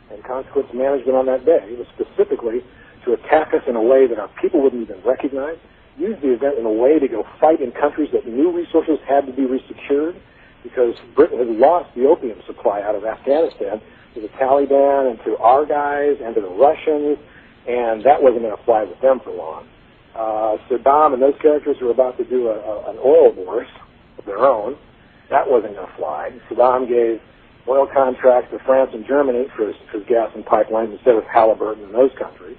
D: and consequence management on that day was specifically to attack us in a way that our people wouldn't even recognize, use the event in a way to go fight in countries that new resources had to be resecured, because Britain had lost the opium supply out of Afghanistan to the Taliban and to our guys and to the Russians, and that wasn't going to fly with them for long. Saddam and those characters were about to do an oil wars of their own. That wasn't going to fly. Saddam gave oil contracts to France and Germany for his gas and pipelines instead of Halliburton in those countries.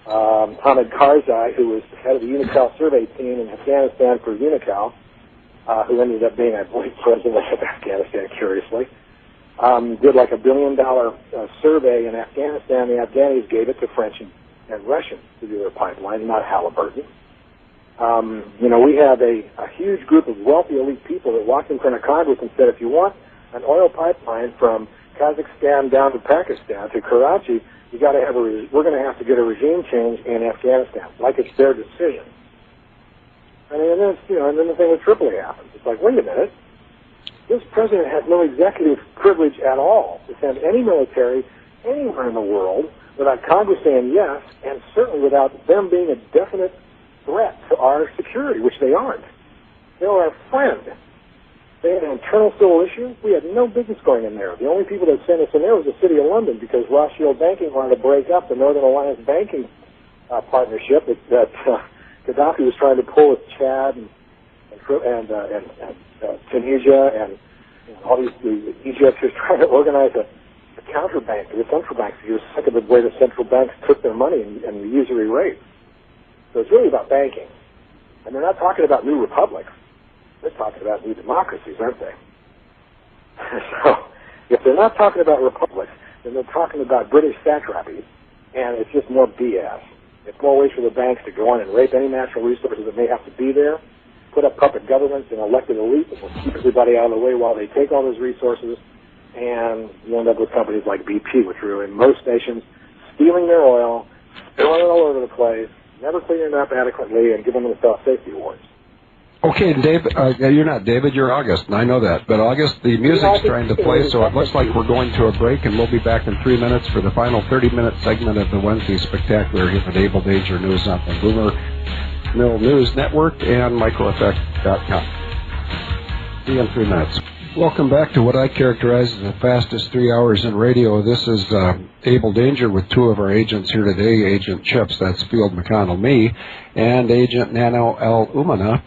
D: Hamid Karzai, who was head of the UNICAL survey team in Afghanistan for UNICAL, who ended up being, I believe, president of Afghanistan, curiously, did like $1 billion survey in Afghanistan. The Afghanis gave it to French and Russians to do their pipeline, not Halliburton. We have a huge group of wealthy elite people that walked in front of Congress and said, if you want an oil pipeline from Kazakhstan down to Pakistan to Karachi, we're going to have to get a regime change in Afghanistan, like it's their decision. And then the thing with Tripoli happens. It's like, wait a minute, this president has no executive privilege at all to send any military anywhere in the world without Congress saying yes, and certainly without them being a definite threat to our security, which they aren't. They are our friend. They had an internal civil issue. We had no business going in there. The only people that sent us in there was the City of London, because Rothschild Banking wanted to break up the Northern Alliance banking partnership that Gaddafi was trying to pull with Chad and Tunisia and all these Egypt was trying to organize a counterbank to the central banks. He was sick of the way the central banks took their money and the usury rate. So it's really about banking. And they're not talking about new republics. They're talking about new democracies, aren't they? So if they're not talking about republics, then they're talking about British satrapies, and it's just more BS. It's more ways for the banks to go on and rape any natural resources that may have to be there, put up puppet governments and elected elites that will keep everybody out of the way while they take all those resources, and you end up with companies like BP, which are in most nations stealing their oil, spilling it all over the place, never cleaning it up adequately, and giving themselves safety awards.
A: Okay, David, you're not David, you're August, and I know that. But August, the music's trying to play, so it looks like we're going to a break, and we'll be back in 3 minutes for the final 30-minute segment of the Wednesday Spectacular here at Able Danger News on the Boomer Mill News Network and MicroEffect.com. See you in 3 minutes. Welcome back to what I characterize as the fastest 3 hours in radio. This is Able Danger with two of our agents here today, Agent Chips, that's Field McConnell, me, and Agent Nano L. Umana.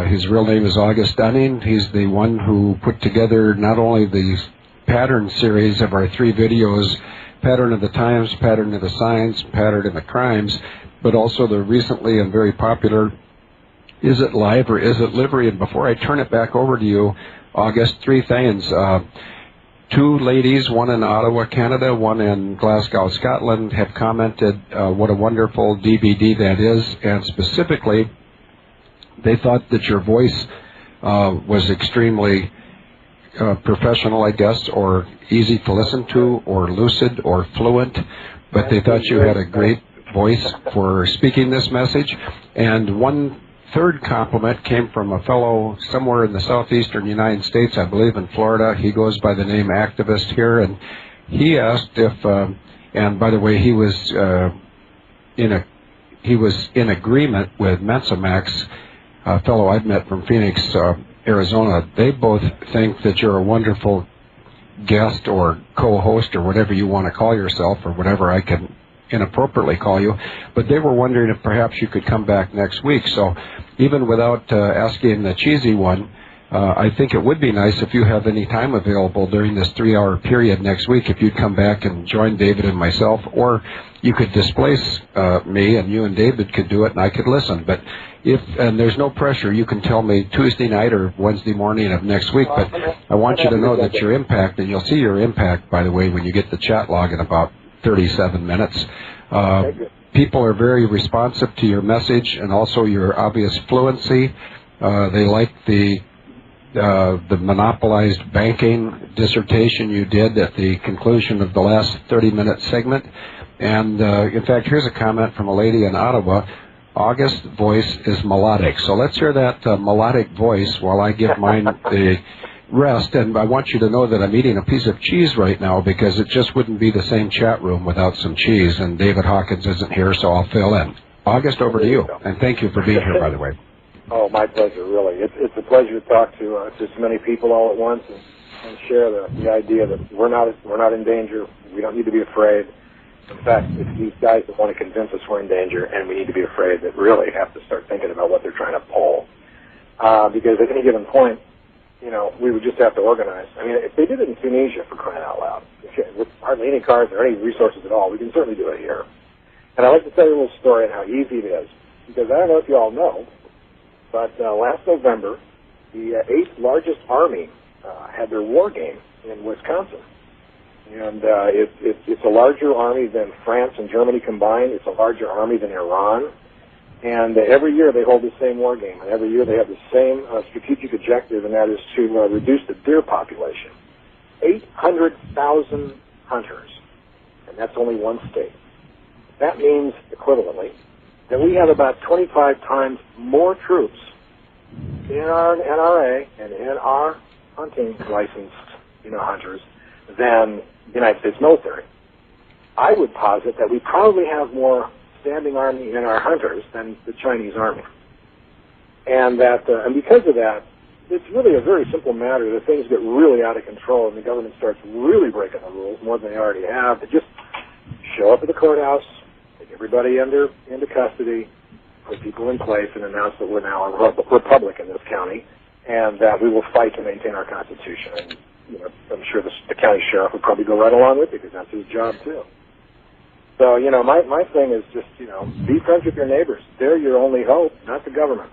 A: His real name is August Dunning. He's the one who put together not only the pattern series of our 3 videos, Pattern of the Times, Pattern of the Signs, Pattern of the Crimes, but also the recently and very popular Is It Live or Is It Livery? And before I turn it back over to you, August, 3 things. 2 ladies, one in Ottawa, Canada, one in Glasgow, Scotland, have commented what a wonderful DVD that is, and specifically they thought that your voice was extremely professional, I guess, or easy to listen to, or lucid, or fluent, but they thought you had a great voice for speaking this message. And one third compliment came from a fellow somewhere in the southeastern United States, I believe in Florida. He goes by the name Activist here, and he asked if, and by the way, he was in agreement with Mensamax, a fellow I've met from Phoenix, Arizona, they both think that you're a wonderful guest or co-host or whatever you want to call yourself, or whatever I can inappropriately call you, but they were wondering if perhaps you could come back next week. So even without asking the cheesy one, I think it would be nice if you have any time available during this 3-hour period next week, if you'd come back and join David and myself, or you could displace me and you and David could do it and I could listen. But and there's no pressure, you can tell me Tuesday night or Wednesday morning of next week, but I want you to know that your impact, and you'll see your impact, by the way, when you get the chat log in about 37 minutes. People are very responsive to your message and also your obvious fluency. They like the monopolized banking dissertation you did at the conclusion of the last 30-minute segment. And in fact, here's a comment from a lady in Ottawa. August's voice is melodic. So let's hear that melodic voice while I give mine the rest. And I want you to know that I'm eating a piece of cheese right now, because it just wouldn't be the same chat room without some cheese. And David Hawkins isn't here, so I'll fill in. August, over to you. And thank you for being here, by the way.
D: Oh, my pleasure, really. It's a pleasure to talk to so many people all at once and share the idea that we're not in danger. We don't need to be afraid. In fact, it's these guys that want to convince us we're in danger and we need to be afraid that really have to start thinking about what they're trying to pull. Because at any given point, we would just have to organize. I mean, if they did it in Tunisia, for crying out loud, with hardly any cars or any resources at all, we can certainly do it here. And I'd like to tell you a little story on how easy it is. Because I don't know if you all know, but last November, the 8th largest army had their war game in Wisconsin. And it's a larger army than France and Germany combined. It's a larger army than Iran. And every year they hold the same war game. And every year they have the same strategic objective, and that is to reduce the deer population. 800,000 hunters. And that's only one state. That means, equivalently, that we have about 25 times more troops in our NRA and in our hunting licensed, hunters than the United States military. I would posit that we probably have more standing army in our hunters than the Chinese army. And and because of that, it's really a very simple matter that things get really out of control and the government starts really breaking the rules more than they already have. To just show up at the courthouse, take everybody into custody, put people in place, and announce that we're now a republic in this county, and that we will fight to maintain our Constitution. And I'm sure the county sheriff would probably go right along with it, because that's his job too. So my thing is just be friends with your neighbors. They're your only hope, not the government,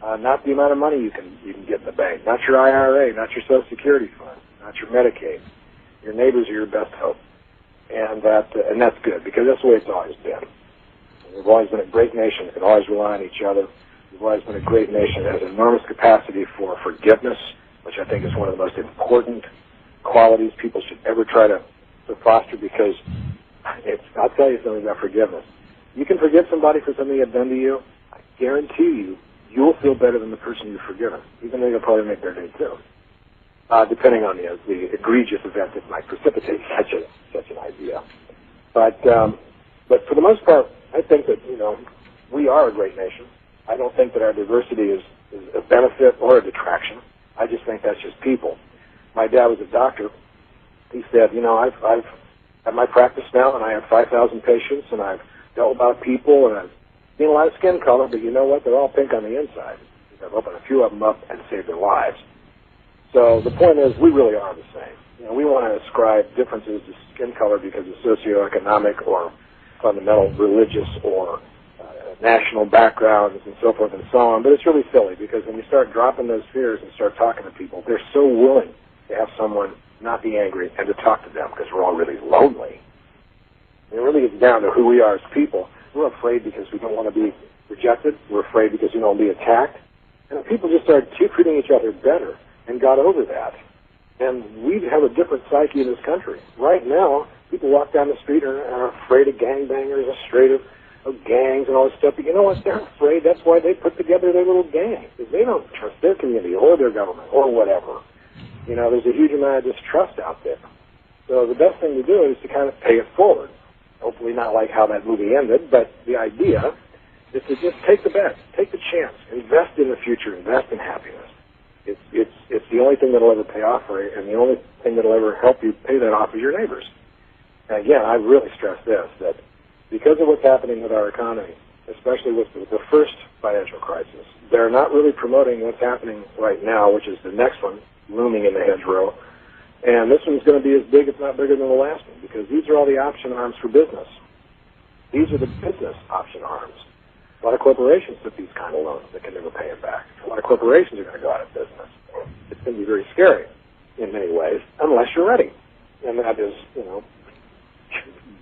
D: not the amount of money you can get in the bank, not your IRA, not your Social Security fund, not your Medicaid. Your neighbors are your best hope, and that's good, because that's the way it's always been. We've always been a great nation that can always rely on each other. We've always been a great nation that has enormous capacity for forgiveness, which I think is one of the most important qualities people should ever try to foster, because I'll tell you something about forgiveness. You can forgive somebody for something they've done to you. I guarantee you'll feel better than the person you've forgiven, even though you'll probably make their day too, depending on the egregious event that might precipitate such an idea. But for the most part, I think that, we are a great nation. I don't think that our diversity is a benefit or a detraction. I just think that's just people. My dad was a doctor. He said, I've had my practice now, and I have 5,000 patients, and I've dealt with a lot of people, and I've seen a lot of skin color, but you know what? They're all pink on the inside. I've opened a few of them up and saved their lives. So the point is, we really are the same. We want to ascribe differences to skin color because of socioeconomic or fundamental religious or national backgrounds and so forth and so on, but it's really silly, because when you start dropping those fears and start talking to people, they're so willing to have someone not be angry and to talk to them, because we're all really lonely. And it really gets down to who we are as people. We're afraid because we don't want to be rejected. We're afraid because we don't want to be attacked. And if people just started treating each other better and got over that, and we'd have a different psyche in this country. Right now, people walk down the street and are afraid of gangbangers, afraid of gangs and all this stuff. But you know what? They're afraid. That's why they put together their little gang, because they don't trust their community or their government or whatever. There's a huge amount of distrust out there. So the best thing to do is to kind of pay it forward. Hopefully not like how that movie ended, but the idea is to just take the bet, take the chance, invest in the future, invest in happiness. It's the only thing that'll ever pay off for you, and the only thing that'll ever help you pay that off is your neighbors. And again, I really stress this, that because of what's happening with our economy, especially with the first financial crisis, they're not really promoting what's happening right now, which is the next one looming in the hedgerow. And this one's going to be as big, if not bigger, than the last one, because these are all the option arms for business. These are the business option arms. A lot of corporations took these kind of loans that can never pay them back. A lot of corporations are going to go out of business. It's going to be very scary in many ways, unless you're ready. And that is,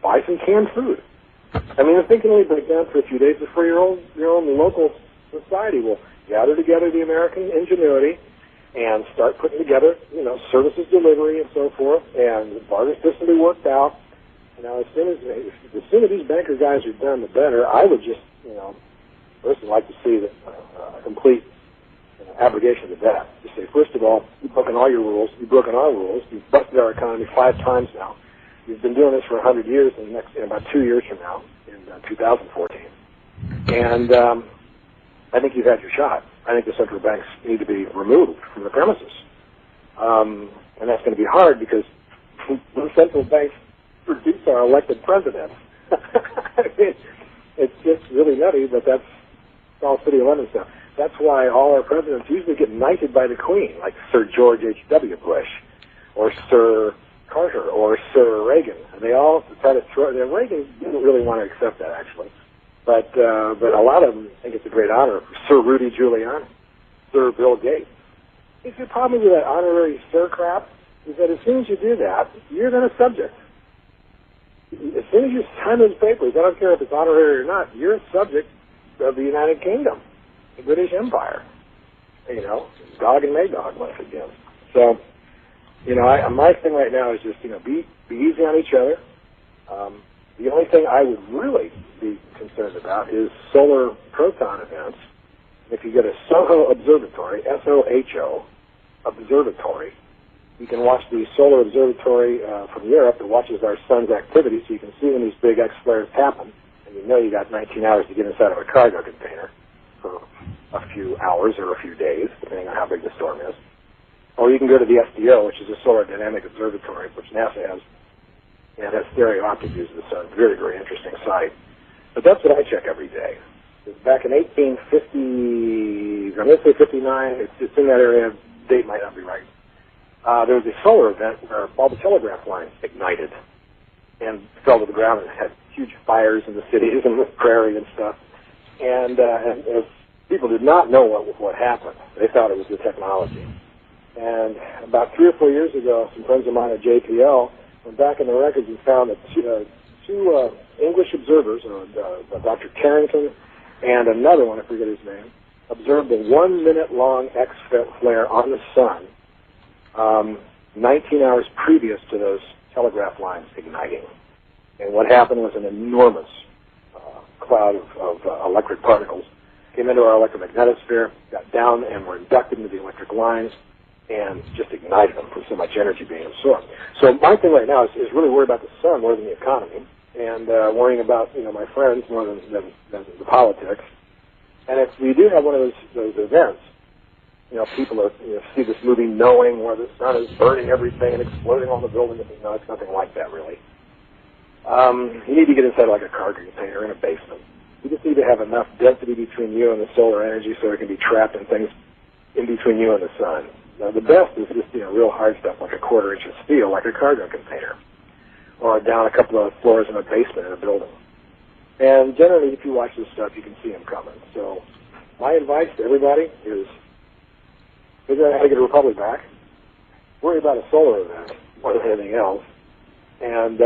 D: buy some canned food. I mean, if they can only break down for a few days before your own local society will gather together the American ingenuity and start putting together, services delivery and so forth, and the barter system be worked out. Now, as soon as these banker guys are done, the better. I would just, personally like to see a complete abrogation of that. To say, first of all, you've broken all your rules, you've broken our rules, you've busted our economy 5 times now. You've been doing this for 100 years, and in about 2 years from now, in 2014. And I think you've had your shot. I think the central banks need to be removed from the premises. And that's going to be hard because the central banks produce our elected presidents. I mean, it's just really nutty, but that's all City of London stuff. That's why all our presidents usually get knighted by the Queen, like Sir George H.W. Bush, or Sir Carter, or Sir Reagan. And they all try to throw. Reagan didn't really want to accept that, actually, but a lot of them think it's a great honor. Sir Rudy Giuliani, Sir Bill Gates. If your problem with that honorary Sir crap is that as soon as you do that, you're then a subject. As soon as you sign those papers, I don't care if it's honorary or not, you're a subject of the United Kingdom, the British Empire. Gog and Magog once again. So, my thing right now is just, be easy on each other. The only thing I would really be concerned about is solar proton events. If you get a SOHO observatory, S-O-H-O, observatory, you can watch the solar observatory from Europe that watches our sun's activity, so you can see when these big X flares happen, and you got 19 hours to get inside of a cargo container for a few hours or a few days, depending on how big the storm is. Or you can go to the SDO, which is a solar dynamic observatory, which NASA has, and has stereo optic views of the sun. Very, very interesting site. But that's what I check every day. Back in 1850, I'm going to say 59, it's in that area, date might not be right. There was a solar event where all the telegraph lines ignited and fell to the ground and had huge fires in the cities and the prairie and stuff. And people did not know what happened. They thought it was the technology. And about 3 or 4 years ago, some friends of mine at JPL went back in the records and found that two English observers, Dr. Carrington and another one, I forget his name, observed a 1-minute-long X flare on the sun 19 hours previous to those telegraph lines igniting. And what happened was an enormous cloud of electric particles came into our electromagnetosphere, got down, and were inducted into the electric lines, and just ignited them for so much energy being absorbed. So my thing right now is really worried about the sun more than the economy, and worrying about my friends more than the politics. And if we do have one of those events, people are, see this movie Knowing, where the sun is burning everything and exploding on the building. No, it's nothing like that, really. You need to get inside like a cargo container in a basement. You just need to have enough density between you and the solar energy so it can be trapped in things in between you and the sun. Now, the best is just, real hard stuff like a 1/4 inch of steel, like a cargo container, or down a couple of floors in a basement in a building. And generally, if you watch this stuff, you can see them coming. So my advice to everybody is figure out how to get a republic back, worry about a solar event more than anything else, and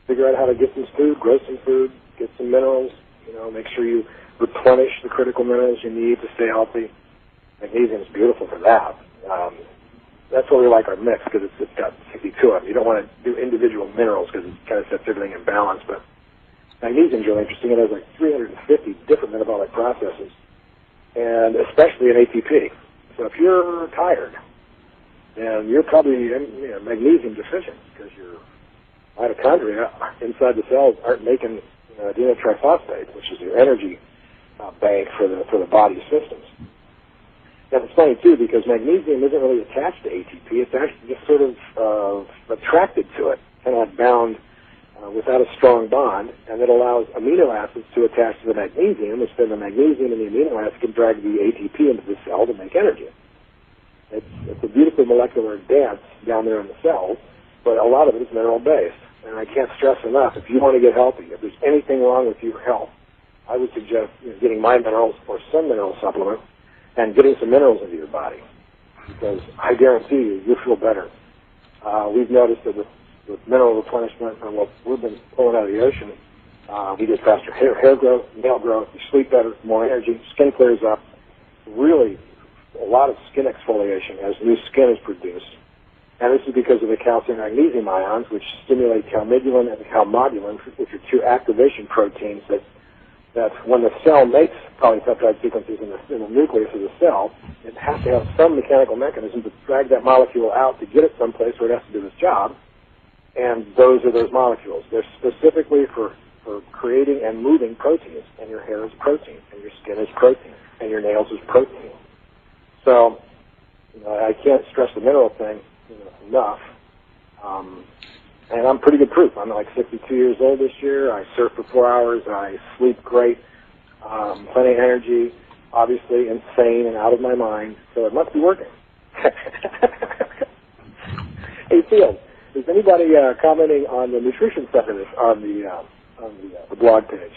D: figure out how to get some food, grow some food, get some minerals, make sure you replenish the critical minerals you need to stay healthy. Magnesium is beautiful for that. That's why we like our mix, because it's got 62 of them. You don't want to do individual minerals because it kind of sets everything in balance, but magnesium is really interesting. It has like 350 different metabolic processes, and especially in ATP. So if you're tired, then you're probably magnesium deficient because your mitochondria inside the cells aren't making adenine triphosphate, which is your energy bank for the body's systems. And it's funny, too, because magnesium isn't really attached to ATP. It's actually just sort of attracted to it, kind of like bound without a strong bond, and it allows amino acids to attach to the magnesium, which then the magnesium and the amino acids can drag the ATP into the cell to make energy. It's a beautiful molecular dance down there in the cells, but a lot of it is mineral-based. And I can't stress enough, if you want to get healthy, if there's anything wrong with your health, I would suggest getting my minerals or some mineral supplement and getting some minerals into your body, because I guarantee you'll feel better. We've noticed that with mineral replenishment and what we've been pulling out of the ocean, we get faster hair growth, nail growth, you sleep better, more energy, skin clears up, really a lot of skin exfoliation as new skin is produced. And this is because of the calcium and magnesium ions, which stimulate calmodulin and calmodulin, which are two activation proteins that when the cell makes polypeptide sequences in the nucleus of the cell, it has to have some mechanical mechanism to drag that molecule out to get it someplace where it has to do its job. And those are those molecules. They're specifically for creating and moving proteins. And your hair is protein, and your skin is protein, and your nails is protein. So, I can't stress the mineral thing enough. And I'm pretty good proof. I'm like 62 years old this year. I surf for 4 hours. I sleep great. Plenty of energy. Obviously insane and out of my mind. So it must be working. Hey, Field, is anybody commenting on the nutrition section on the blog page?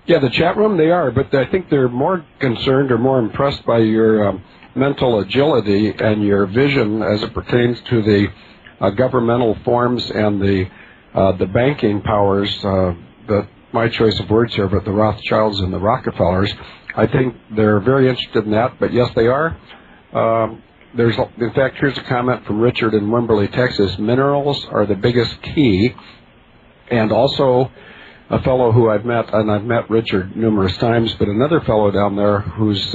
A: Yeah, the chat room, they are, but I think they're more concerned or more impressed by your mental agility and your vision as it pertains to the governmental forms and the banking powers, that my choice of words here, but the Rothschilds and the Rockefellers. I think they're very interested in that, but yes, they are. In fact, here's a comment from Richard in Wimberley, Texas. Minerals are the biggest key, and also a fellow who I've met, and I've met Richard numerous times, but another fellow down there whose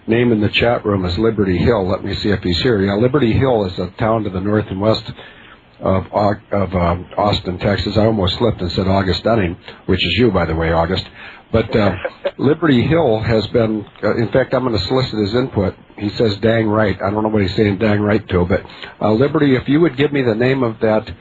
A: name in the chat room is Liberty Hill. Let me see if he's here. Yeah, Liberty Hill is a town to the north and west of Austin, Texas. I almost slipped and said August Dunning, which is you, by the way, August. But Liberty Hill has been, in fact, I'm going to solicit his input. He says dang right. I don't know what he's saying dang right to, but Liberty, if you would give me the name of that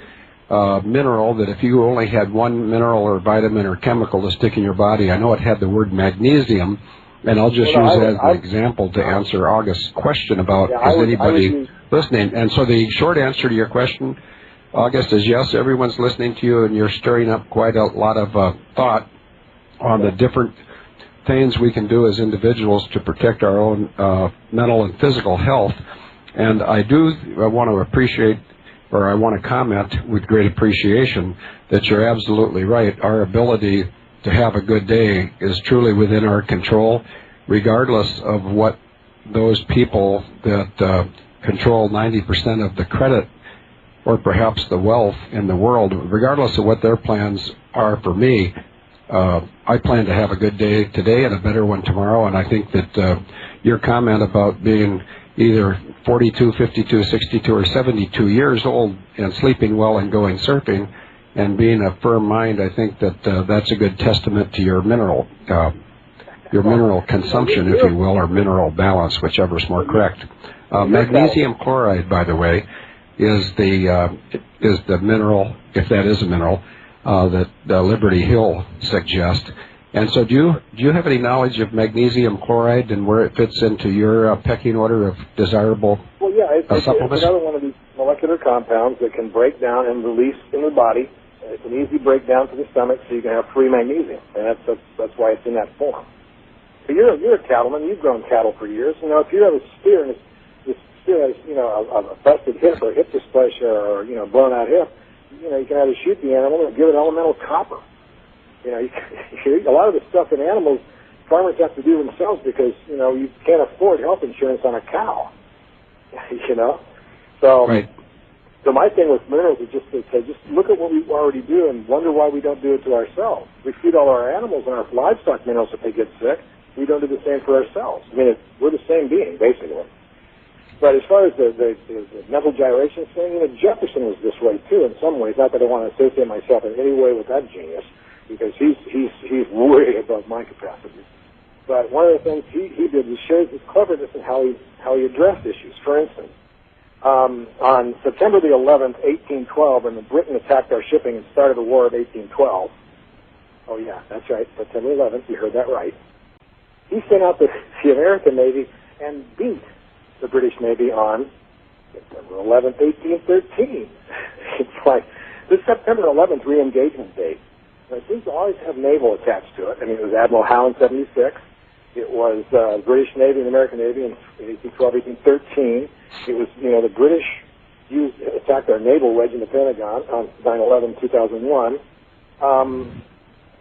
A: mineral, that if you only had one mineral or vitamin or chemical to stick in your body, I know it had the word magnesium, and I'll just use it as an example to answer August's question about is anybody listening. And so the short answer to your question, August, is yes, everyone's listening to you, and you're stirring up quite a lot of thought on the different things we can do as individuals to protect our own mental and physical health. And I want to appreciate, or I want to comment with great appreciation that you're absolutely right. Our ability to have a good day is truly within our control, regardless of what those people that control 90% of the credit or perhaps the wealth in the world, regardless of what their plans are for me, I plan to have a good day today and a better one tomorrow. And I think that your comment about being either 42, 52, 62, or 72 years old and sleeping well and going surfing and being a firm mind, I think that that's a good testament to your mineral consumption, if you will, or mineral balance, whichever is more correct. Magnesium chloride, by the way, is the mineral, if that is a mineral, that Liberty Hill suggests. And so do you have any knowledge of magnesium chloride and where it fits into your pecking order of desirable supplements?
D: Well, yeah, it's another one of these molecular compounds that can break down and release in the body. It's an easy breakdown to the stomach, so you can have free magnesium, and that's why it's in that form. So you're a cattleman. You've grown cattle for years. If you have a steer and this steer has a busted hip or hip dysplasia or blown out hip, you can either shoot the animal or give it elemental copper. A lot of the stuff in animals, farmers have to do themselves because, you can't afford health insurance on a cow. So,
A: right.
D: So my thing with minerals is just to say, just look at what we already do and wonder why we don't do it to ourselves. We feed all our animals and our livestock minerals if they get sick. We don't do the same for ourselves. We're the same being, basically. But as far as the mental gyrations thing, Jefferson was this way too in some ways. Not that I want to associate myself in any way with that genius, because he's way above my capacity. But one of the things he did was show his cleverness in how he addressed issues. For instance, on September the 11th, 1812, when Britain attacked our shipping and started the War of 1812, oh yeah, that's right, September 11th, you heard that right, he sent out the American Navy and beat the British Navy on September 11th, 1813. It's like, this September 11th re-engagement date, it seems to always have naval attached to it. I mean, it was Admiral Howe in 76. It was the British Navy and the American Navy in 1812, 1813. It was, the British attacked our naval wedge in the Pentagon on 9/11, 2001.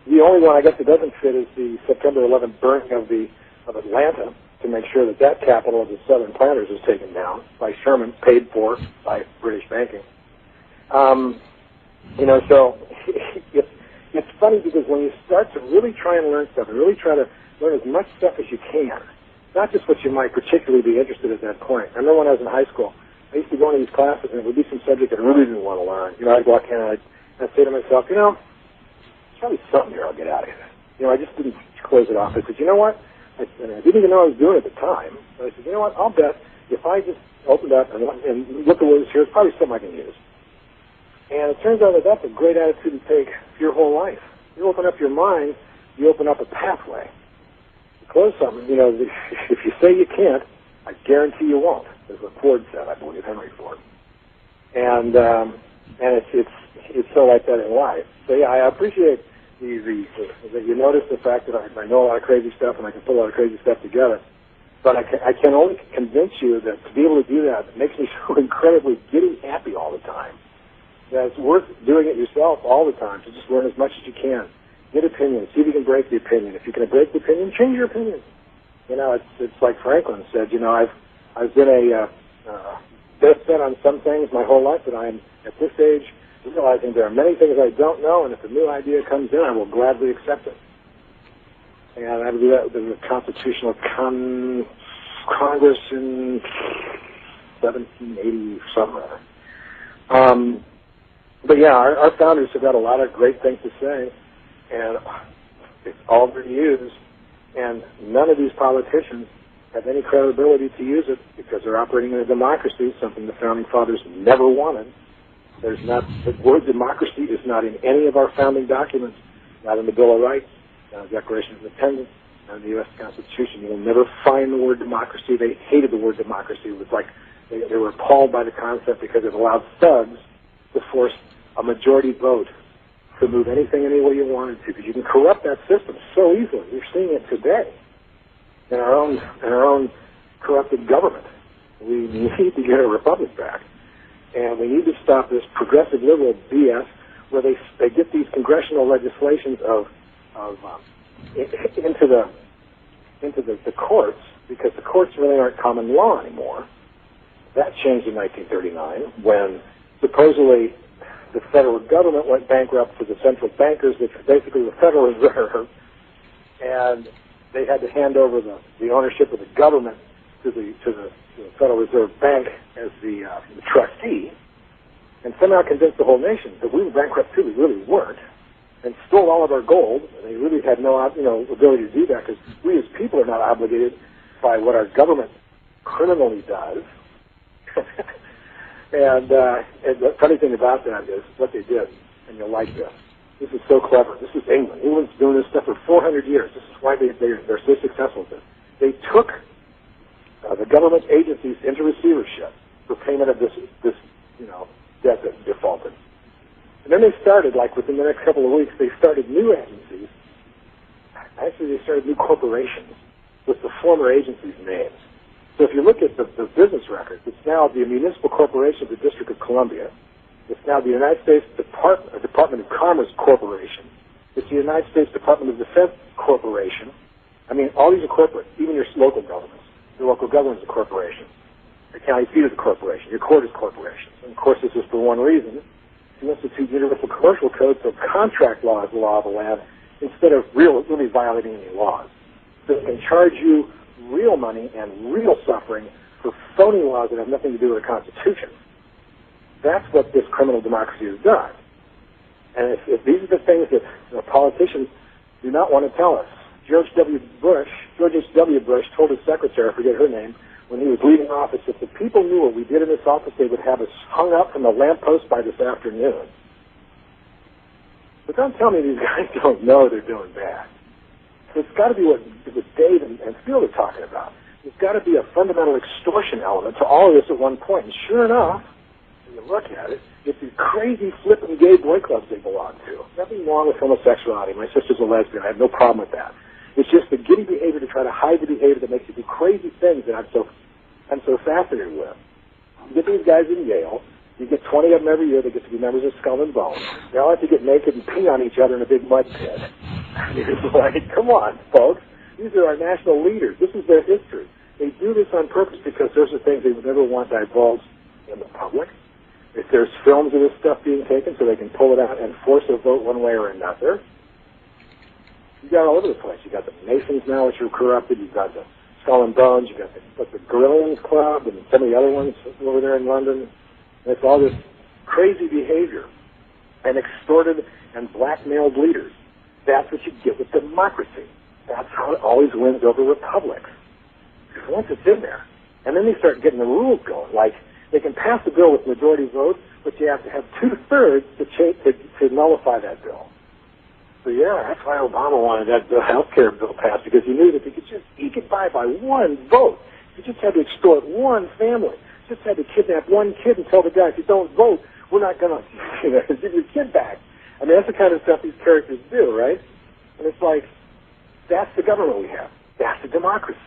D: The only one I guess that doesn't fit is the September 11th burning of Atlanta to make sure that capital of the Southern planters was taken down by Sherman, paid for by British banking. So it's funny because when you start to really try and learn stuff and really try to learn as much stuff as you can, not just what you might particularly be interested at that point. I remember when I was in high school, I used to go into these classes and it would be some subject that I really didn't want to learn. I'd walk in and I'd say to myself, there's probably something here I'll get out of it. I just didn't close it off. I said, you know what? I didn't even know I was doing it at the time. But I said, you know what? I'll bet if I just opened up and look at what is here, it's probably something I can use. And it turns out that that's a great attitude to take for your whole life. You open up your mind, you open up a pathway. You close something, if you say you can't, I guarantee you won't, is what Ford said, I believe, Henry Ford. And it's so like that in life. So yeah, I appreciate that you notice the fact that I know a lot of crazy stuff and I can put a lot of crazy stuff together. But I can only convince you that to be able to do that, it makes me so incredibly giddy happy all the time. That it's worth doing it yourself all the time to just learn as much as you can. Get opinions. See if you can break the opinion. If you can break the opinion, change your opinion. It's like Franklin said. I've been a dead set on some things my whole life, but I'm at this age realizing there are many things I don't know, and if a new idea comes in, I will gladly accept it. And I believe that was the Constitutional Congress in 1780 somewhere. But yeah, our founders have got a lot of great things to say, and it's all been used, and none of these politicians have any credibility to use it because they're operating in a democracy, something the founding fathers never wanted. The word democracy is not in any of our founding documents, not in the Bill of Rights, not in the Declaration of Independence, not in the U.S. Constitution. You will never find the word democracy. They hated the word democracy. It was like they were appalled by the concept because it allowed thugs to force a majority vote to move anything any way you wanted to, because you can corrupt that system so easily. You're seeing it today in our own corrupted government. We need to get a republic back, and we need to stop this progressive liberal BS where they get these congressional legislations into the courts, because the courts really aren't common law anymore. That changed in 1939 when supposedly the federal government went bankrupt to the central bankers, which was basically the Federal Reserve, and they had to hand over the ownership of the government to the Federal Reserve Bank as the trustee, and somehow convinced the whole nation that we were bankrupt too. We really weren't, and stole all of our gold. And they really had no ability to do that because we as people are not obligated by what our government criminally does. And the funny thing about that is what they did, and you'll like this. This is so clever. This is England. England's doing this stuff for 400 years. This is why they're so successful with it. They took the government agencies into receivership for payment of this debt that defaulted. And then they started, like within the next couple of weeks, they started new agencies. Actually, they started new corporations with the former agencies' names. So if you look at the business records, it's now the Municipal Corporation of the District of Columbia. It's now the United States Department of Commerce Corporation. It's the United States Department of Defense Corporation. I mean, all these are corporate, even your local governments. Your local government is a corporation. Your county seat is a corporation. Your court is corporations. And of course, this is for one reason: to institute universal commercial codes, so contract law is the law of the land, instead of really violating any laws. So it can charge you real money and real suffering for phony laws that have nothing to do with the Constitution. That's what this criminal democracy has done. And if these are the things that politicians do not want to tell us. George W. Bush George H.W. Bush told his secretary, I forget her name, when he was leaving office, if the people knew what we did in this office, they would have us hung up from the lamppost by this afternoon. But don't tell me these guys don't know they're doing bad. So it's got to be what Dave and Field are talking about. There's got to be a fundamental extortion element to all of this at one point. And sure enough, when you look at it, it's these crazy flipping gay boy clubs they belong to. Nothing wrong with homosexuality. My sister's a lesbian. I have no problem with that. It's just the giddy behavior to try to hide the behavior that makes you do crazy things that I'm so fascinated with. You get these guys in Yale. You get 20 of them every year. They get to be members of Skull and Bones. They all have to get naked and pee on each other in a big mud pit. It's like, come on, folks. These are our national leaders. This is their history. They do this on purpose because those are things they would never want divulged in the public. If there's films of this stuff being taken so they can pull it out and force a vote one way or another. You got all over the place. You got the Masons now, which are corrupted. You got the Skull and Bones. You got the Guerrillas Club and some of the other ones over there in London. And it's all this crazy behavior and extorted and blackmailed leaders. That's what you get with democracy. That's how it always wins over republics. Because once it's in there, and then they start getting the rules going, like they can pass a bill with majority vote, but you have to have 2/3 to nullify that bill. So yeah, that's why Obama wanted that health care bill passed, because he knew that he could buy by one vote. He just had to extort one family. Just had to kidnap one kid and tell the guy, if you don't vote, we're not going to give your kid back. I mean, that's the kind of stuff these characters do, right? And it's like, that's the government we have. That's the democracy.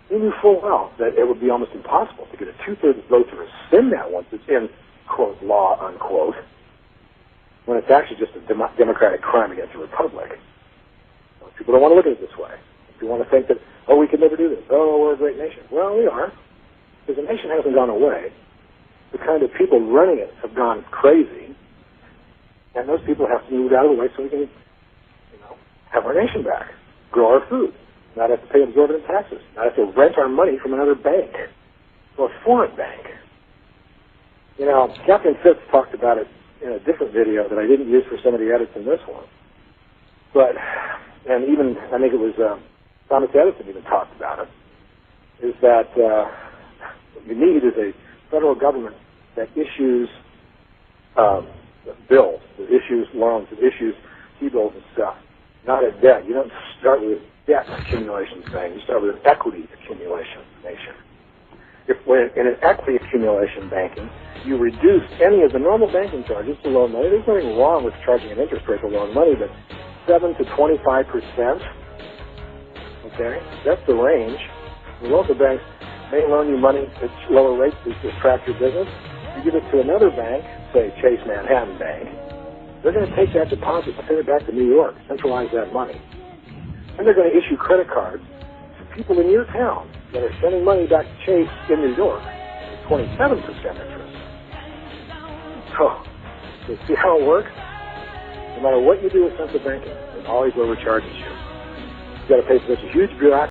D: He knew full well that it would be almost impossible to get a 2/3 vote to rescind that once it's in, quote, law, unquote, when it's actually just a democratic crime against a republic. Most people don't want to look at it this way. They want to think that, oh, we could never do this. Oh, we're a great nation. Well, we are. Because the nation hasn't gone away. The kind of people running it have gone crazy. And those people have to move out of the way so we can, have our nation back. Grow our food. Not have to pay exorbitant taxes. Not have to rent our money from another bank. Or a foreign bank. Captain Fitz talked about it in a different video that I didn't use for some of the edits in this one. But, and even, I think it was Thomas Edison even talked about it, is that what we need is a federal government that issues bills, that issues loans, that issues T-bills and stuff, not a debt. You don't start with debt accumulation thing. You start with an equity accumulation nation. If in an equity accumulation banking, you reduce any of the normal banking charges to loan money. There's nothing wrong with charging an interest rate to loan money, but 7 to 25%. Okay, that's the range. The local banks may loan you money at lower rates to attract your business. You give it to another bank, say Chase Manhattan Bank, they're going to take that deposit and send it back to New York, centralize that money. And they're going to issue credit cards to people in your town that are sending money back to Chase in New York at 27% interest. So, you see how it works? No matter what you do with central banking, it always overcharges you. You've got to pay for such a huge bureaucracy.